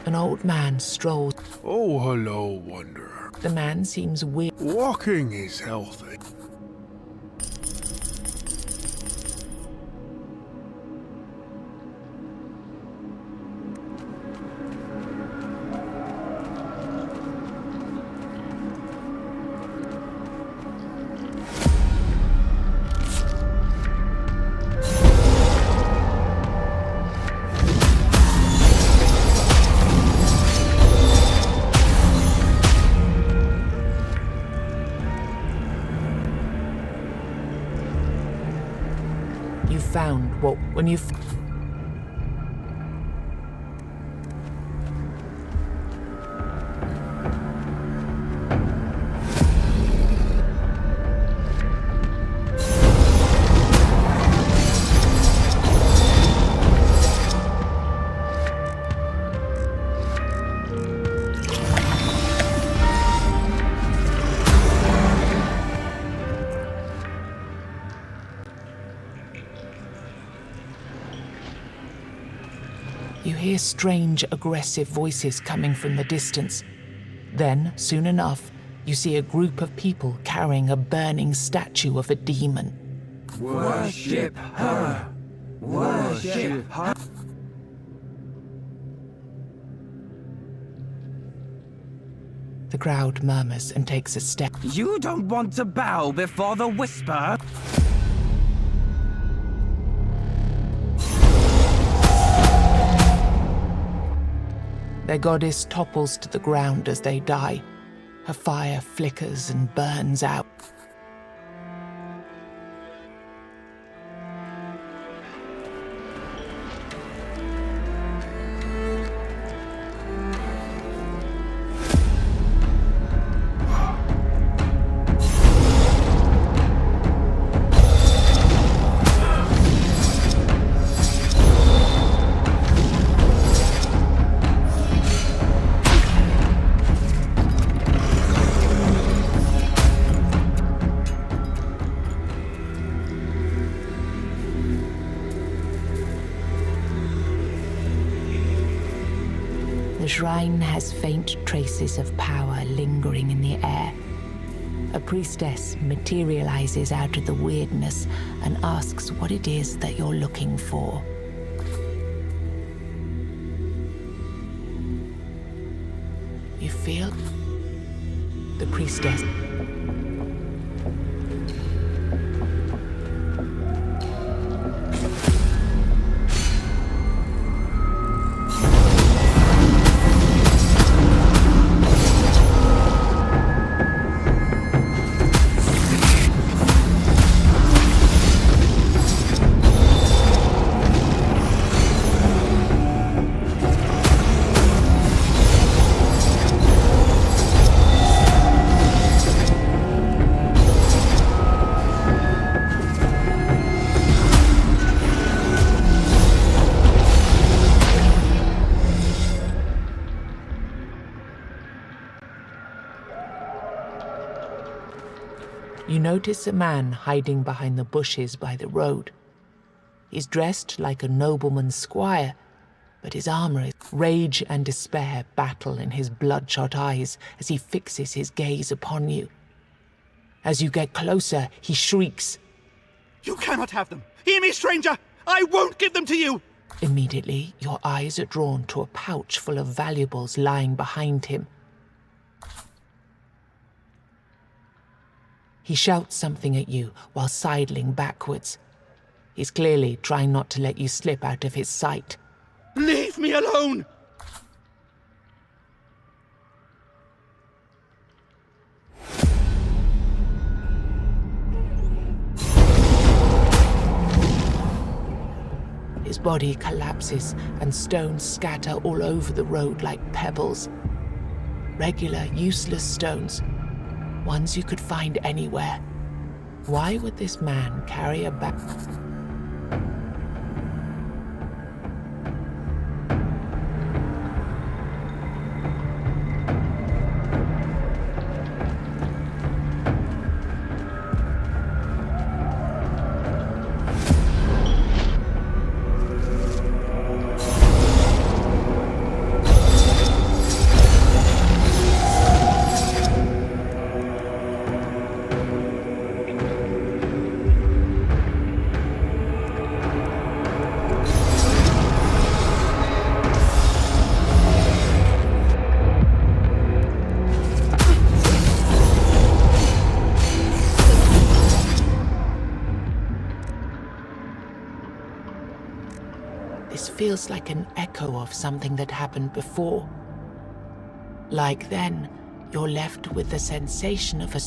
An old man strolls. Oh, hello, Wanderer. The man seems weird. Walking is healthy. Found what when you hear strange, aggressive voices coming from the distance. Then, soon enough, you see a group of people carrying a burning statue of a demon. Worship her! Worship her! The crowd murmurs and takes a step. You don't want to bow before the whisper? Their goddess topples to the ground as they die. Her fire flickers and burns out. The shrine has faint traces of power lingering in the air. A priestess materializes out of the weirdness and asks what it is that you're looking for. You feel the priestess. You notice a man hiding behind the bushes by the road. He's dressed like a nobleman's squire, but his armor is rage and despair battle in his bloodshot eyes as he fixes his gaze upon you. As you get closer, he shrieks, "You cannot have them! Hear me, stranger! I won't give them to you!" Immediately, your eyes are drawn to a pouch full of valuables lying behind him. He shouts something at you while sidling backwards. He's clearly trying not to let you slip out of his sight. Leave me alone! His body collapses and stones scatter all over the road like pebbles. Regular, useless stones. Ones you could find anywhere. Why would this man carry a bag? This feels like an echo of something that happened before. Like then, you're left with the sensation of a...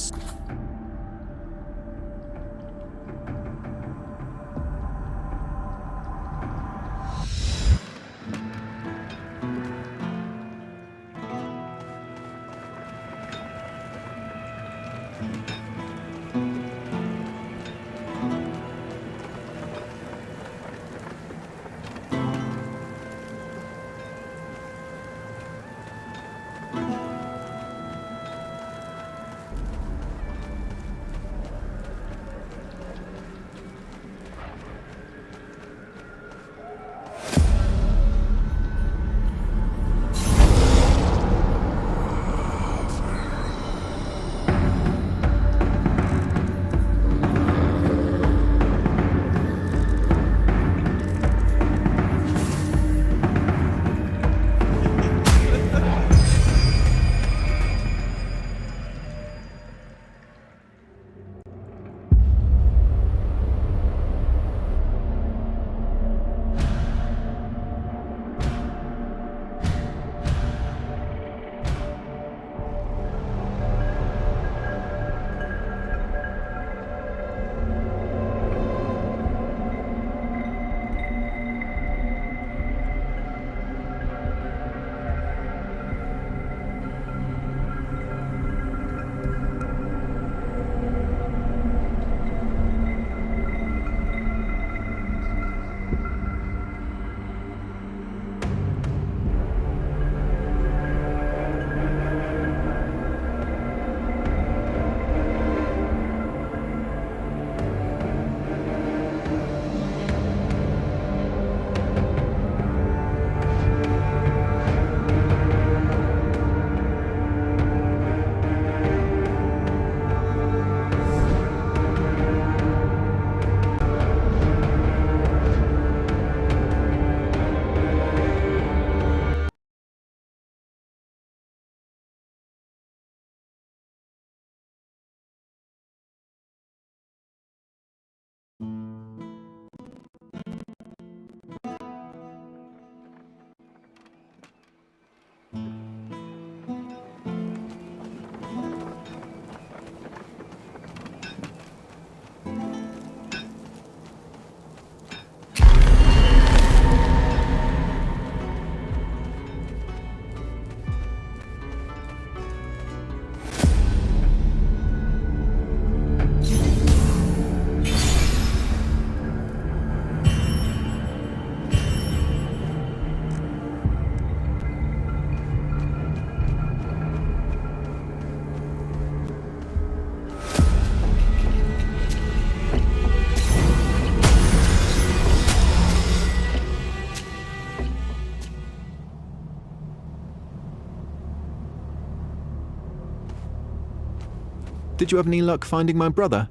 Did you have any luck finding my brother?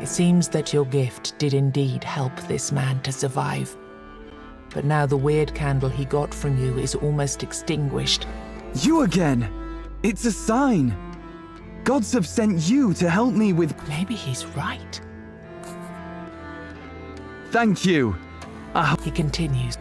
It seems that your gift did indeed help this man to survive. But now the weird candle he got from you is almost extinguished. You again! It's a sign! Gods have sent you to help me with... Maybe he's right. Thank you! He continues.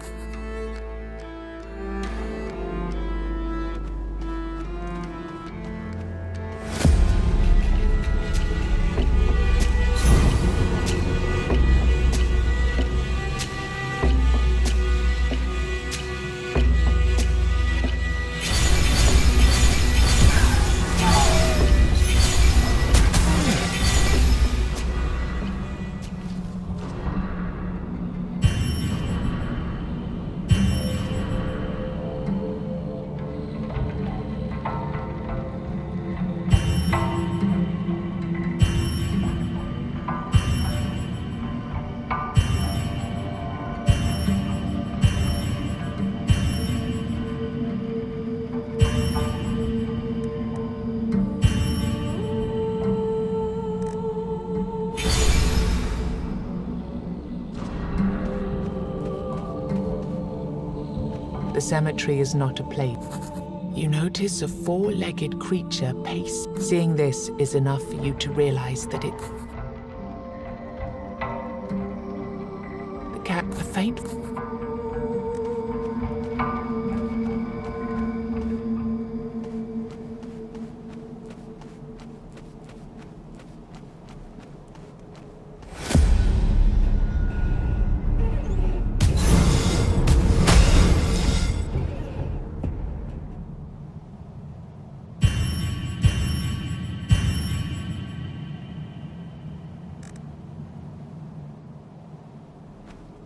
The cemetery is not a place. You notice a four-legged creature pace. Seeing this is enough for you to realize that it... The cat, a faint...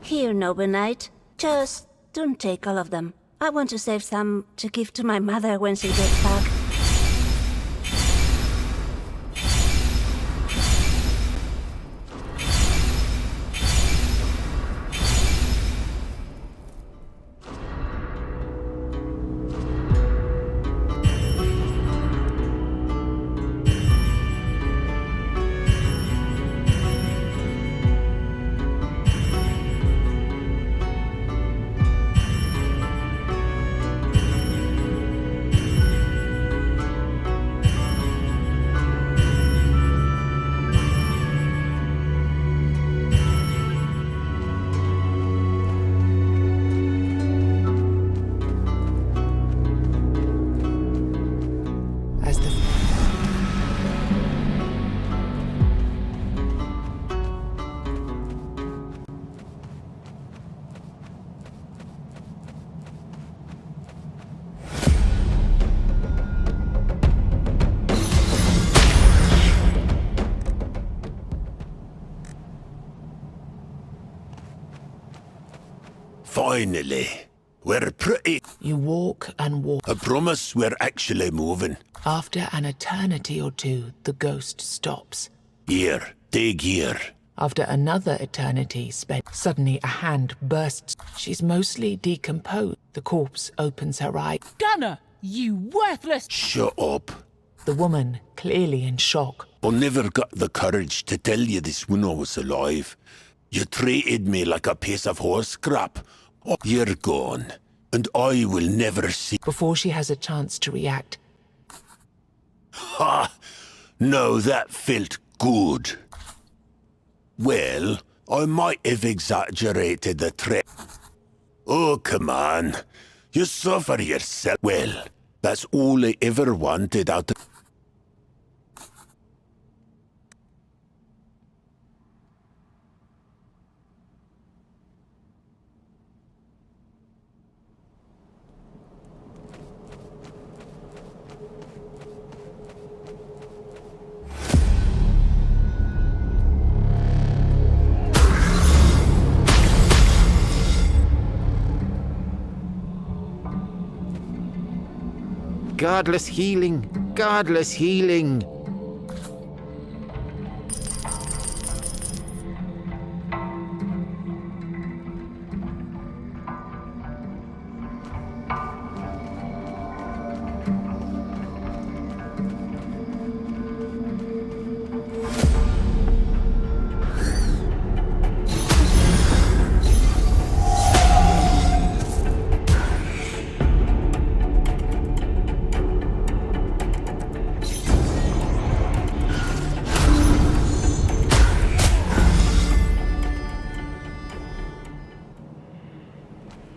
Here, noble knight. Just don't take all of them. I want to save some to give to my mother when she gets back. Finally, we're pretty... You walk and walk. I promise we're actually moving. After an eternity or two, the ghost stops. Here, dig here. After another eternity spent, suddenly a hand bursts. She's mostly decomposed. The corpse opens her eye. Gunner, you worthless... Shut up. The woman, clearly in shock. I never got the courage to tell you this when I was alive. You treated me like a piece of horse scrap. Oh, you're gone, and I will never see... Before she has a chance to react. Ha! No, that felt good. Well, I might have exaggerated the threat. Oh, come on. You suffer yourself. Well, that's all I ever wanted out of... Godless healing! Godless healing!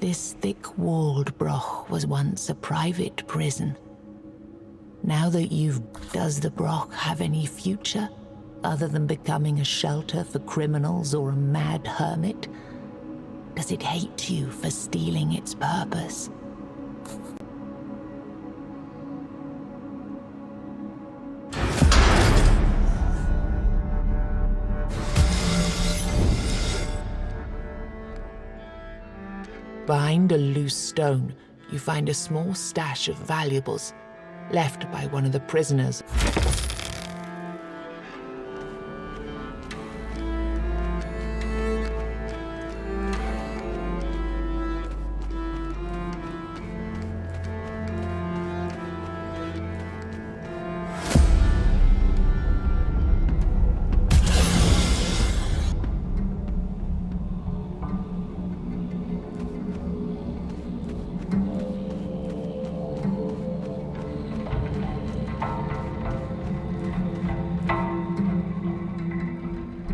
This thick-walled broch was once a private prison. Now that does the broch have any future, other than becoming a shelter for criminals or a mad hermit? Does it hate you for stealing its purpose? Behind a loose stone, you find a small stash of valuables, left by one of the prisoners.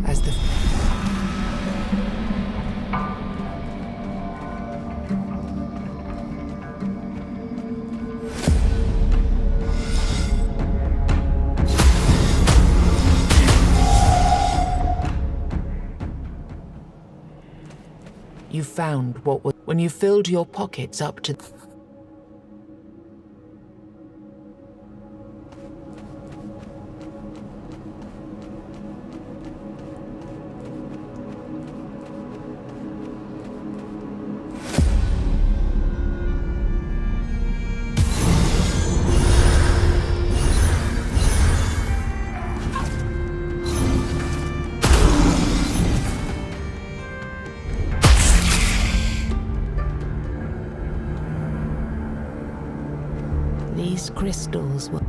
As the you found what was when you filled your pockets up to these crystals were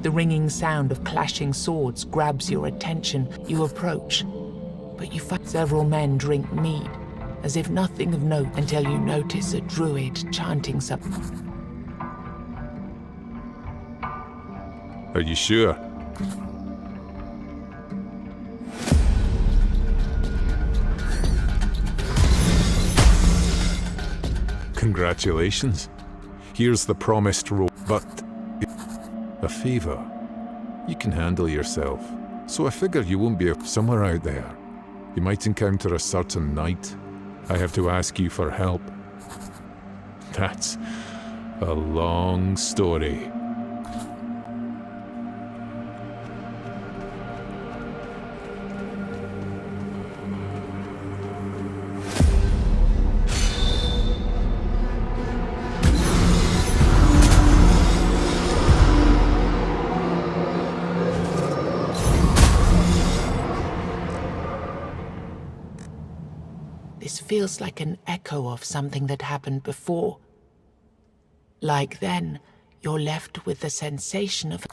the ringing sound of clashing swords grabs your attention. You approach, but you find several men drink mead, as if nothing of note, until you notice a druid chanting something. Are you sure? Congratulations. Here's the promised role, but a favor. You can handle yourself, so I figure you won't be somewhere out there. You might encounter a certain knight. I have to ask you for help. That's a long story. feels like an echo of something that happened before. Like then, you're left with the sensation of...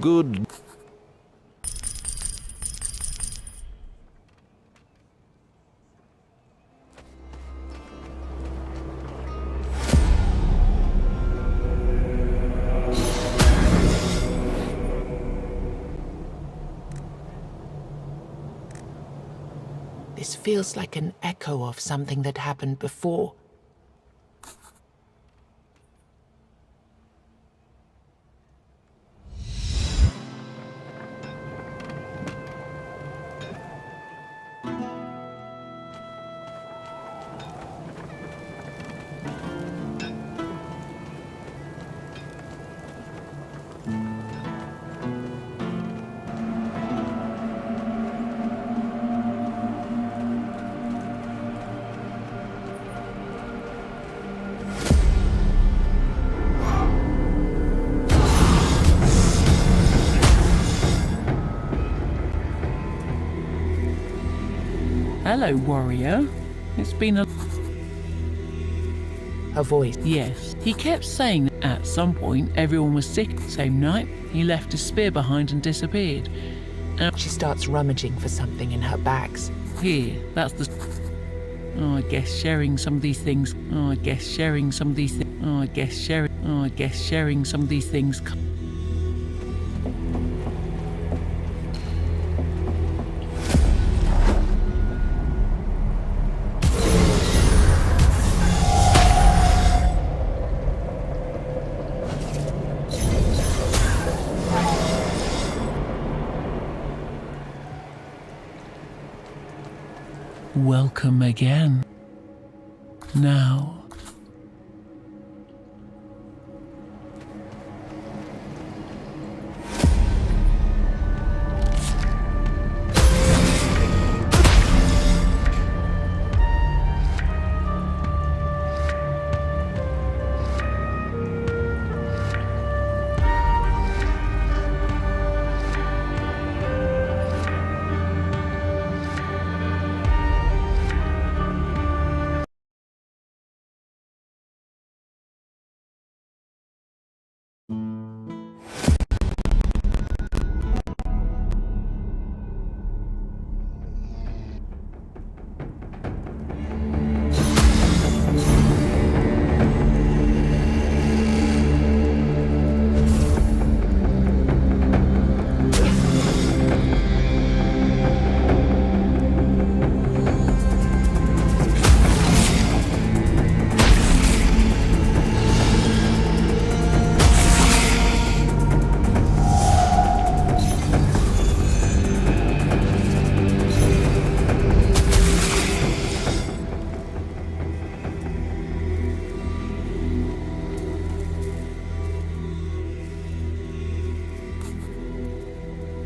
Good. This feels like an echo of something that happened before. Hello, warrior. It's been a voice. Yes. He kept saying that at some point everyone was sick. Same night, he left his spear behind and disappeared. And she starts rummaging for something in her bags. Here, that's the... Oh, I guess sharing some of these things... Oh, I guess sharing some of these things... Oh, I guess sharing... Oh, I guess sharing some of these things... Welcome again. Now,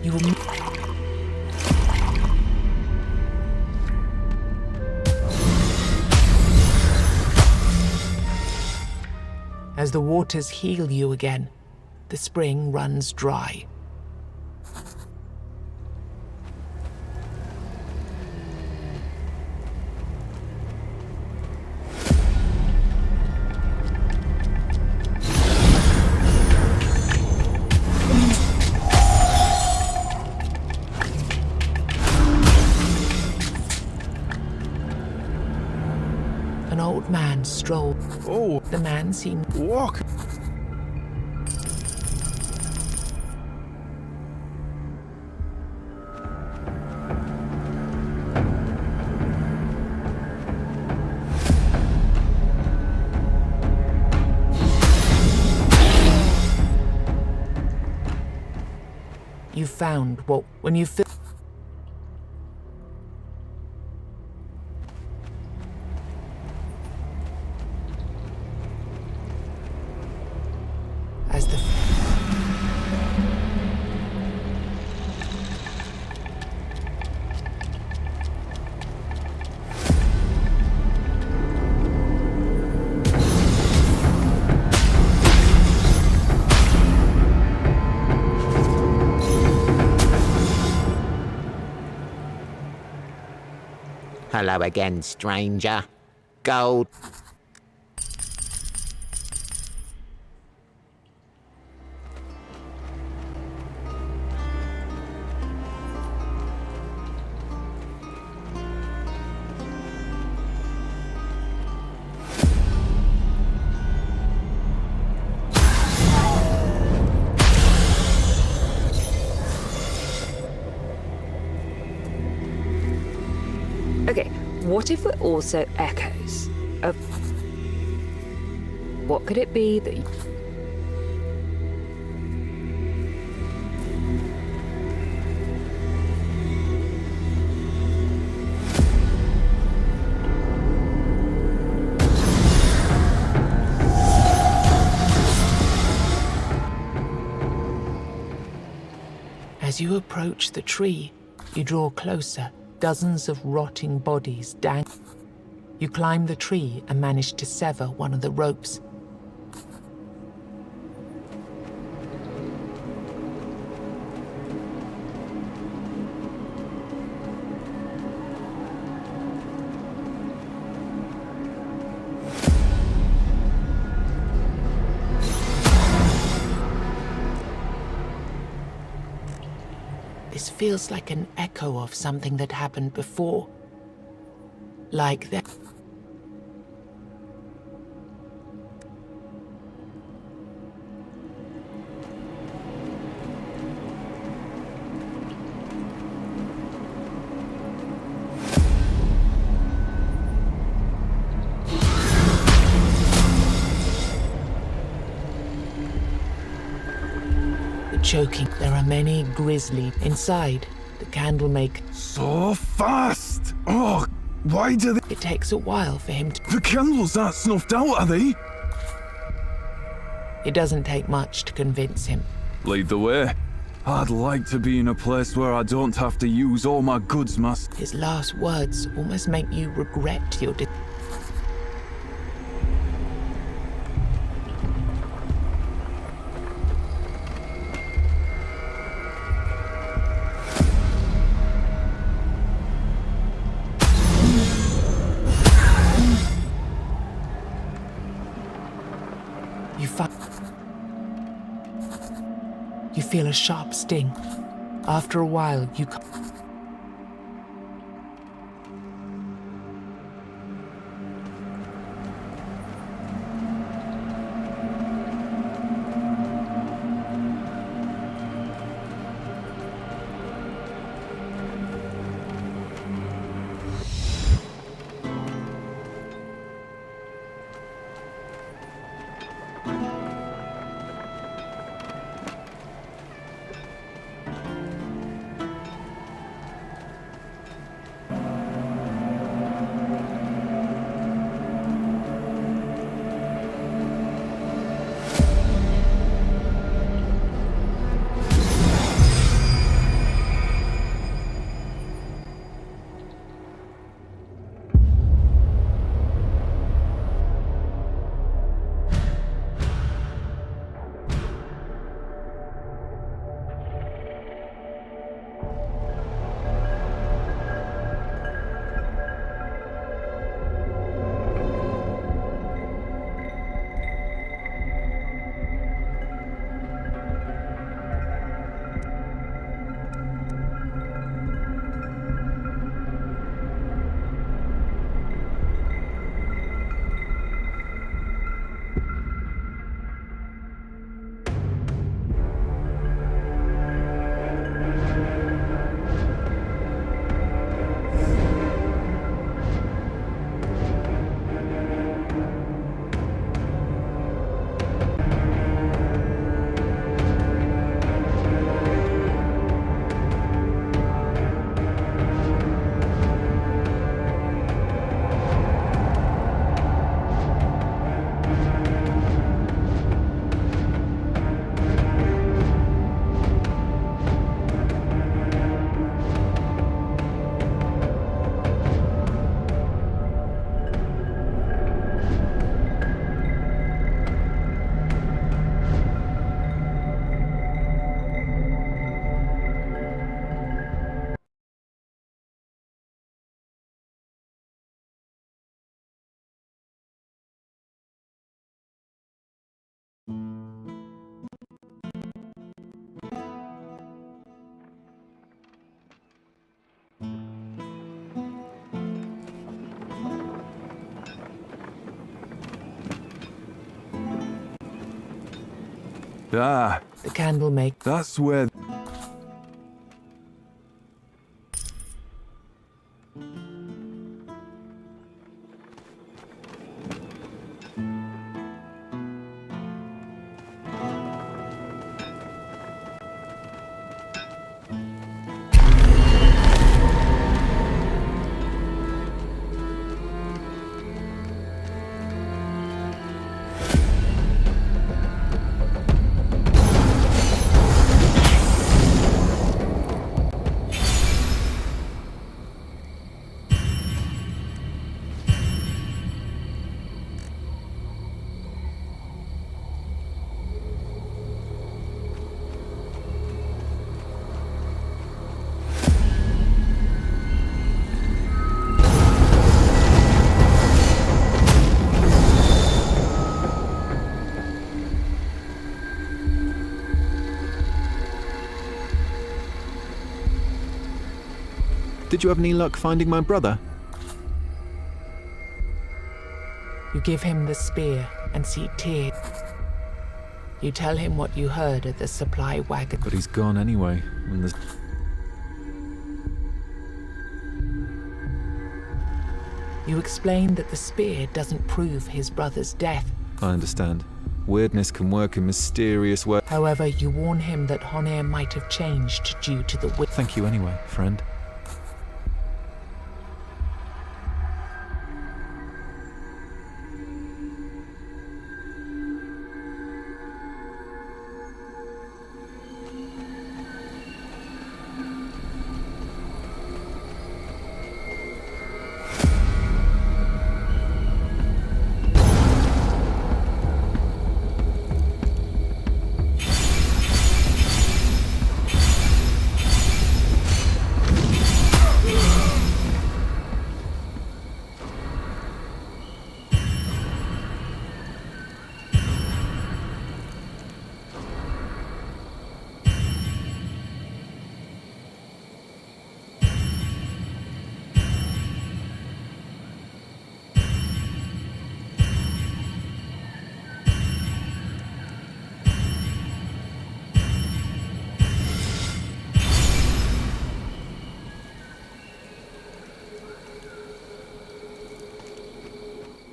you will... As the waters heal you again, the spring runs dry. An old man strolled. Oh, the man seemed walk. You found what when you as the Hello again, stranger. Gold. Okay, what if we're also echoes of... What could it be that... As you approach the tree, you draw closer. Dozens of rotting bodies dang. You climb the tree and manage to sever one of the ropes. This feels like an echo of something that happened before. Like that. Choking. There are many grisly inside. The candle make so fast. Oh, why do they? It takes a while for him to. The candles aren't snuffed out, are they? It doesn't take much to convince him. Lead the way. I'd like to be in a place where I don't have to use all my goods, master. His last words almost make you regret your decision. You feel a sharp sting. After a while, you... Ah, The candle make. that's where... Did you have any luck finding my brother? You give him the spear and see tears. You tell him what you heard at the supply wagon. But he's gone anyway, and there's... You explain that the spear doesn't prove his brother's death. I understand. Weirdness can work in mysterious ways. However, you warn him that Honir might have changed due to the wind. Thank you anyway, friend.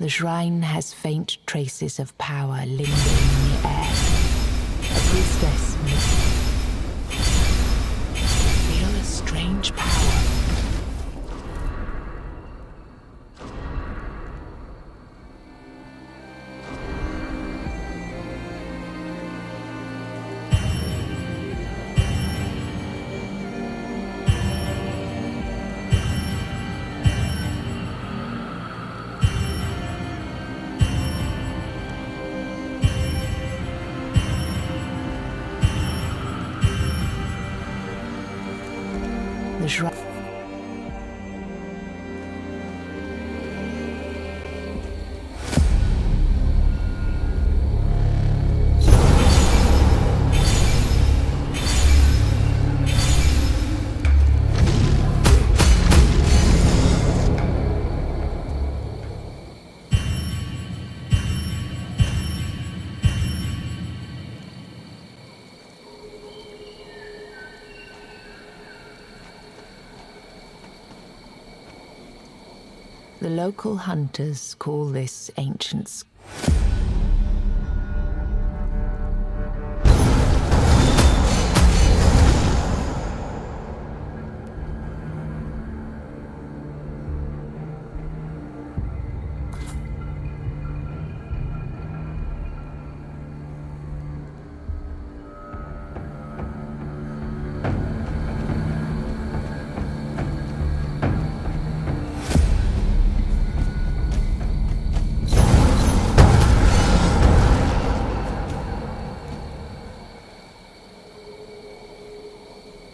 The shrine has faint traces of power lingering in the air. A priestess feel a strange power. The shrine. The local hunters call this ancient.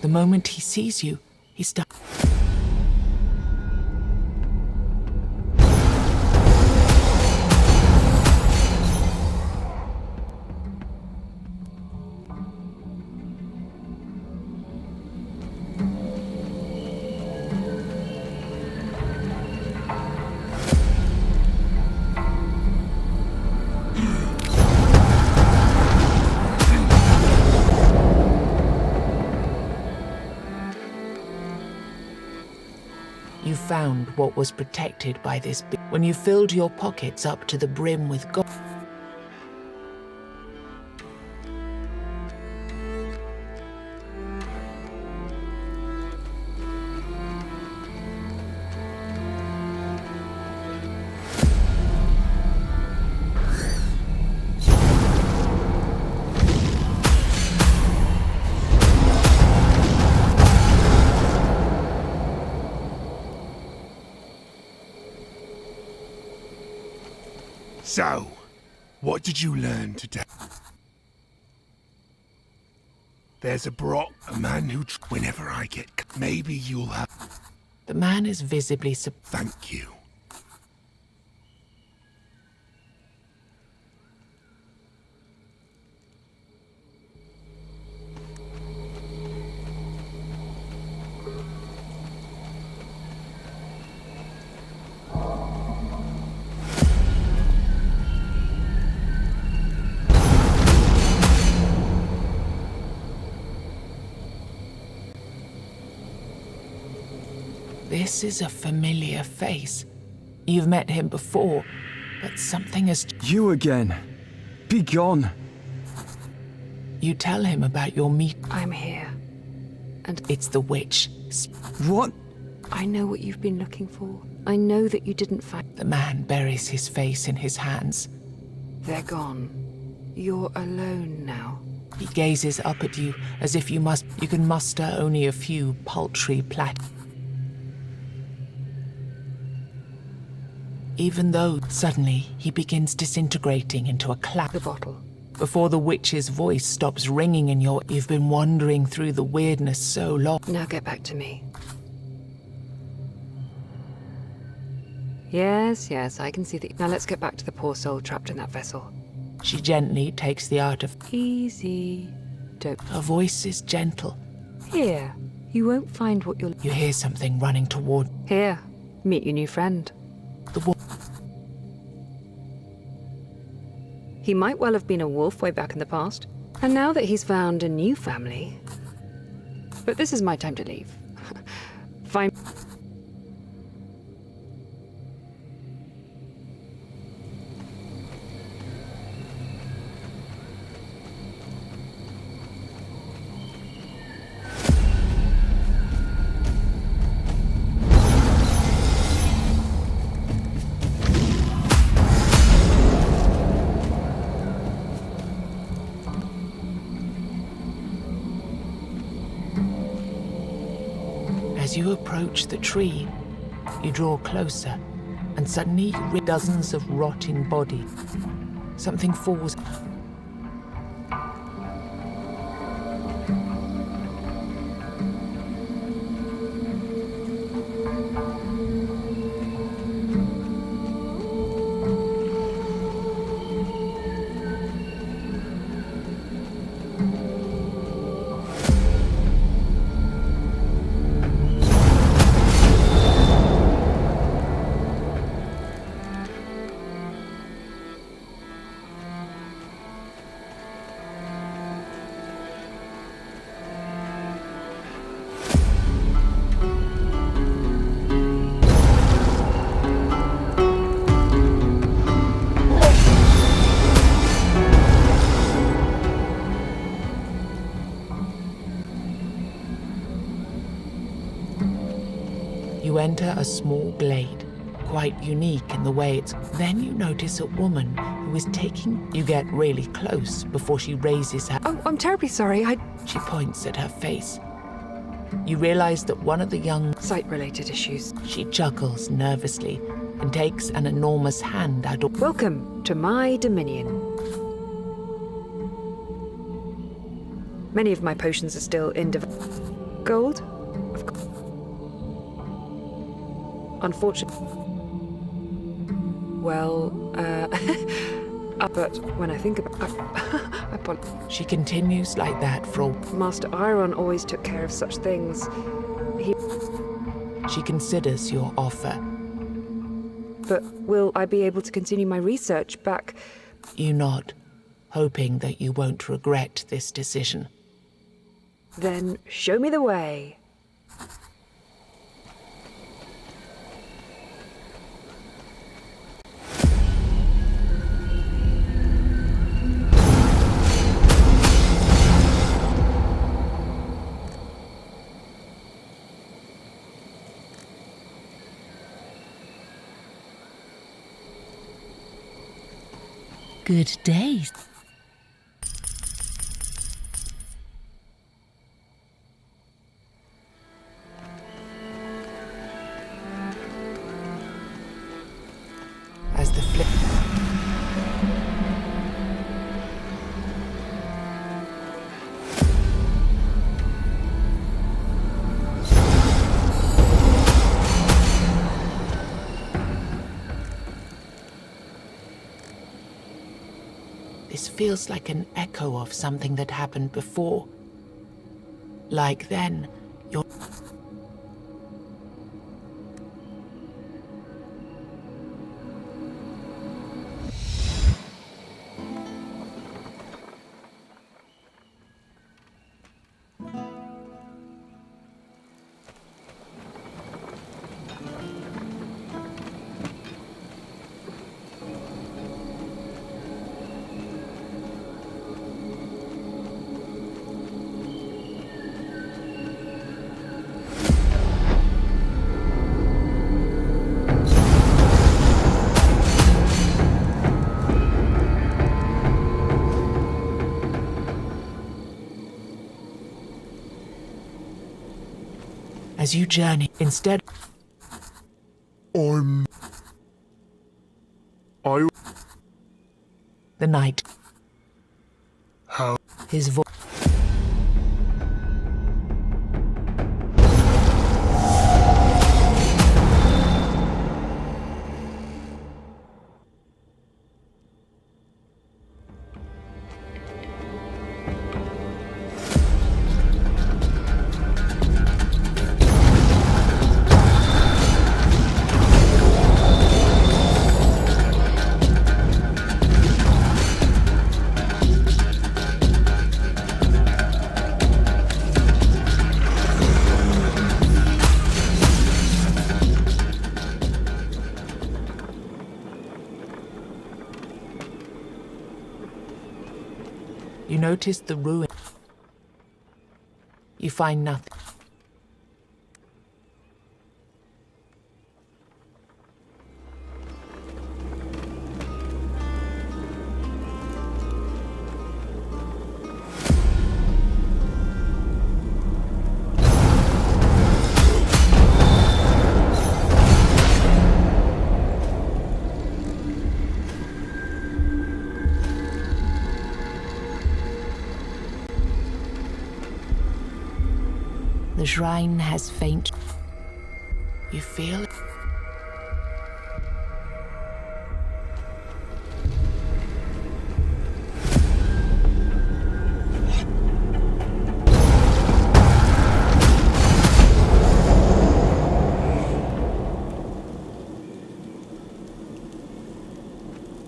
The moment he sees you, he stops. found what was protected by this when you filled your pockets up to the brim with gold. So, what did you learn today? There's a Brock, a man who... Whenever I get... Maybe you'll have... The man is visibly Thank you. This is a familiar face. You've met him before, but something has... You again. Be gone. You tell him about your meet... I'm here. And it's the witch. What? I know what you've been looking for. I know that you didn't find... The man buries his face in his hands. They're gone. You're alone now. He gazes up at you as if you can muster only a few paltry Even though, suddenly, he begins disintegrating into a cloud. The bottle. Before the witch's voice stops ringing in your... You've been wandering through the weirdness so long. Now get back to me. Yes, I can see that. Now let's get back to the poor soul trapped in that vessel. She gently takes the art of... Easy. Don't... Her voice is gentle. Here. You won't find what you're... You hear something running toward... Here. Meet your new friend. He might well have been a wolf way back in the past. And now that he's found a new family... But this is my time to leave. Fine. As you approach the tree, you draw closer, and suddenly you reach dozens of rotting bodies. Something falls. You enter a small glade, quite unique in the way it's... Then you notice a woman who is taking... You get really close before she raises her... Oh, I'm terribly sorry, She points at her face. You realize that one of the young... Sight-related issues. She chuckles nervously and takes an enormous hand out of... Welcome to my dominion. Many of my potions are still in... Gold? Unfortunately. Well, but when I think about She continues like that for Master Iron always took care of such things. She considers your offer. But will I be able to continue my research back? You nod, hoping that you won't regret this decision. Then show me the way. good day. As the flip. This feels like an echo of something that happened before. Like then, you're... As you journey, instead... The night. How? His voice. You notice the ruin. You find nothing. The shrine has faint. You feel it?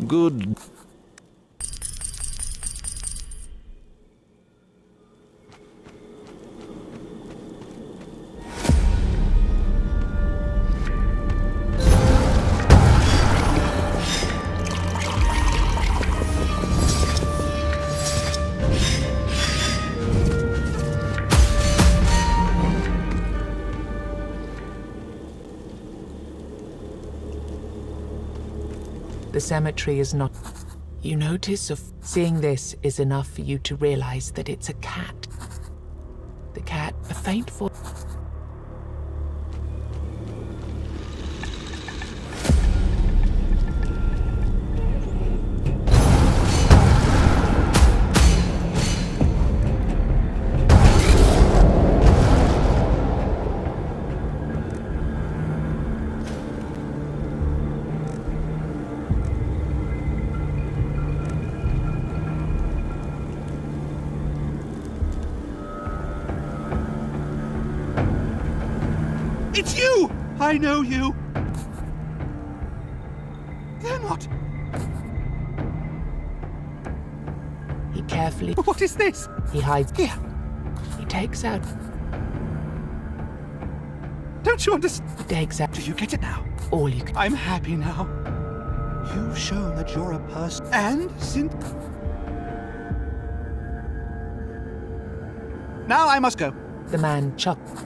Good. The cemetery is not... You notice seeing this is enough for you to realize that it's a cat. The cat, a faint voice. It's you! I know you! Then what? He carefully... What is this? He hides... Here. He takes out... Don't you understand? He takes out... Do you get it now? All you can... I'm happy now. You've shown that you're a person. And since... Now I must go. The man chuckled.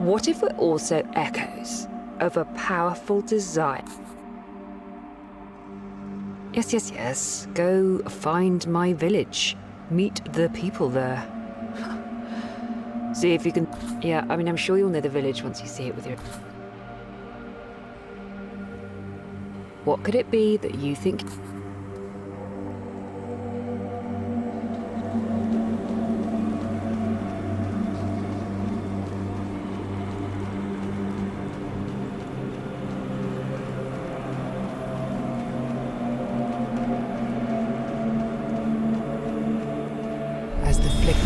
What if we're also echoes of a powerful desire? Yes, yes, yes. Go find my village. Meet the people there. See if you can... Yeah, I mean, I'm sure you'll know the village once you see it with your... What could it be that you think... As the flick...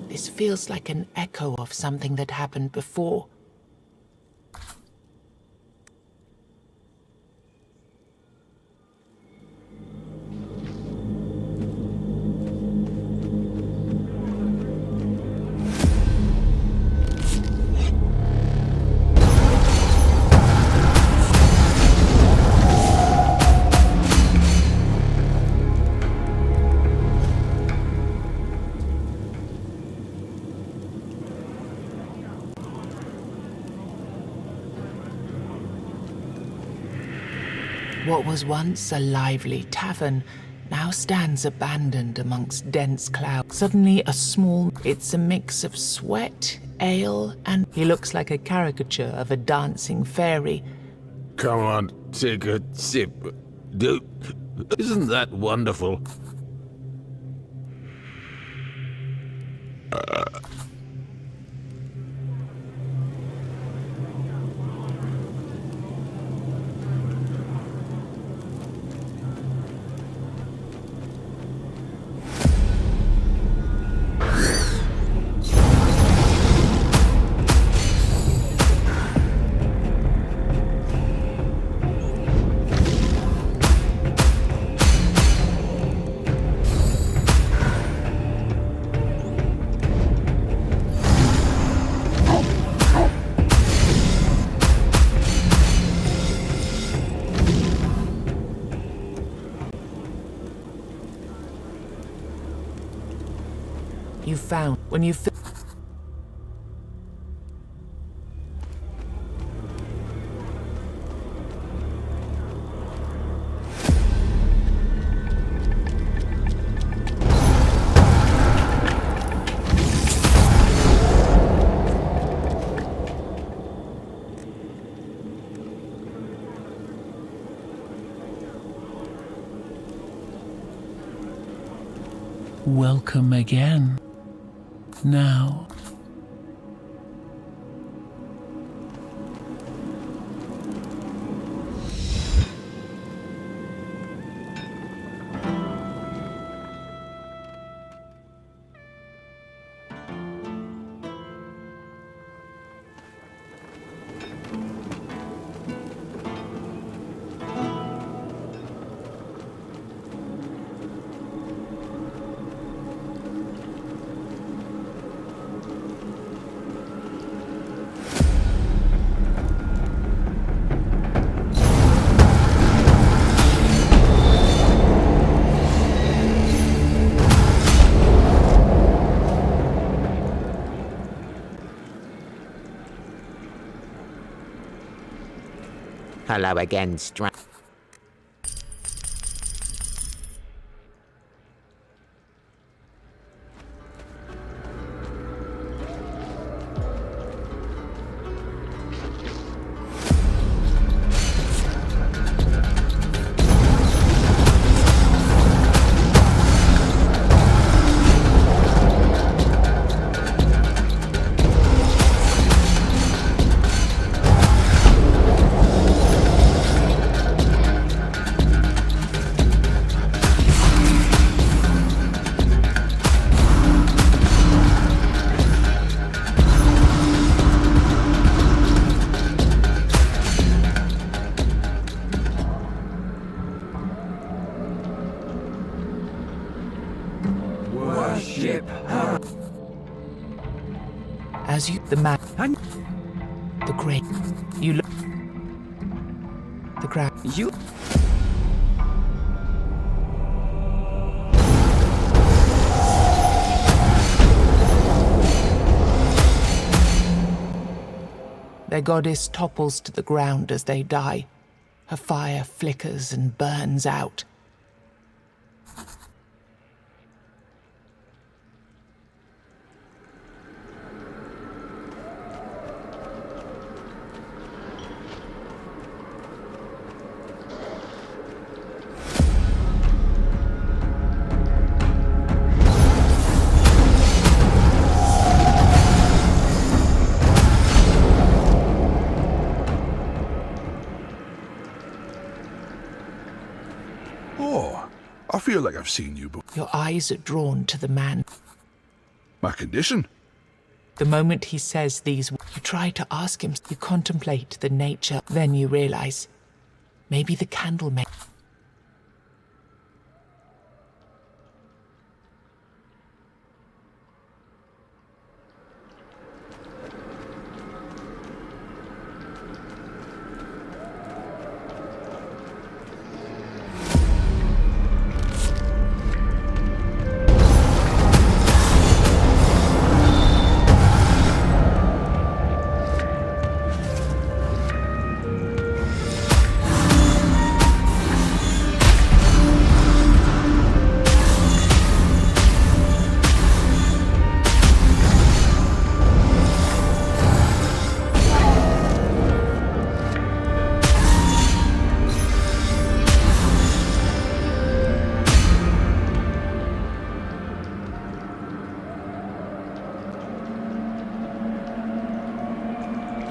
This feels like an echo of something that happened before. What was once a lively tavern now stands abandoned amongst dense clouds. Suddenly a small... It's a mix of sweat, ale, and... He looks like a caricature of a dancing fairy. Come on, take a sip. Dude, isn't that wonderful? You found when you... Welcome again. Now, Hello again, Ship her. As you, the man, the great, you look, the crowd, you. Their goddess topples to the ground as they die. Her fire flickers and burns out. Oh, I feel like I've seen you before. Your eyes are drawn to the man. My condition? The moment he says these words, you try to ask him. You contemplate the nature. Then you realize, maybe the candle may.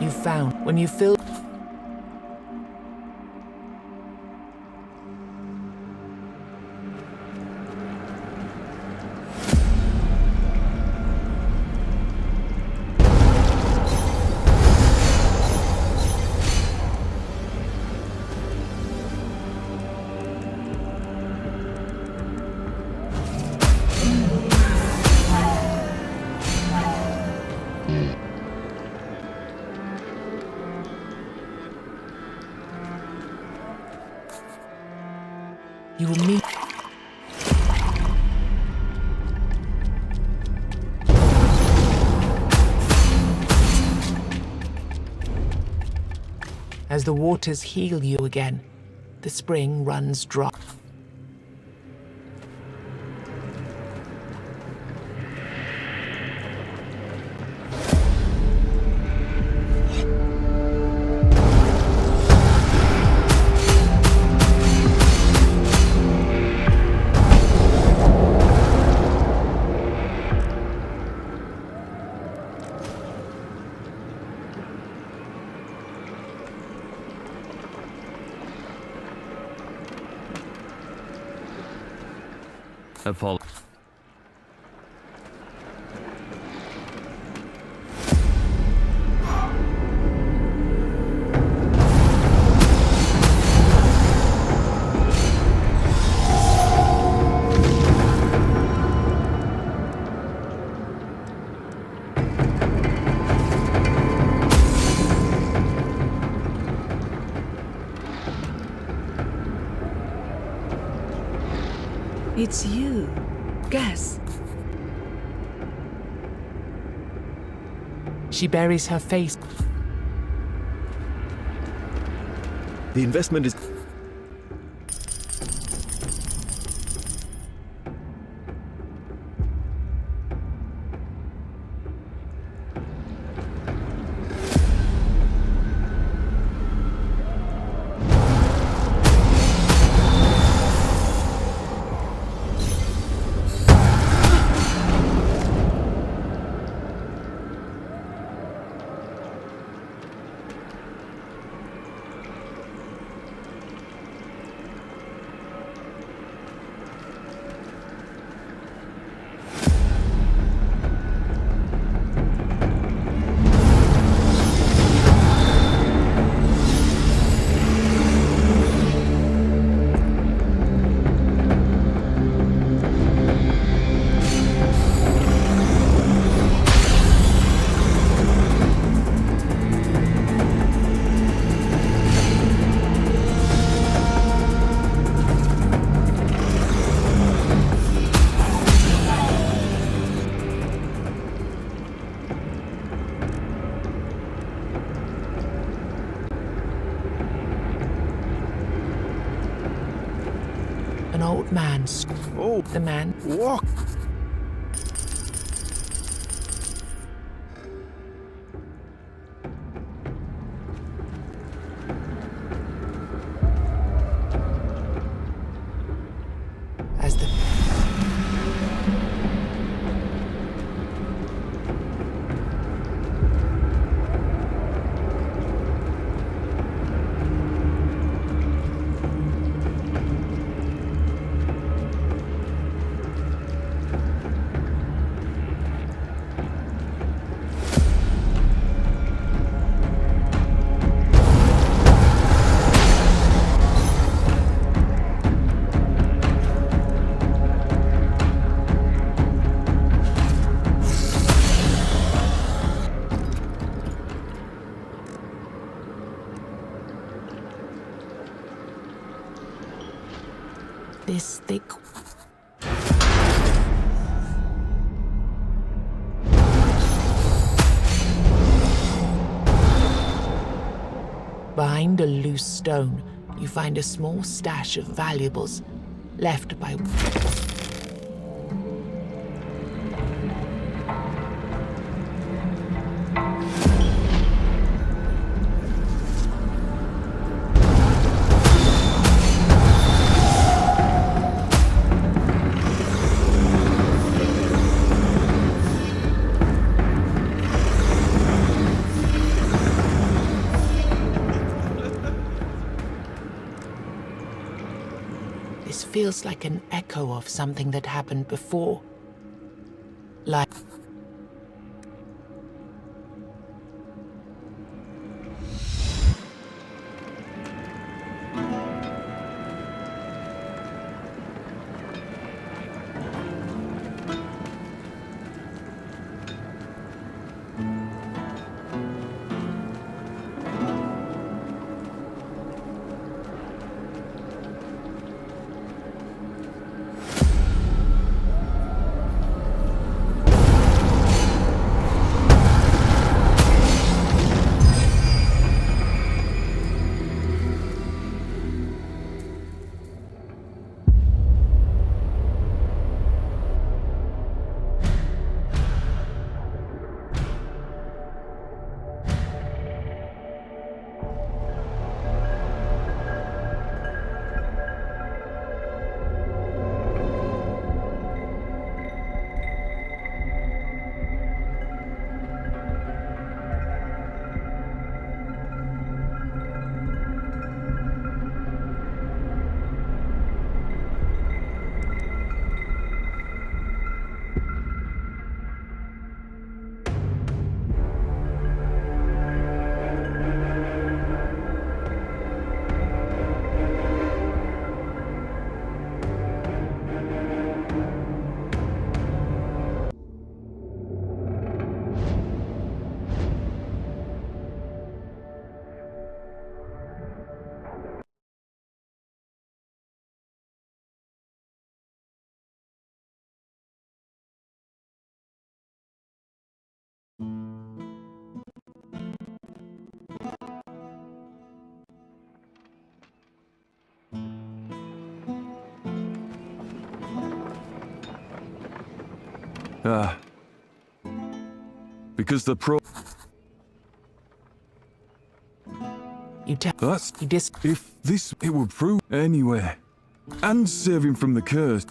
You found when you fill. You will meet. As the waters heal you again, the spring runs dry. Apollo. It's you. Guess. She buries her face. The investment is... An old man. Oh, the man. Walk. As the this thick behind a loose stone, you find a small stash of valuables left by This feels like an echo of something that happened before. Like Because the pro... you tell That's... you dis... If this... It would prove... Anywhere. And save him from the curse.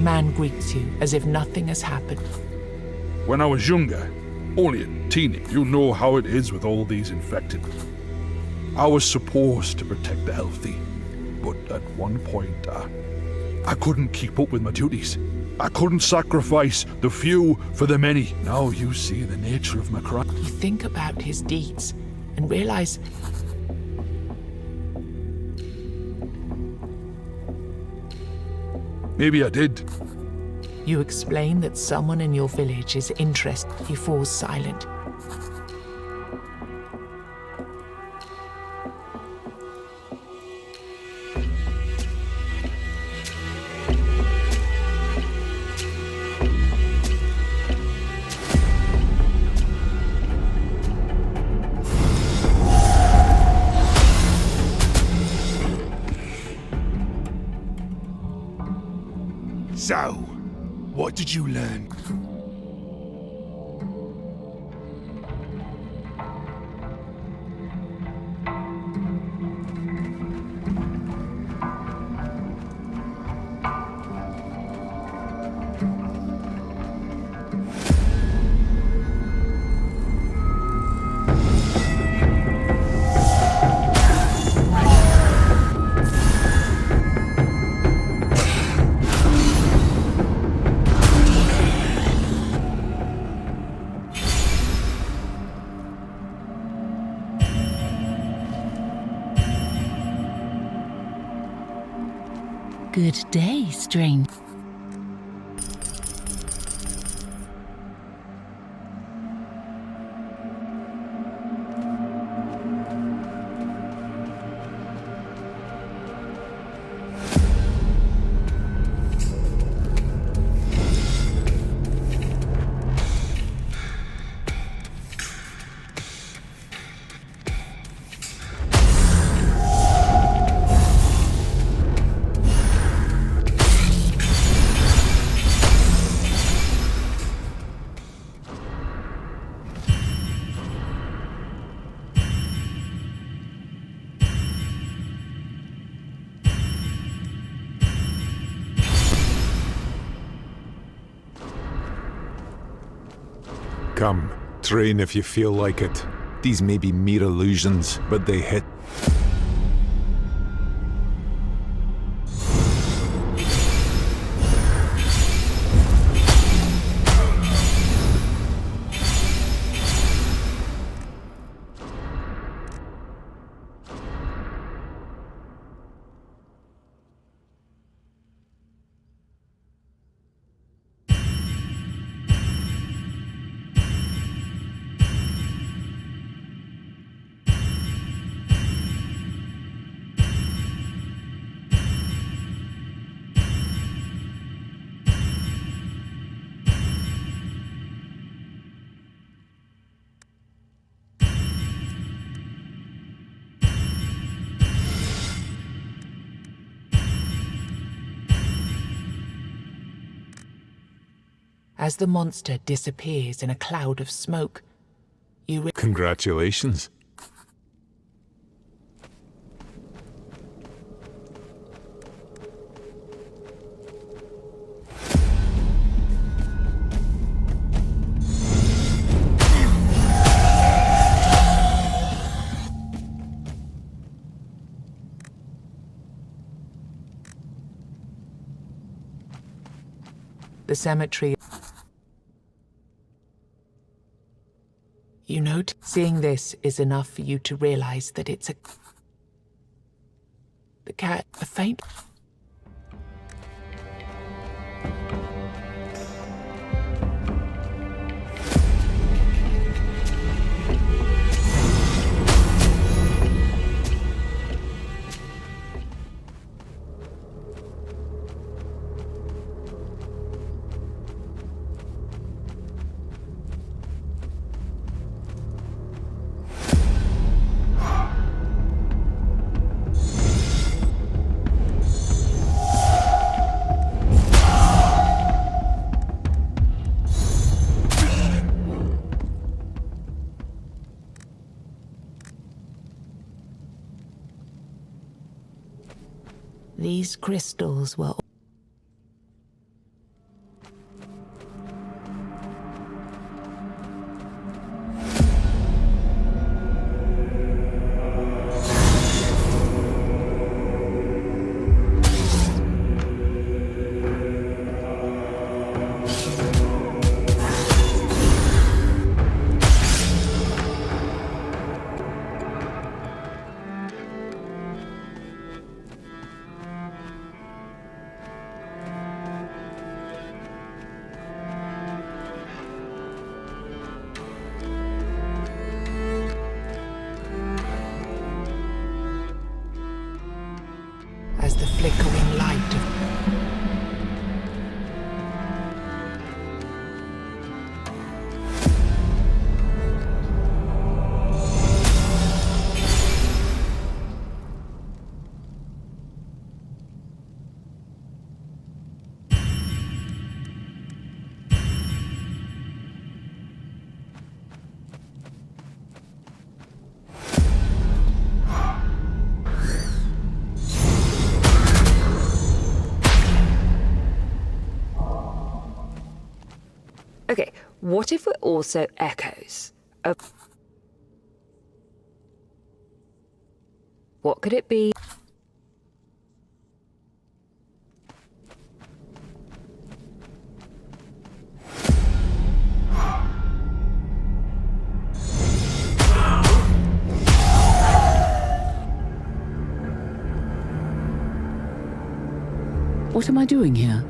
man greets you as if nothing has happened. When I was younger, only a teenager, you know how it is with all these infected. I was supposed to protect the healthy, but at one point, I couldn't keep up with my duties. I couldn't sacrifice the few for the many. Now you see the nature of my crime. You think about his deeds and realize maybe I did. you explain that someone in your village is interested. He falls silent. So, what did you learn? Good day, stranger. Come, train if you feel like it. These may be mere illusions, but they hit. As the monster disappears in a cloud of smoke, you Congratulations. the cemetery. You note, seeing this is enough for you to realize that it's the cat, a faint. These crystals were What if we're also echoes of... What could it be? What am I doing here?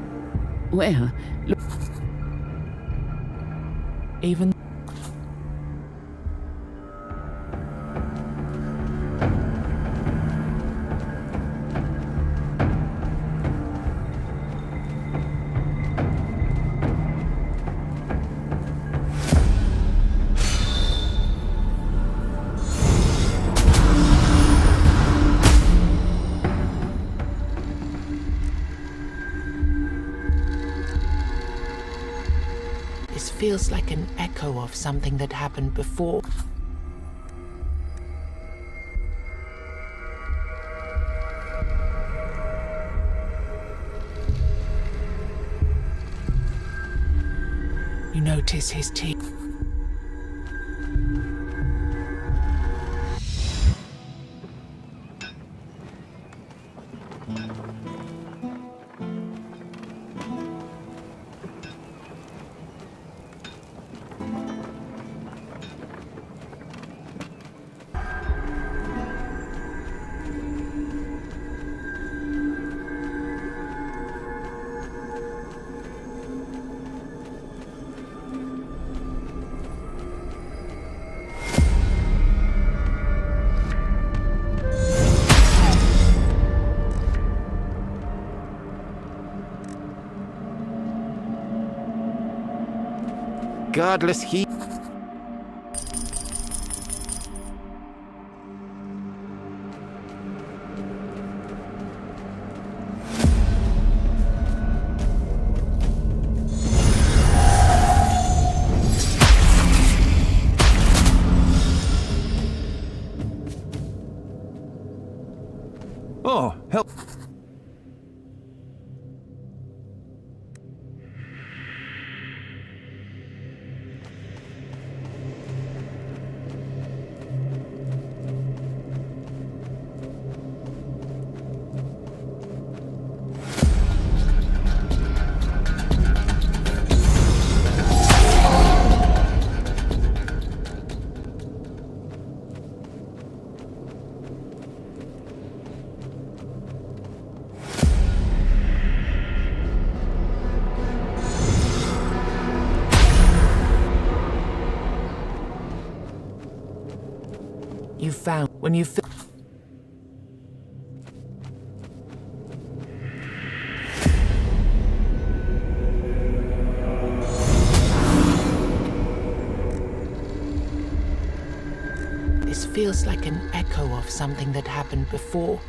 Well, look. Even... This feels like an echo of something that happened before. You notice his teeth. Regardless, he... Oh, help. You found when you... This feels like an echo of something that happened before.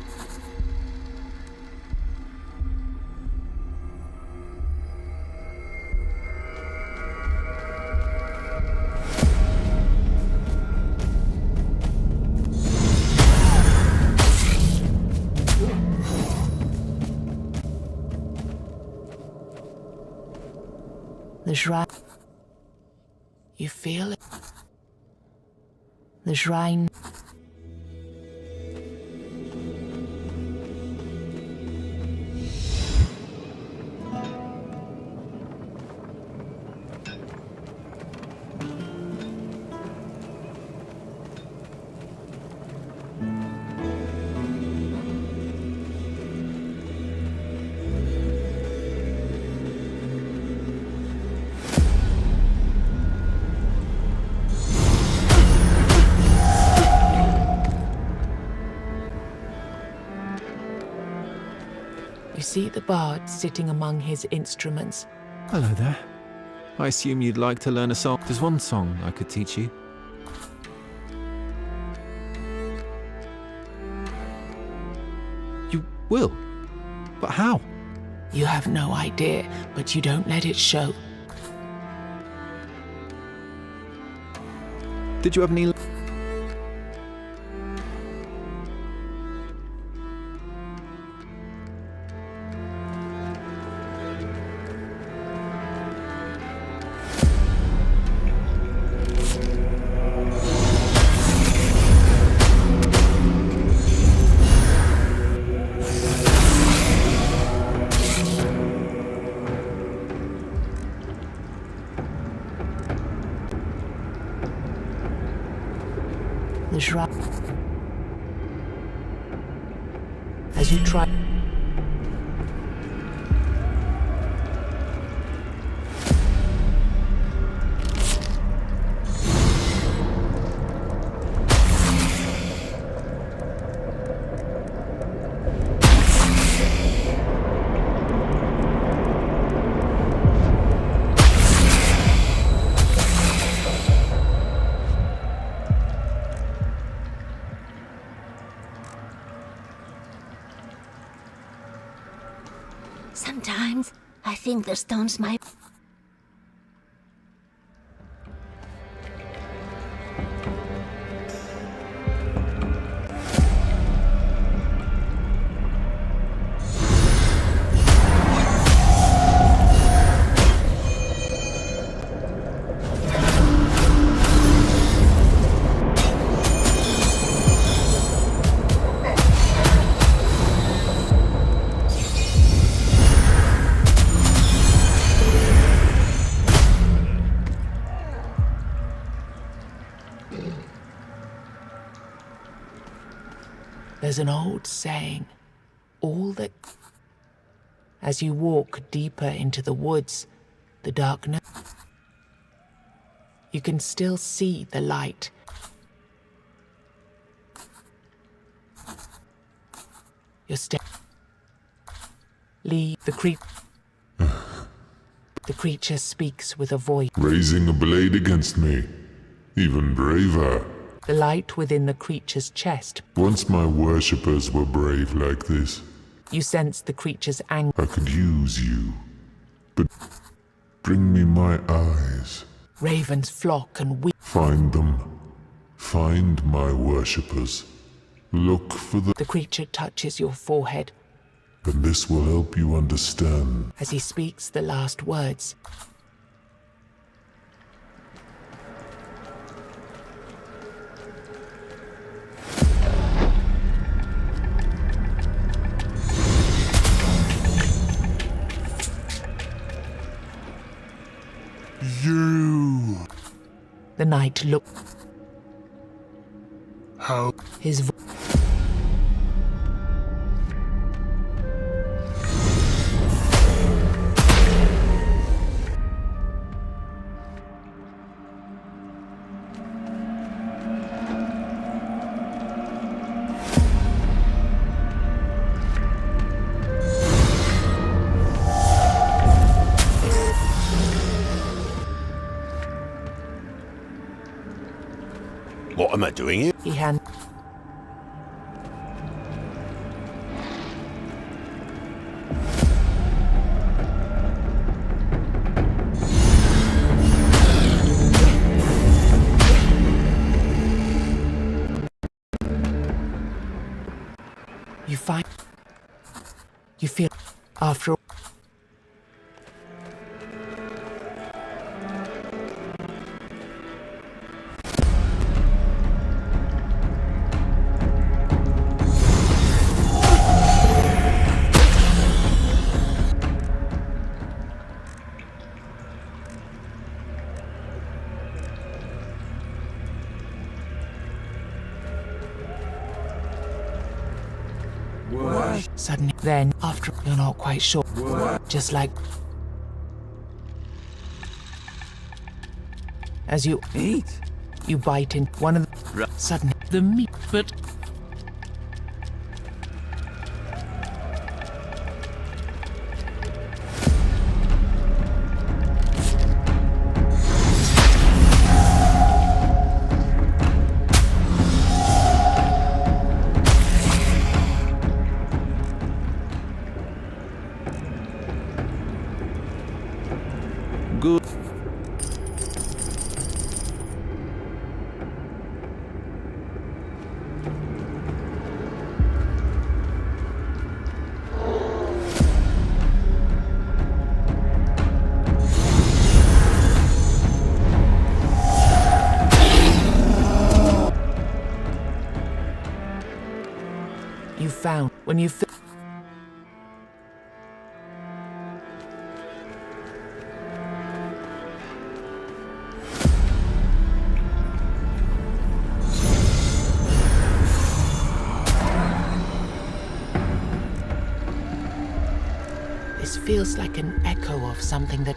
The shrine. You feel it? The shrine. You see the bard sitting among his instruments. Hello there. I assume you'd like to learn a song. There's one song I could teach you. You will? But how? You have no idea, but you don't let it show. Did you have any... The shrub. As you try. Sometimes I think the stones might... There's an old saying, all that... As you walk deeper into the woods, the darkness, you can still see the light. Your step. Leave the The creature speaks with a voice. Raising a blade against me. Even braver. The light within the creature's chest. Once my worshippers were brave like this. You sense the creature's anger. I could use you. But bring me my eyes. Ravens flock and weep. Find them. Find my worshippers. Look for the... The creature touches your forehead. And this will help you understand. As he speaks the last words. You. The knight looked. How? His voice. What am I doing here? He hand. You find. You feel after. Suddenly, then, after you're not quite sure, just like as you eat, you bite in one of the suddenly The meat, but Good. you found when you. feels like an echo of something that...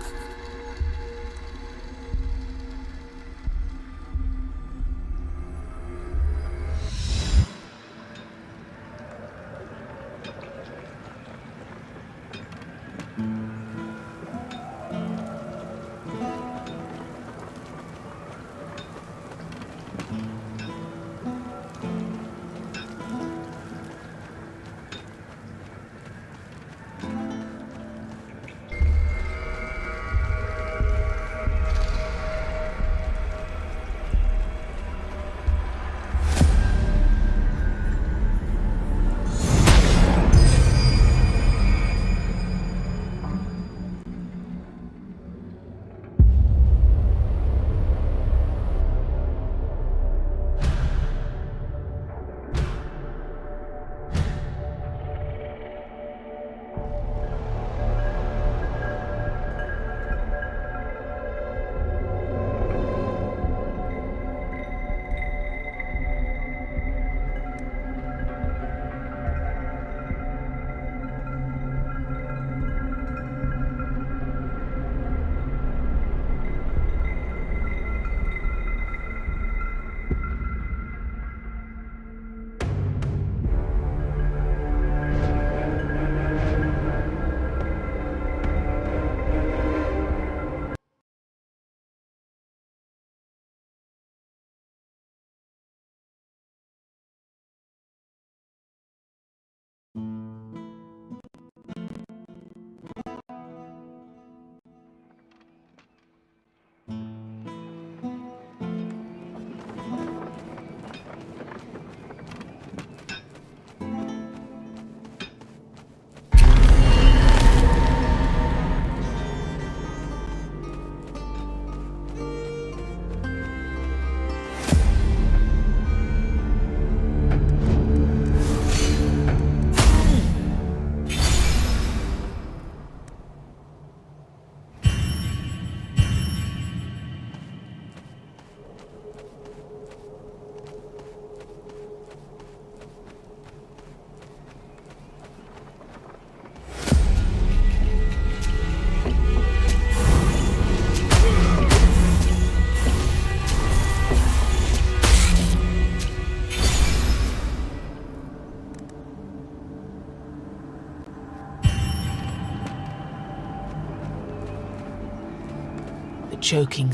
choking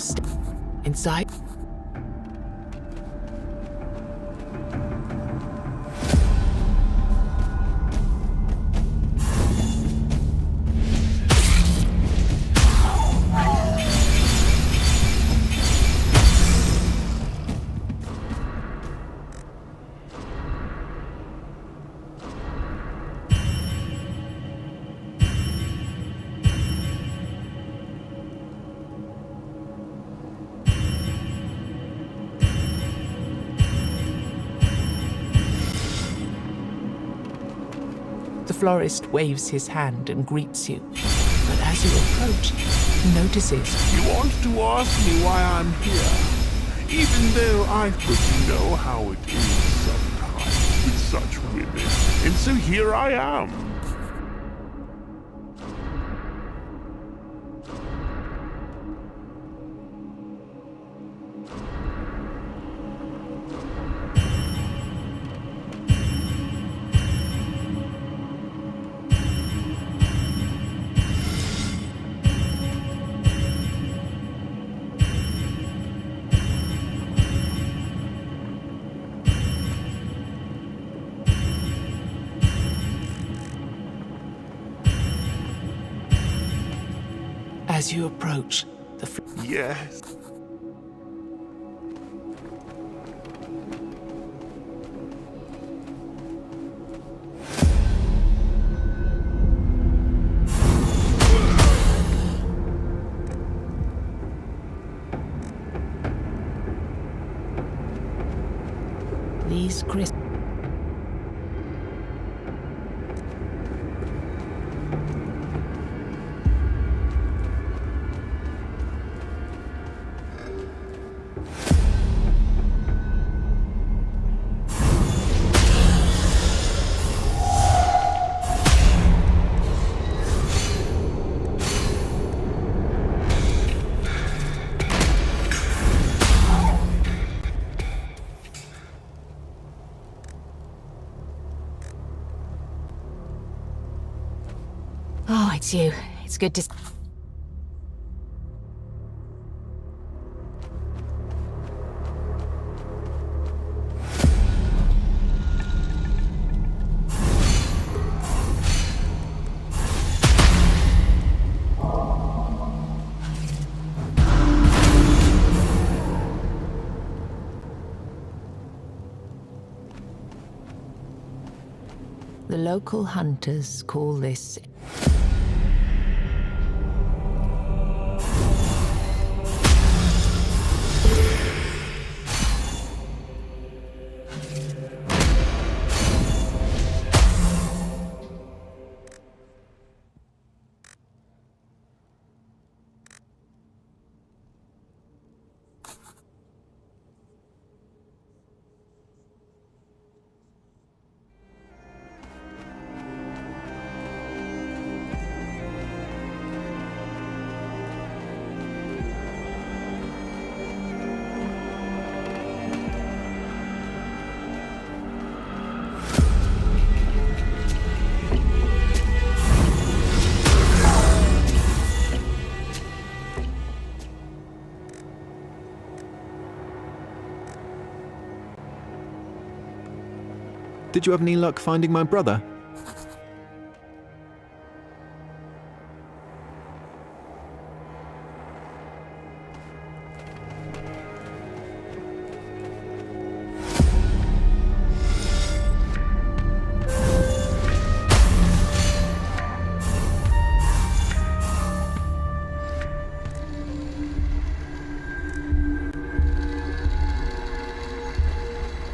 inside. The florist waves his hand and greets you, but as you approach, he notices. You want to ask me why I'm here, even though I could know how it is sometimes with such women, and so here I am. As you approach, Yes. These crisp. it's you. It's good to... The local hunters call this... Did you have any luck finding my brother?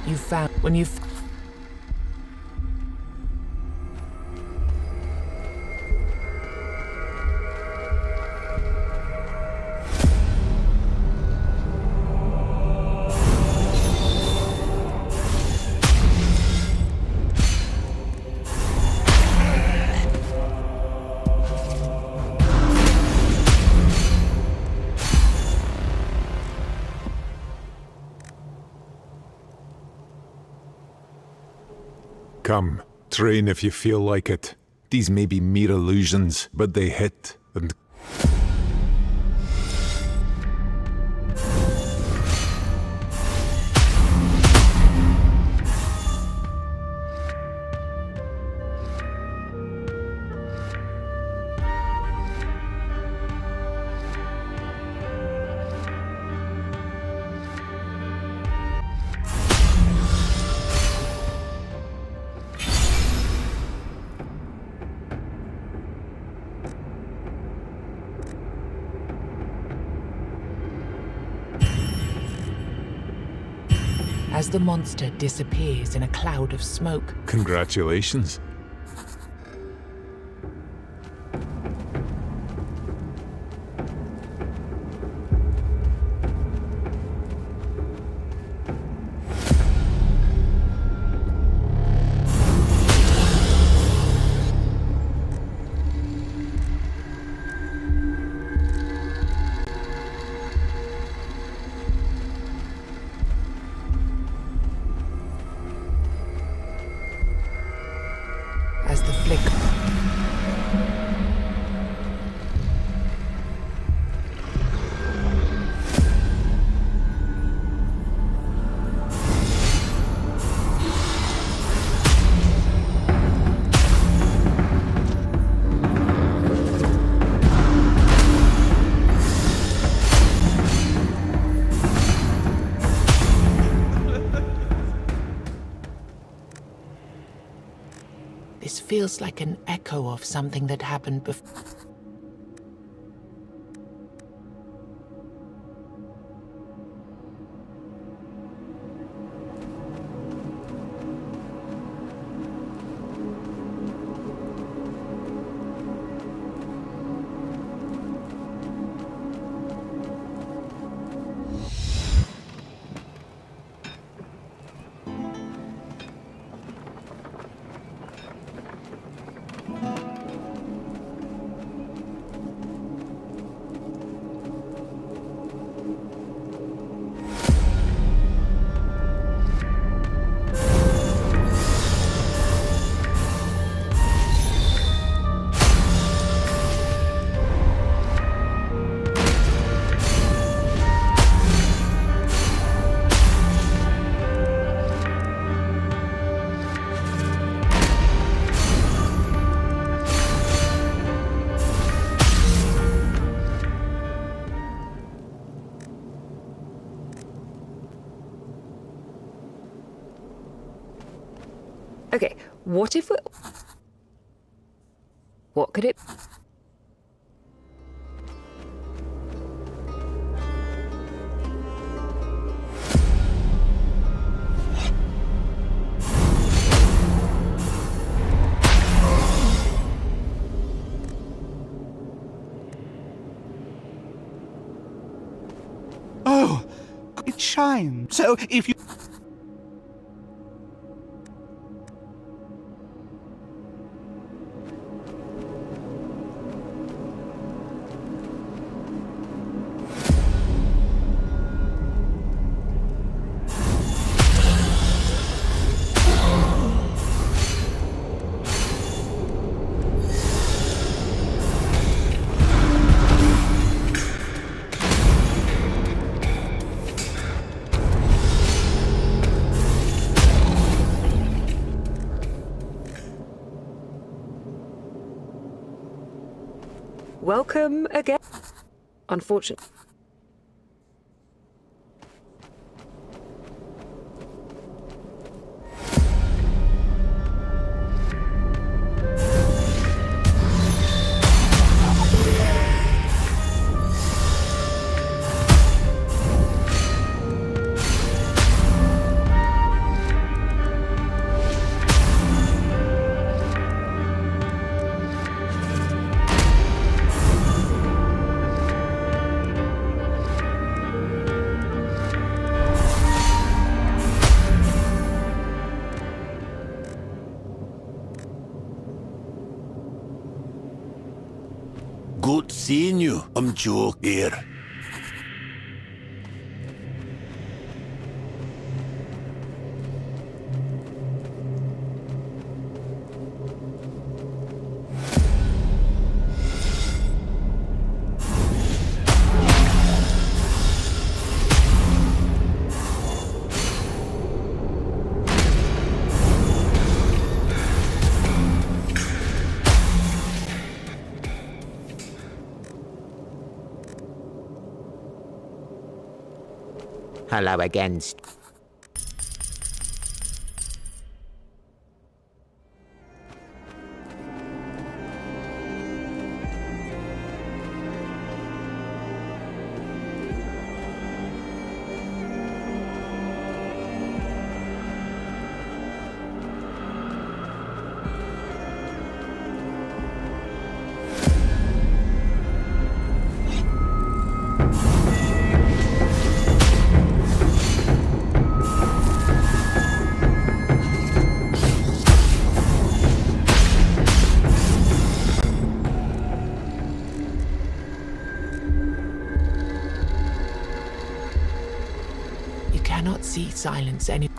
You found... when you... Come, train if you feel like it. These may be mere illusions, but they hit, and... As the monster disappears in a cloud of smoke... Congratulations. As the flick... This feels like an echo of something that happened before. Okay, what if what could it... Oh, it shines. So if you... Welcome again. Unfortunately. Good seeing you. I'm Joe here. Hello again. Cannot see silence any.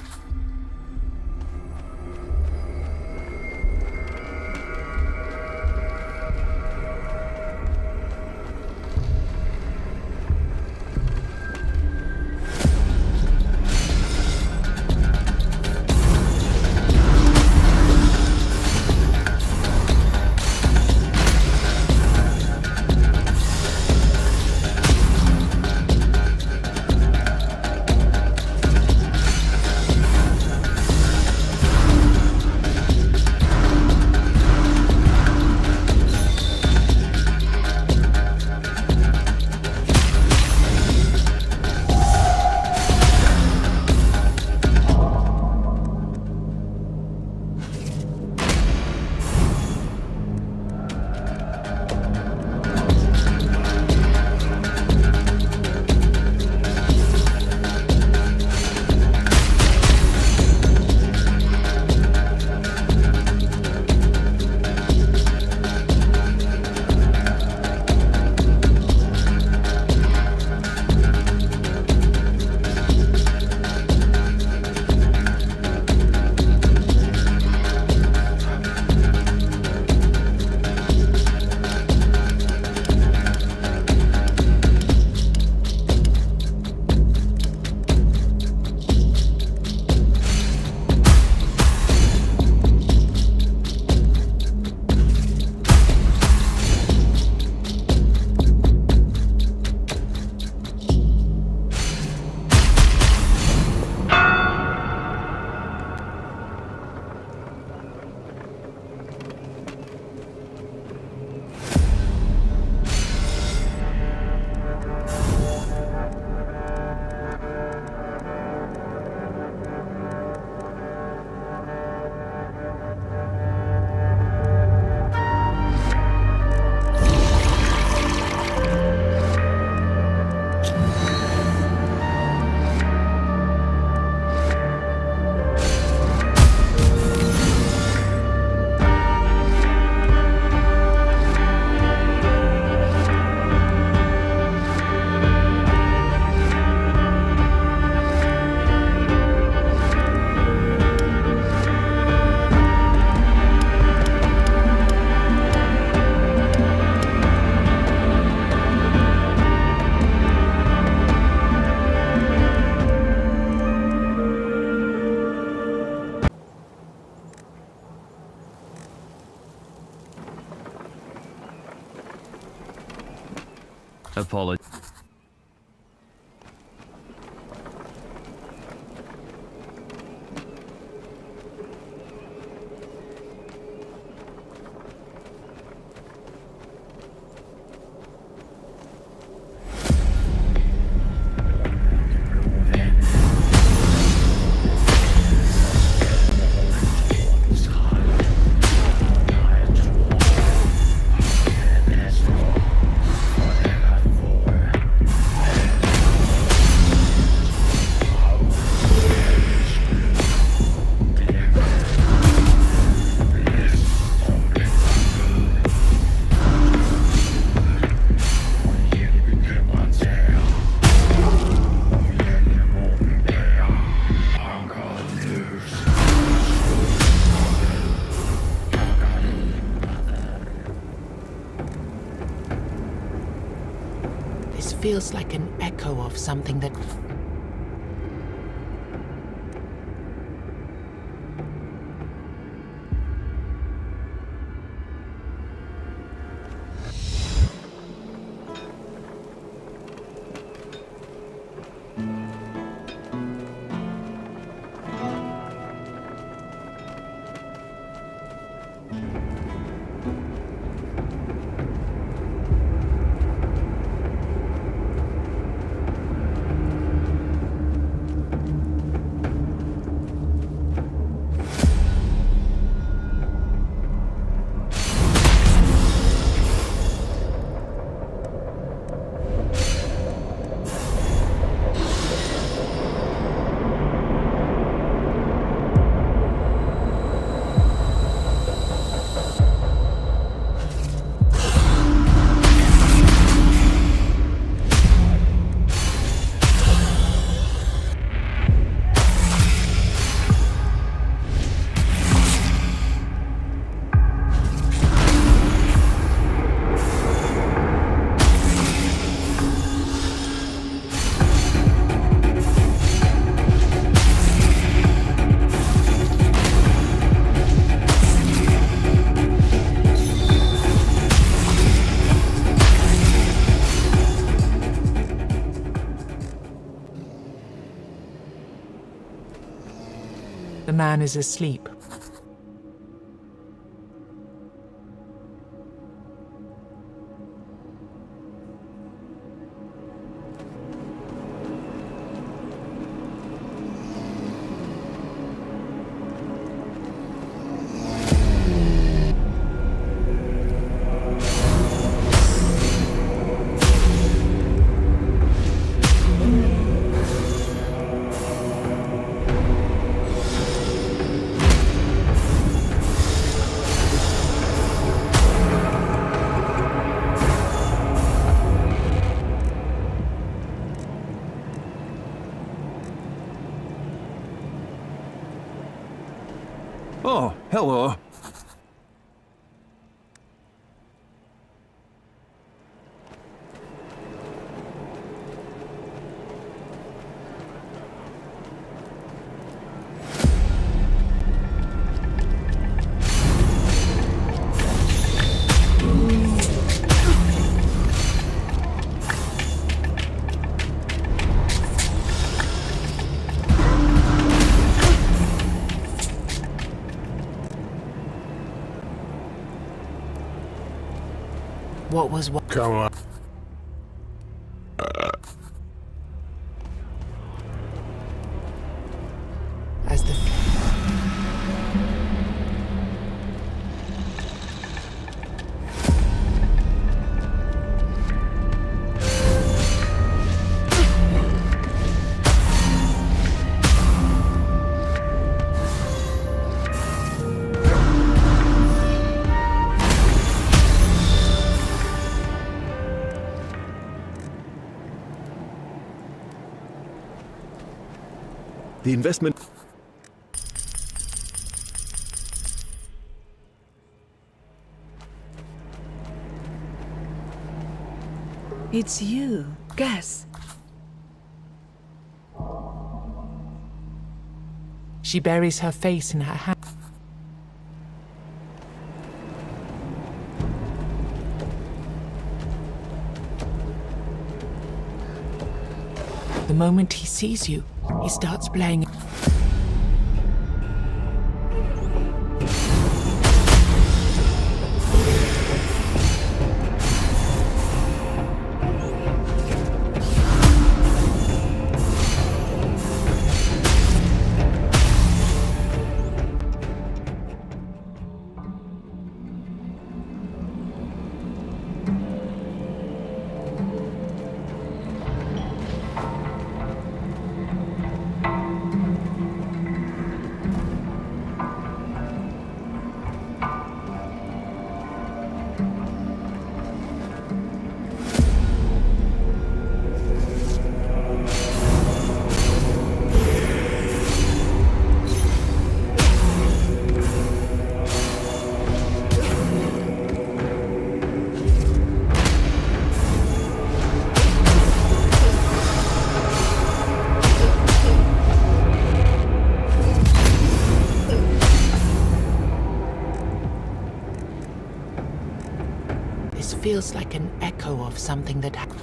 Apology. This feels like an echo of something that... The man is asleep. Oh, hello. What was what? Come on. As the... The investment... It's you. Guess. She buries her face in her hand. moment he sees you, he starts playing. This feels like an echo of something that happened.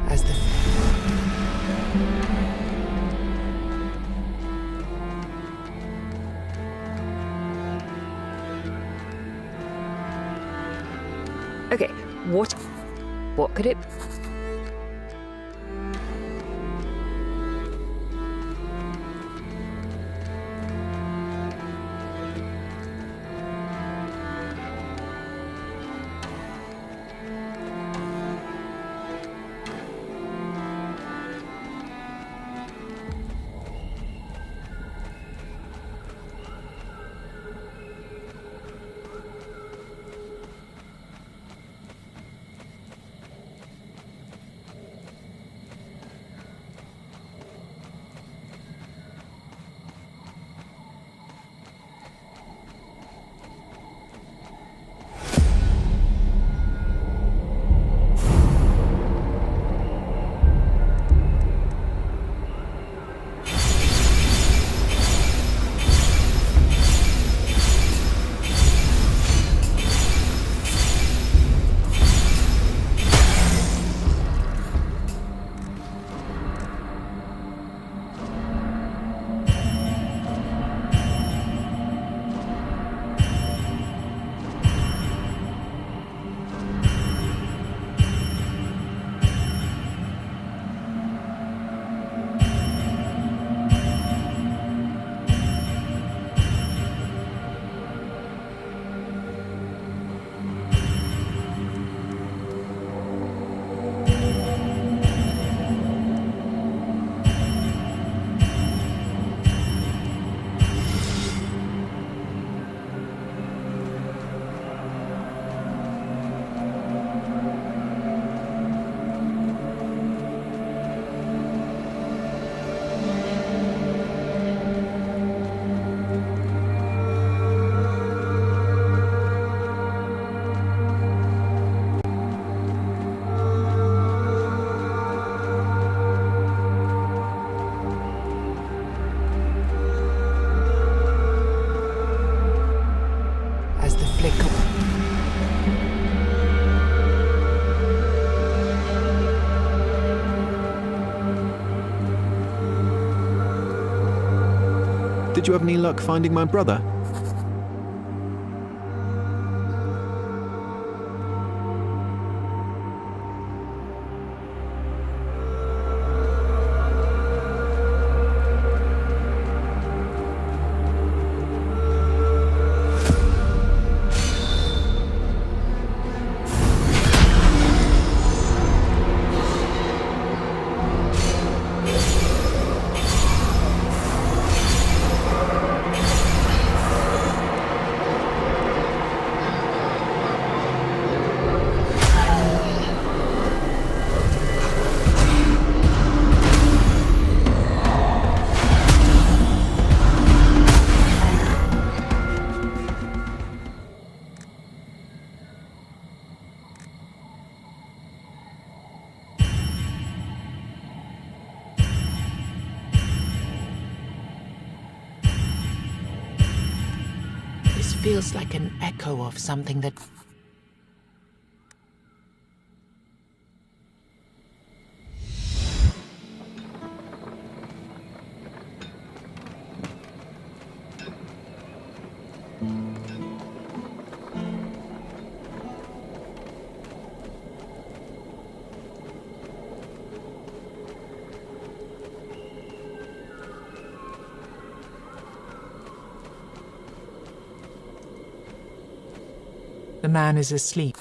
As the Okay, what could it... Did you have any luck finding my brother? This feels like an echo of something that... The man is asleep.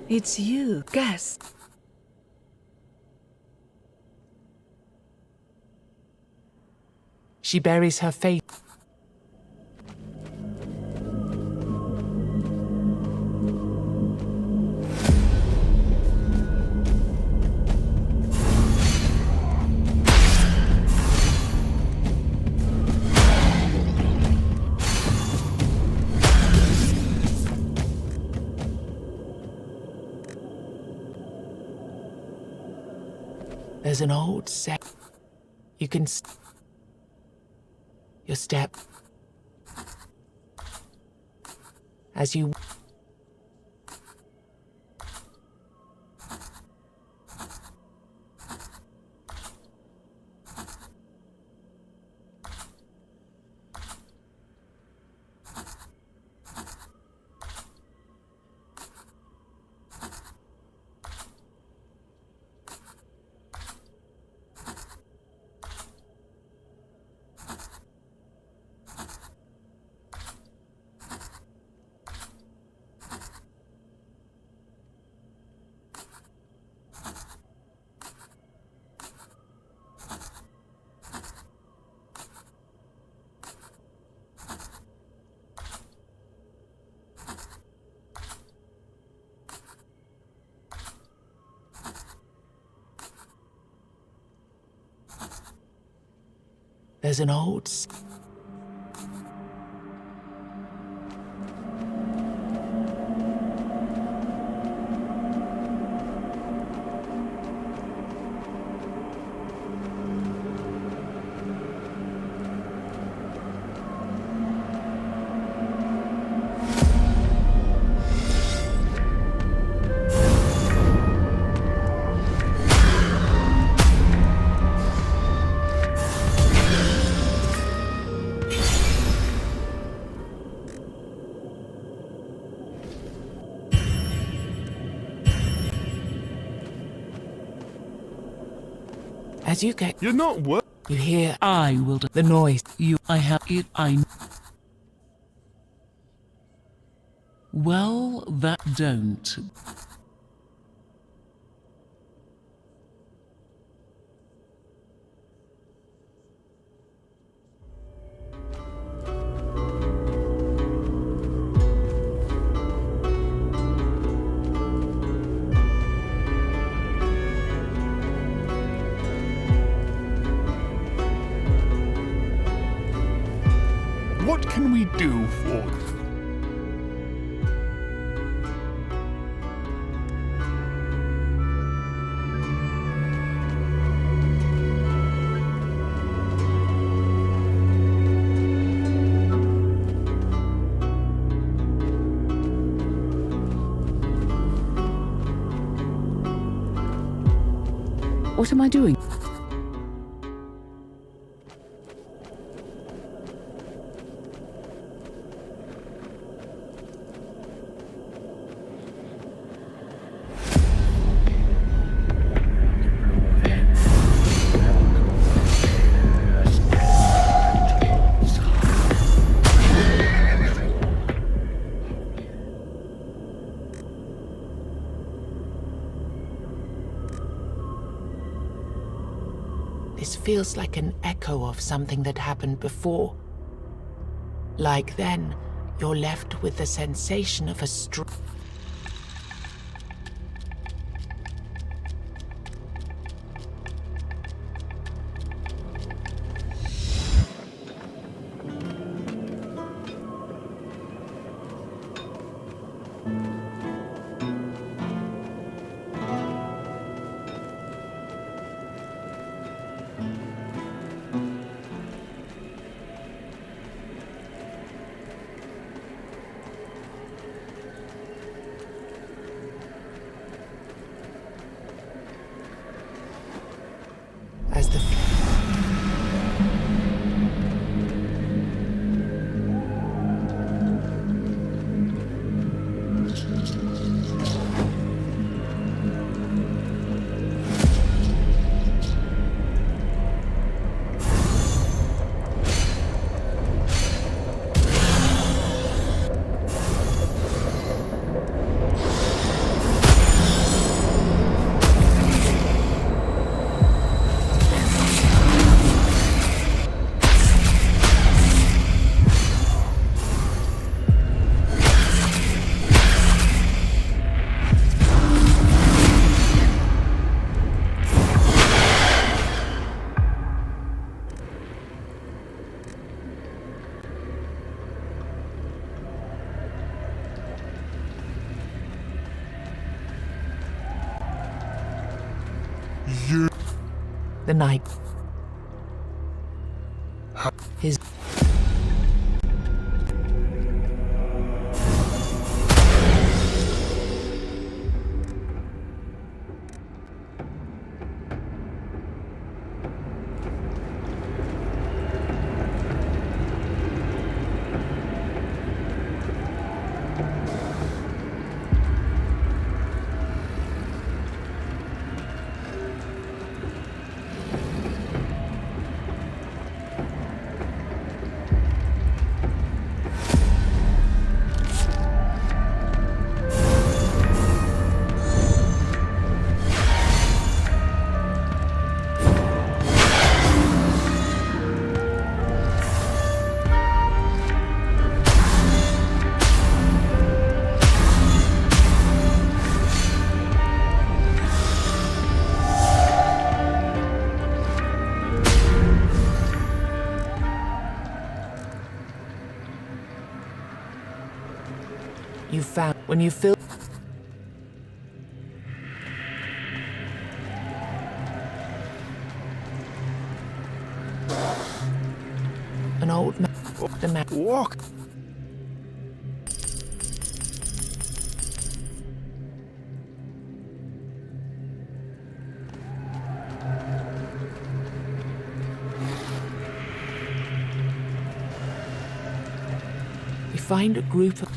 It's you. Guess. She buries her face. There's an old set. You can... Your step. As you... There's an old... As you get... You're not what? You hear... I will do the noise. I have it. Well, that don't. do for you? What am I doing? This feels like an echo of something that happened before. Like then, you're left with the sensation of a as the the night. His you found when you feel an old man. The man walk. You find a group of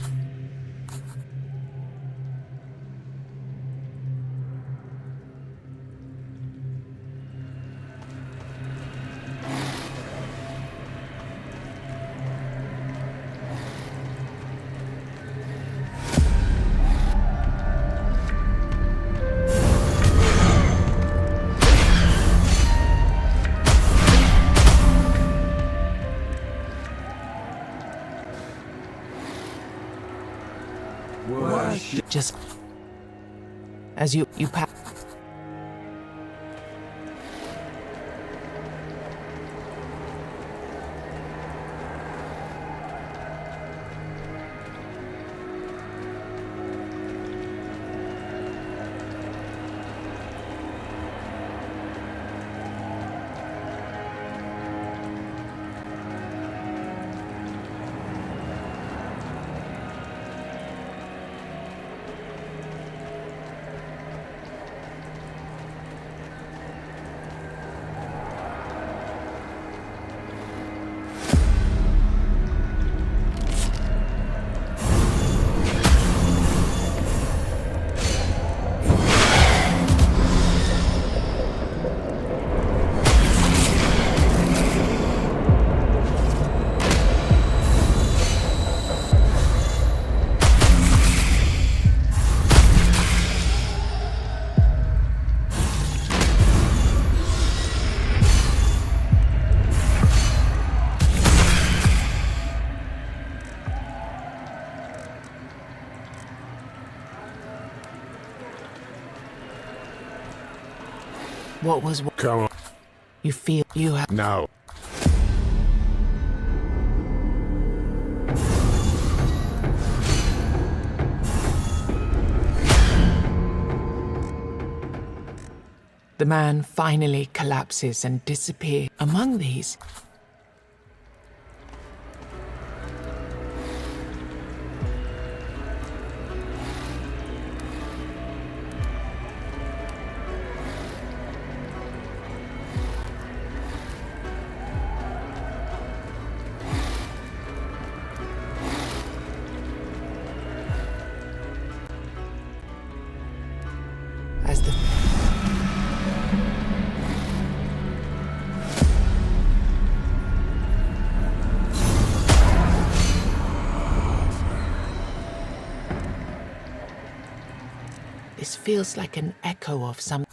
just as you pass. What was... Come on. You feel you have... No. The man finally collapses and disappears. Among these... As the... This feels like an echo of some...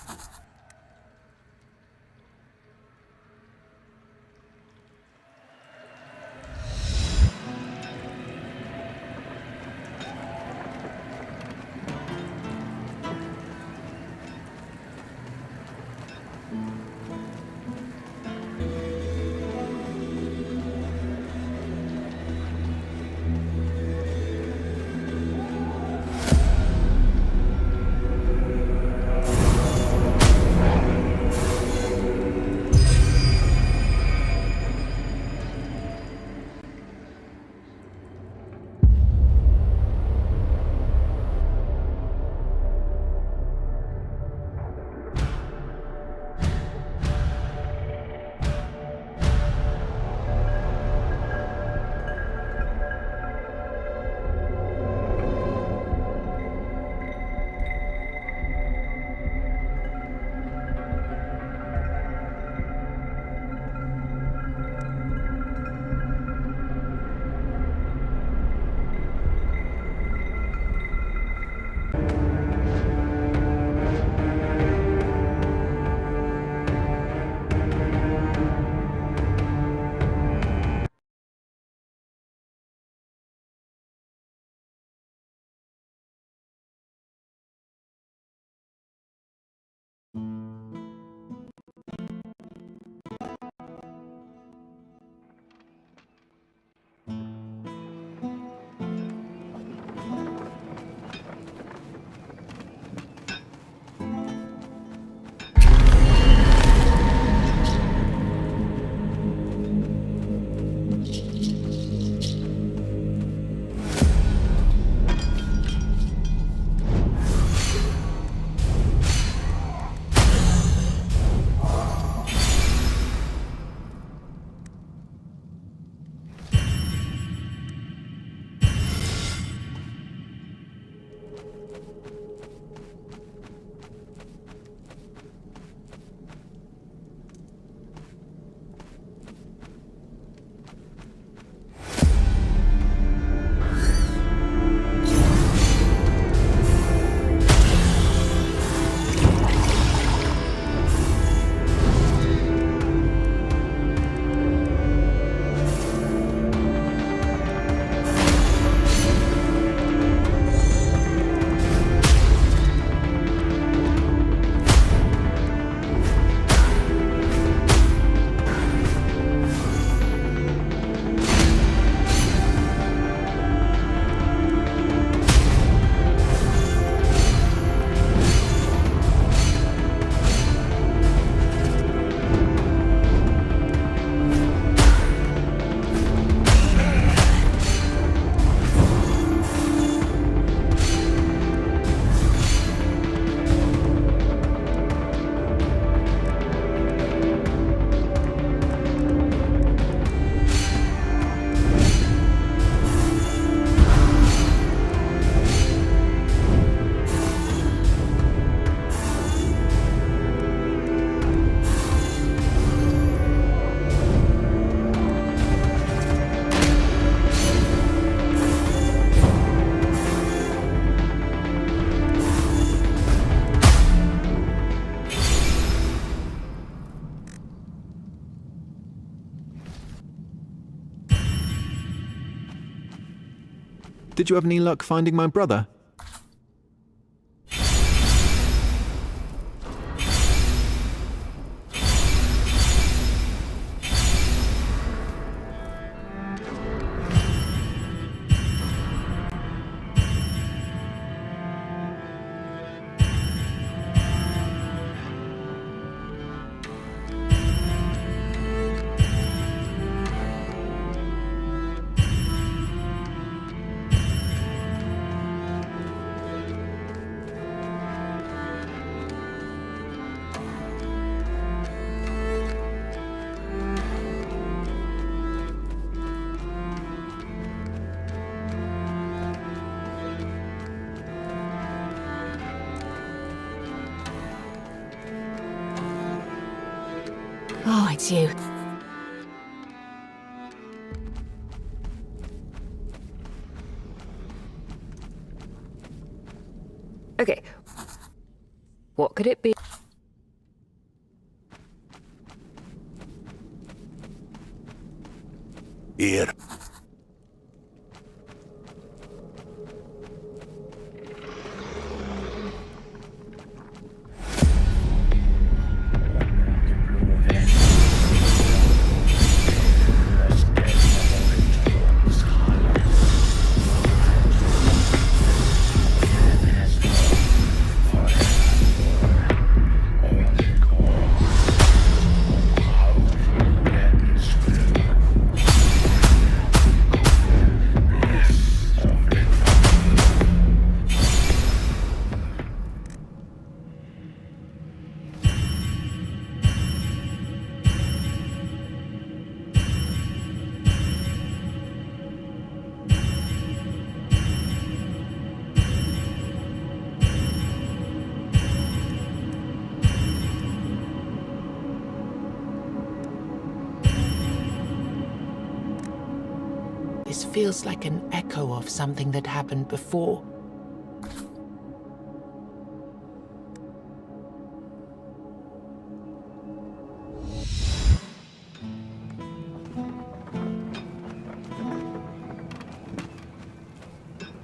Did you have any luck finding my brother? Oh, it's you. Okay. What could it be? Here. This feels like an echo of something that happened before.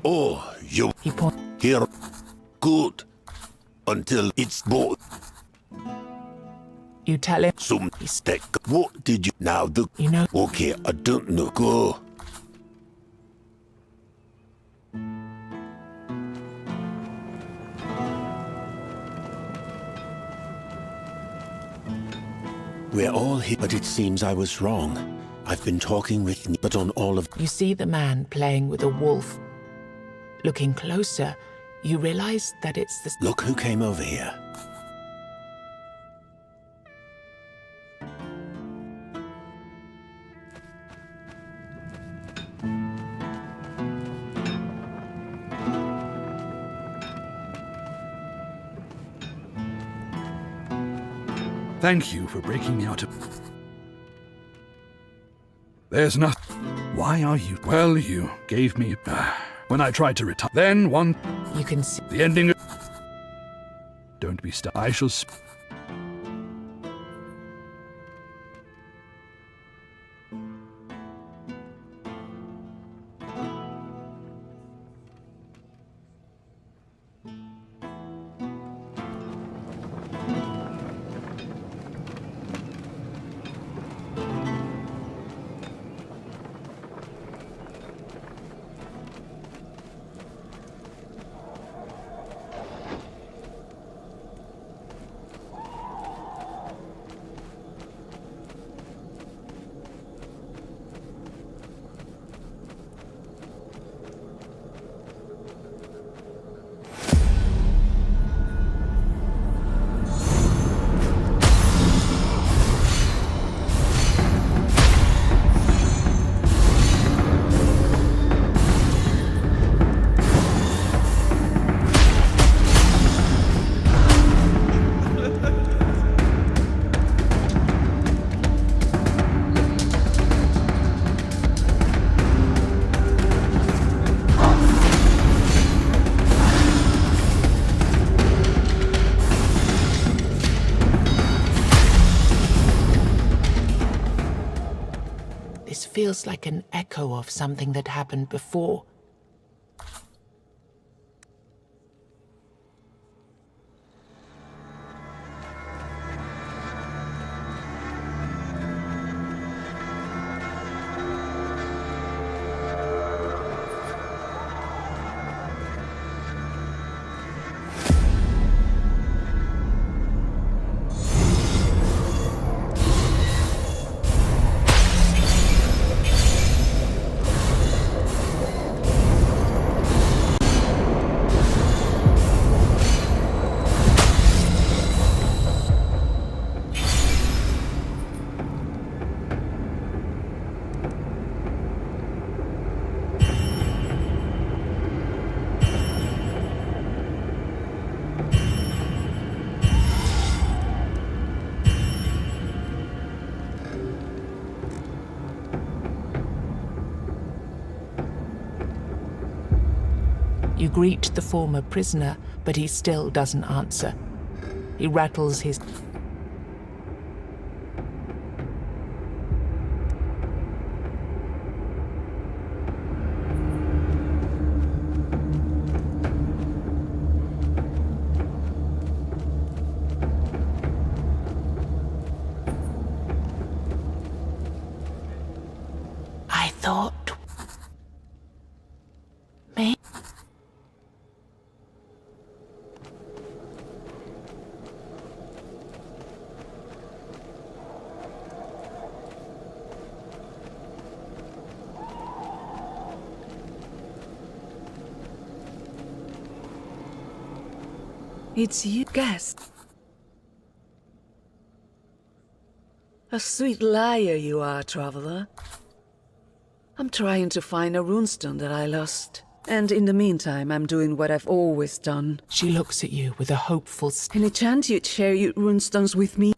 Oh, you here. Good. Until it's both. You tell him. Some mistake. What did you now do? You know. Okay, I don't know. Go. We're all here, but it seems I was wrong. I've been talking with but on all of... You see the man playing with a wolf. Looking closer, you realize that it's the... Look who came over here. Thank you for breaking me out of... There's nothing. Why are you... Well, you gave me... when I tried to retire. Then one... You can see... The ending... Don't be stuck. I shall... This feels like an echo of something that happened before. You greet the former prisoner, but he still doesn't answer. He rattles his... I thought... Me? It's you, guest. A sweet liar you are, traveler. I'm trying to find a runestone that I lost. And in the meantime, I'm doing what I've always done. She looks at you with a hopeful... Any chance you'd share your runestones with me?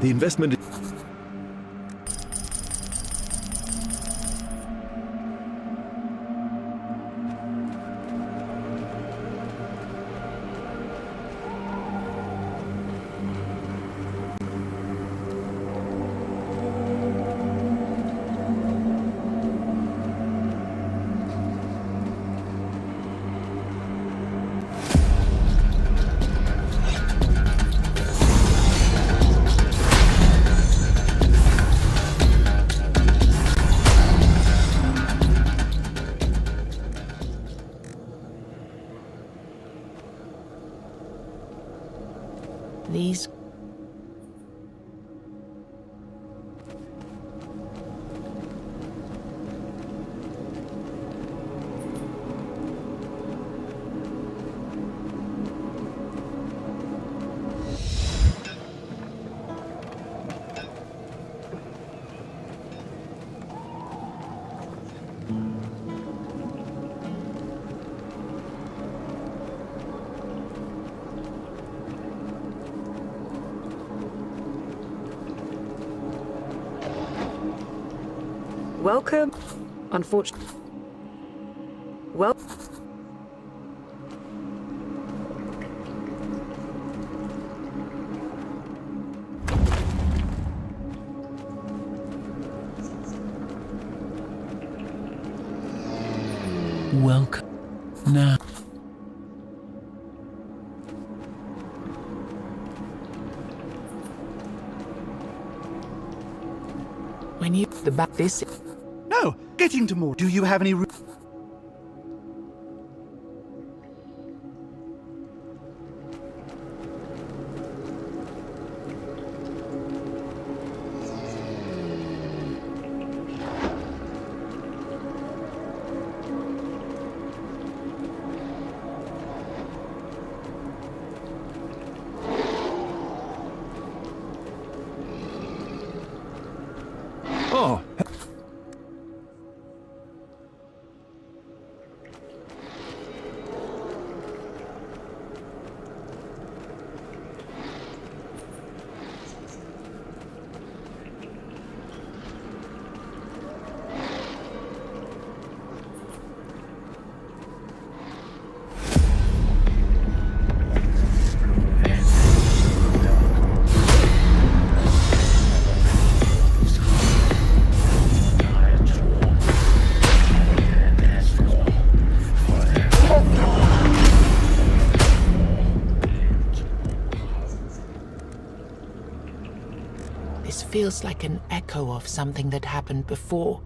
The investment... These... Welcome. Unfortunately. Well. Welcome. Now. When you... the back this... No, getting to more. Do you have any... Oh. feels like an echo of something that happened before.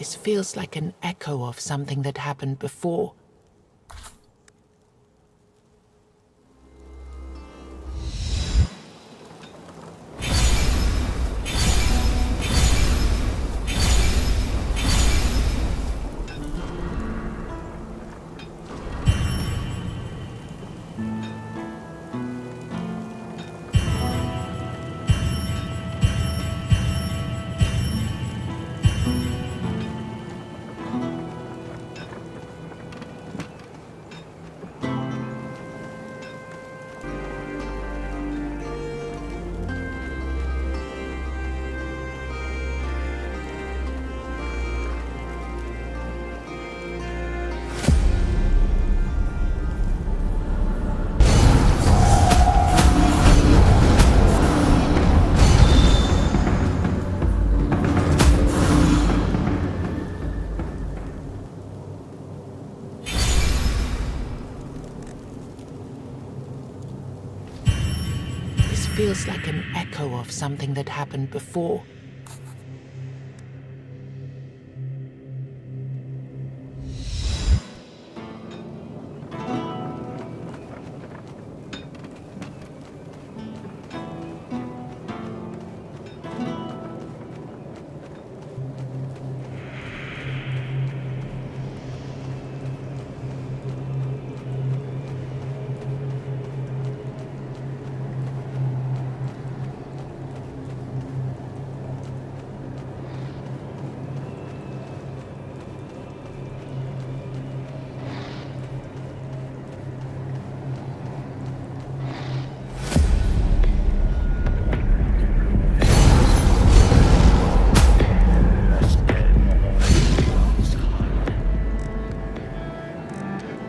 This feels like an echo of something that happened before. feels like an echo of something that happened before.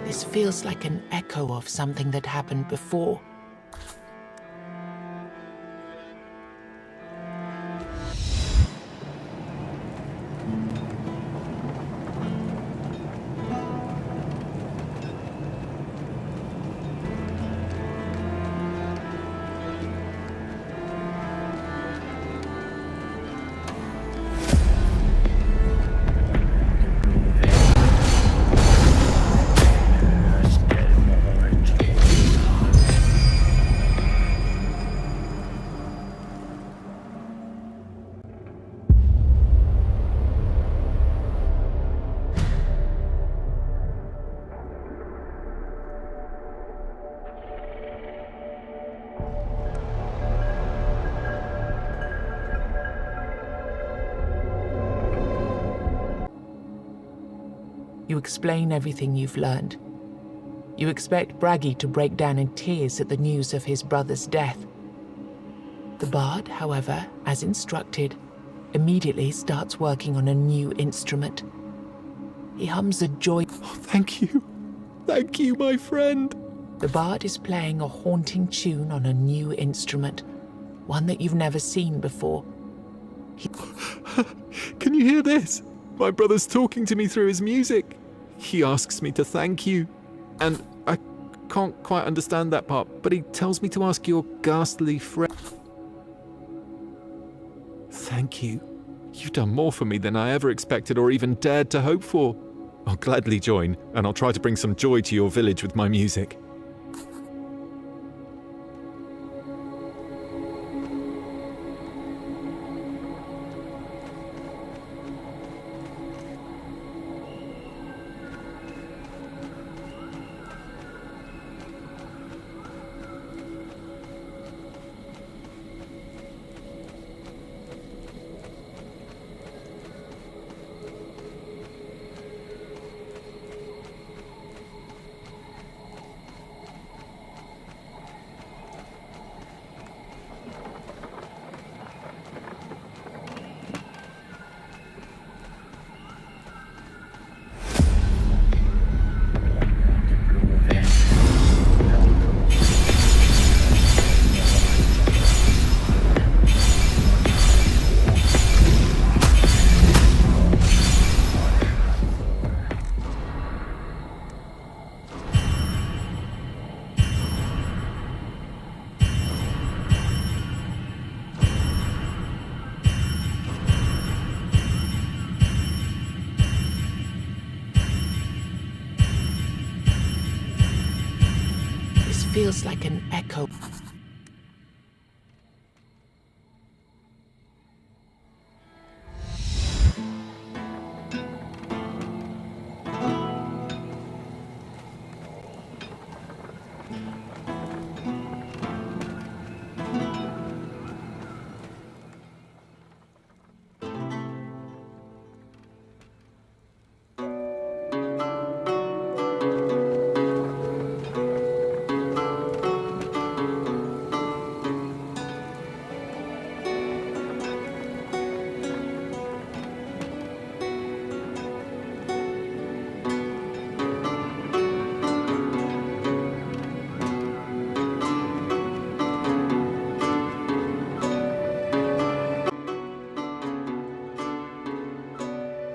This feels like an echo of something that happened before. You explain everything you've learned. You expect Bragi to break down in tears at the news of his brother's death. The bard, however, as instructed, immediately starts working on a new instrument. He hums a joy... Oh, thank you. Thank you, my friend. The bard is playing a haunting tune on a new instrument, one that you've never seen before. Can you hear this? My brother's talking to me through his music. He asks me to thank you. And I can't quite understand that part, but he tells me to ask your ghastly friend. Thank you. You've done more for me than I ever expected or even dared to hope for. I'll gladly join, and I'll try to bring some joy to your village with my music. Feels like an echo.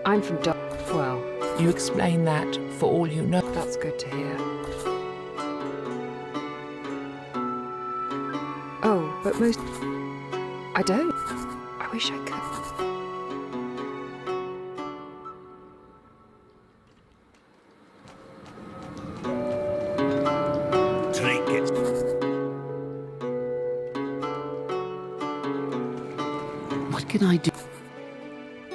I'm from well. You explain that for all you know. That's good to hear. Oh, but but most... I don't. I wish I could. What can I do?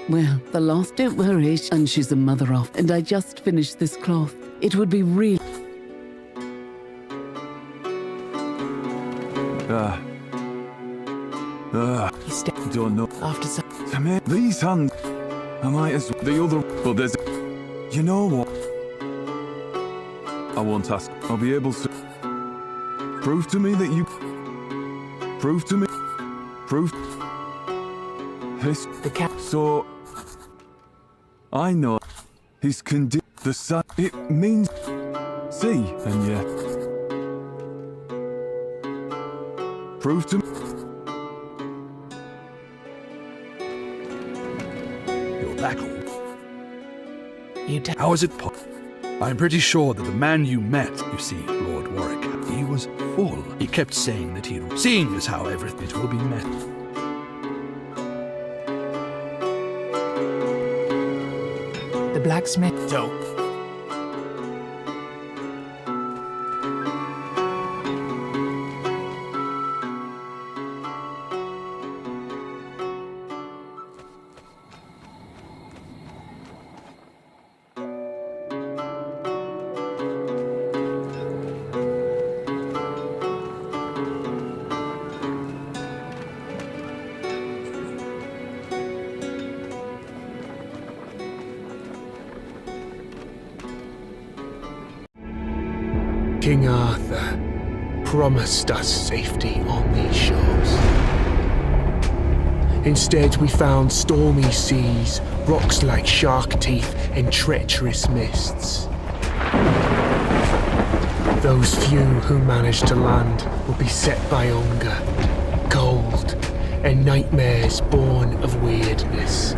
Well, the lost don't worry, and she's a mother off, and I just finished this cloth. It would be real. Don't know. After some... These hands. I might as well. The other. But there's. You know what? I won't ask. I'll be able to. Prove to me that you. Prove to me. Prove. His. The cat. So. I know. His condi. The sun. It means. See, and yet. Prove to me. Black hole. You How is it possible? I'm pretty sure that the man you met, you see, Lord Warwick, he was full. He kept saying that he'd... Seeing as how everything will be met. The blacksmith... Don't. King Arthur promised us safety on these shores. Instead, we found stormy seas, rocks like shark teeth, and treacherous mists. Those few who managed to land will be set by hunger, cold, and nightmares born of weirdness.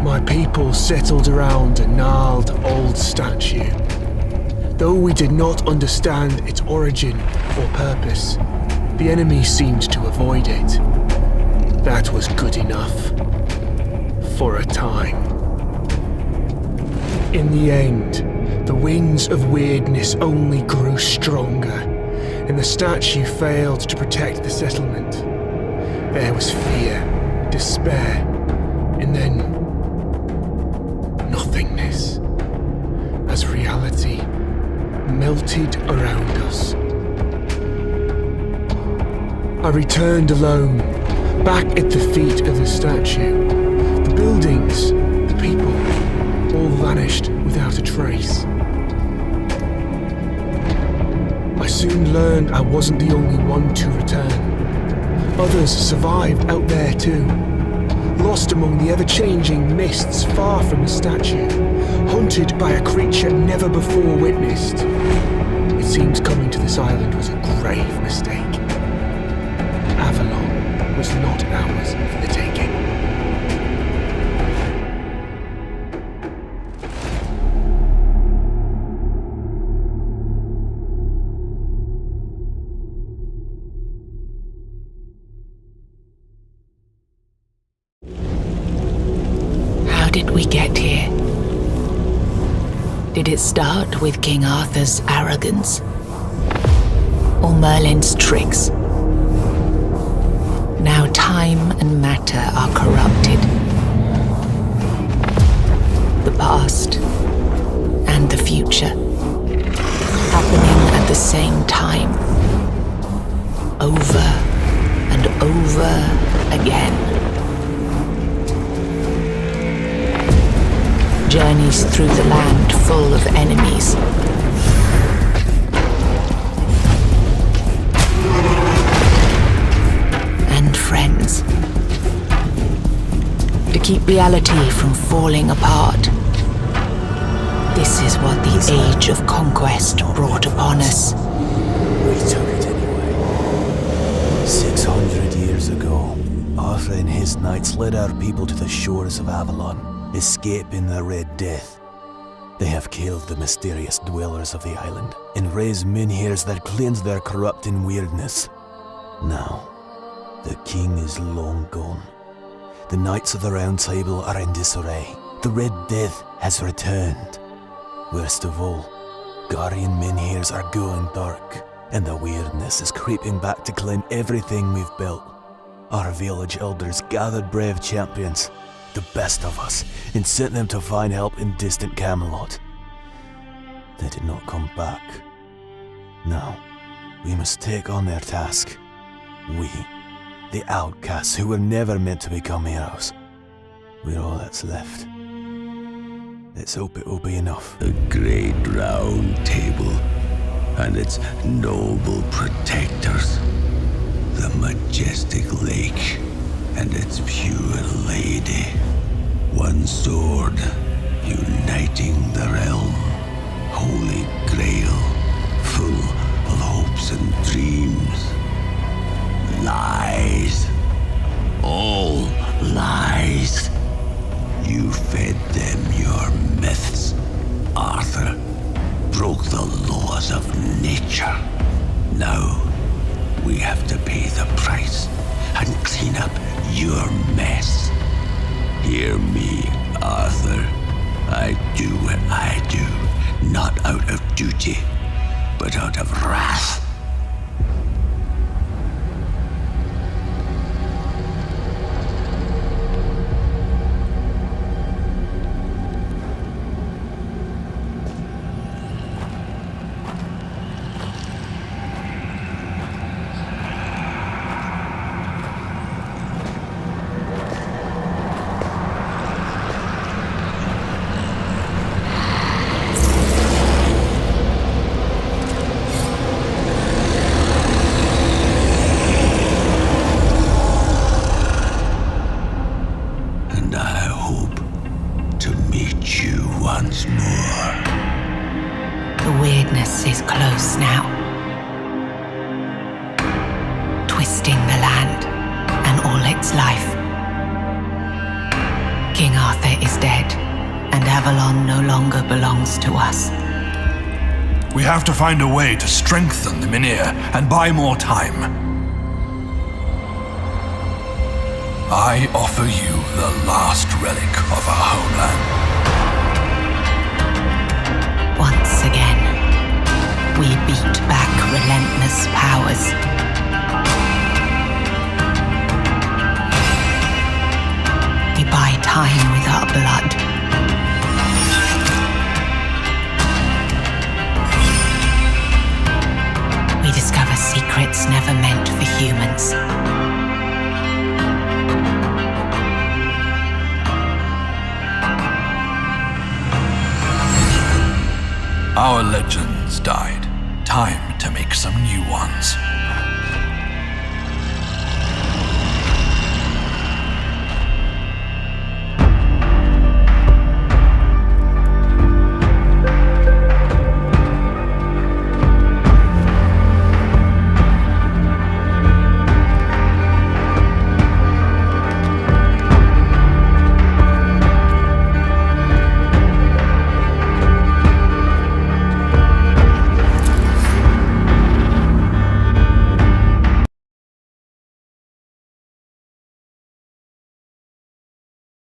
My people settled around a gnarled old statue. Though we did not understand its origin or purpose, the enemy seemed to avoid it. That was good enough. For a time. In the end, the winds of weirdness only grew stronger, and the statue failed to protect the settlement. There was fear, despair, and then nothingness, as reality melted around us. I returned alone, back at the feet of the statue. The buildings, the people, all vanished without a trace. I soon learned I wasn't the only one to return. Others survived out there too, lost among the ever-changing mists far from the statue, hunted by a creature never before witnessed. It seems coming to this island was a grave mistake. Avalon was not ours for the taking. How did we get here? Did it start with King Arthur's arrogance? Or Merlin's tricks? Now time and matter are corrupted. The past and the future happening at the same time. Over and over again. Journeys through the land full of enemies. And friends. To keep reality from falling apart. This is what the Age of Conquest brought upon us. We took it anyway. 600 years ago, Arthur and his knights led our people to the shores of Avalon, escaping the Red Death. They have killed the mysterious dwellers of the island and raised menhirs that cleanse their corrupting weirdness. Now, the king is long gone. The Knights of the Round Table are in disarray. The Red Death has returned. Worst of all, guardian menhirs are going dark, and the weirdness is creeping back to claim everything we've built. Our village elders gathered brave champions, the best of us, and sent them to find help in distant Camelot. They did not come back. Now, we must take on their task. We, the outcasts who were never meant to become heroes. We're all that's left. Let's hope it will be enough. The great round table and its noble protectors. The majestic lake and its pure lady. One sword uniting the realm. Holy Grail, full of hopes and dreams. Lies. All lies. You fed them your myths, Arthur. Broke the laws of nature. Now, we have to pay the price and clean up your mess. Hear me, Arthur. I do what I do, not out of duty, but out of wrath. We have to find a way to strengthen the Menhir and buy more time. I offer you the last relic of our homeland. Once again, we beat back relentless powers. We buy time with our blood. We discover secrets never meant for humans. Our legends died. Time to make some new ones.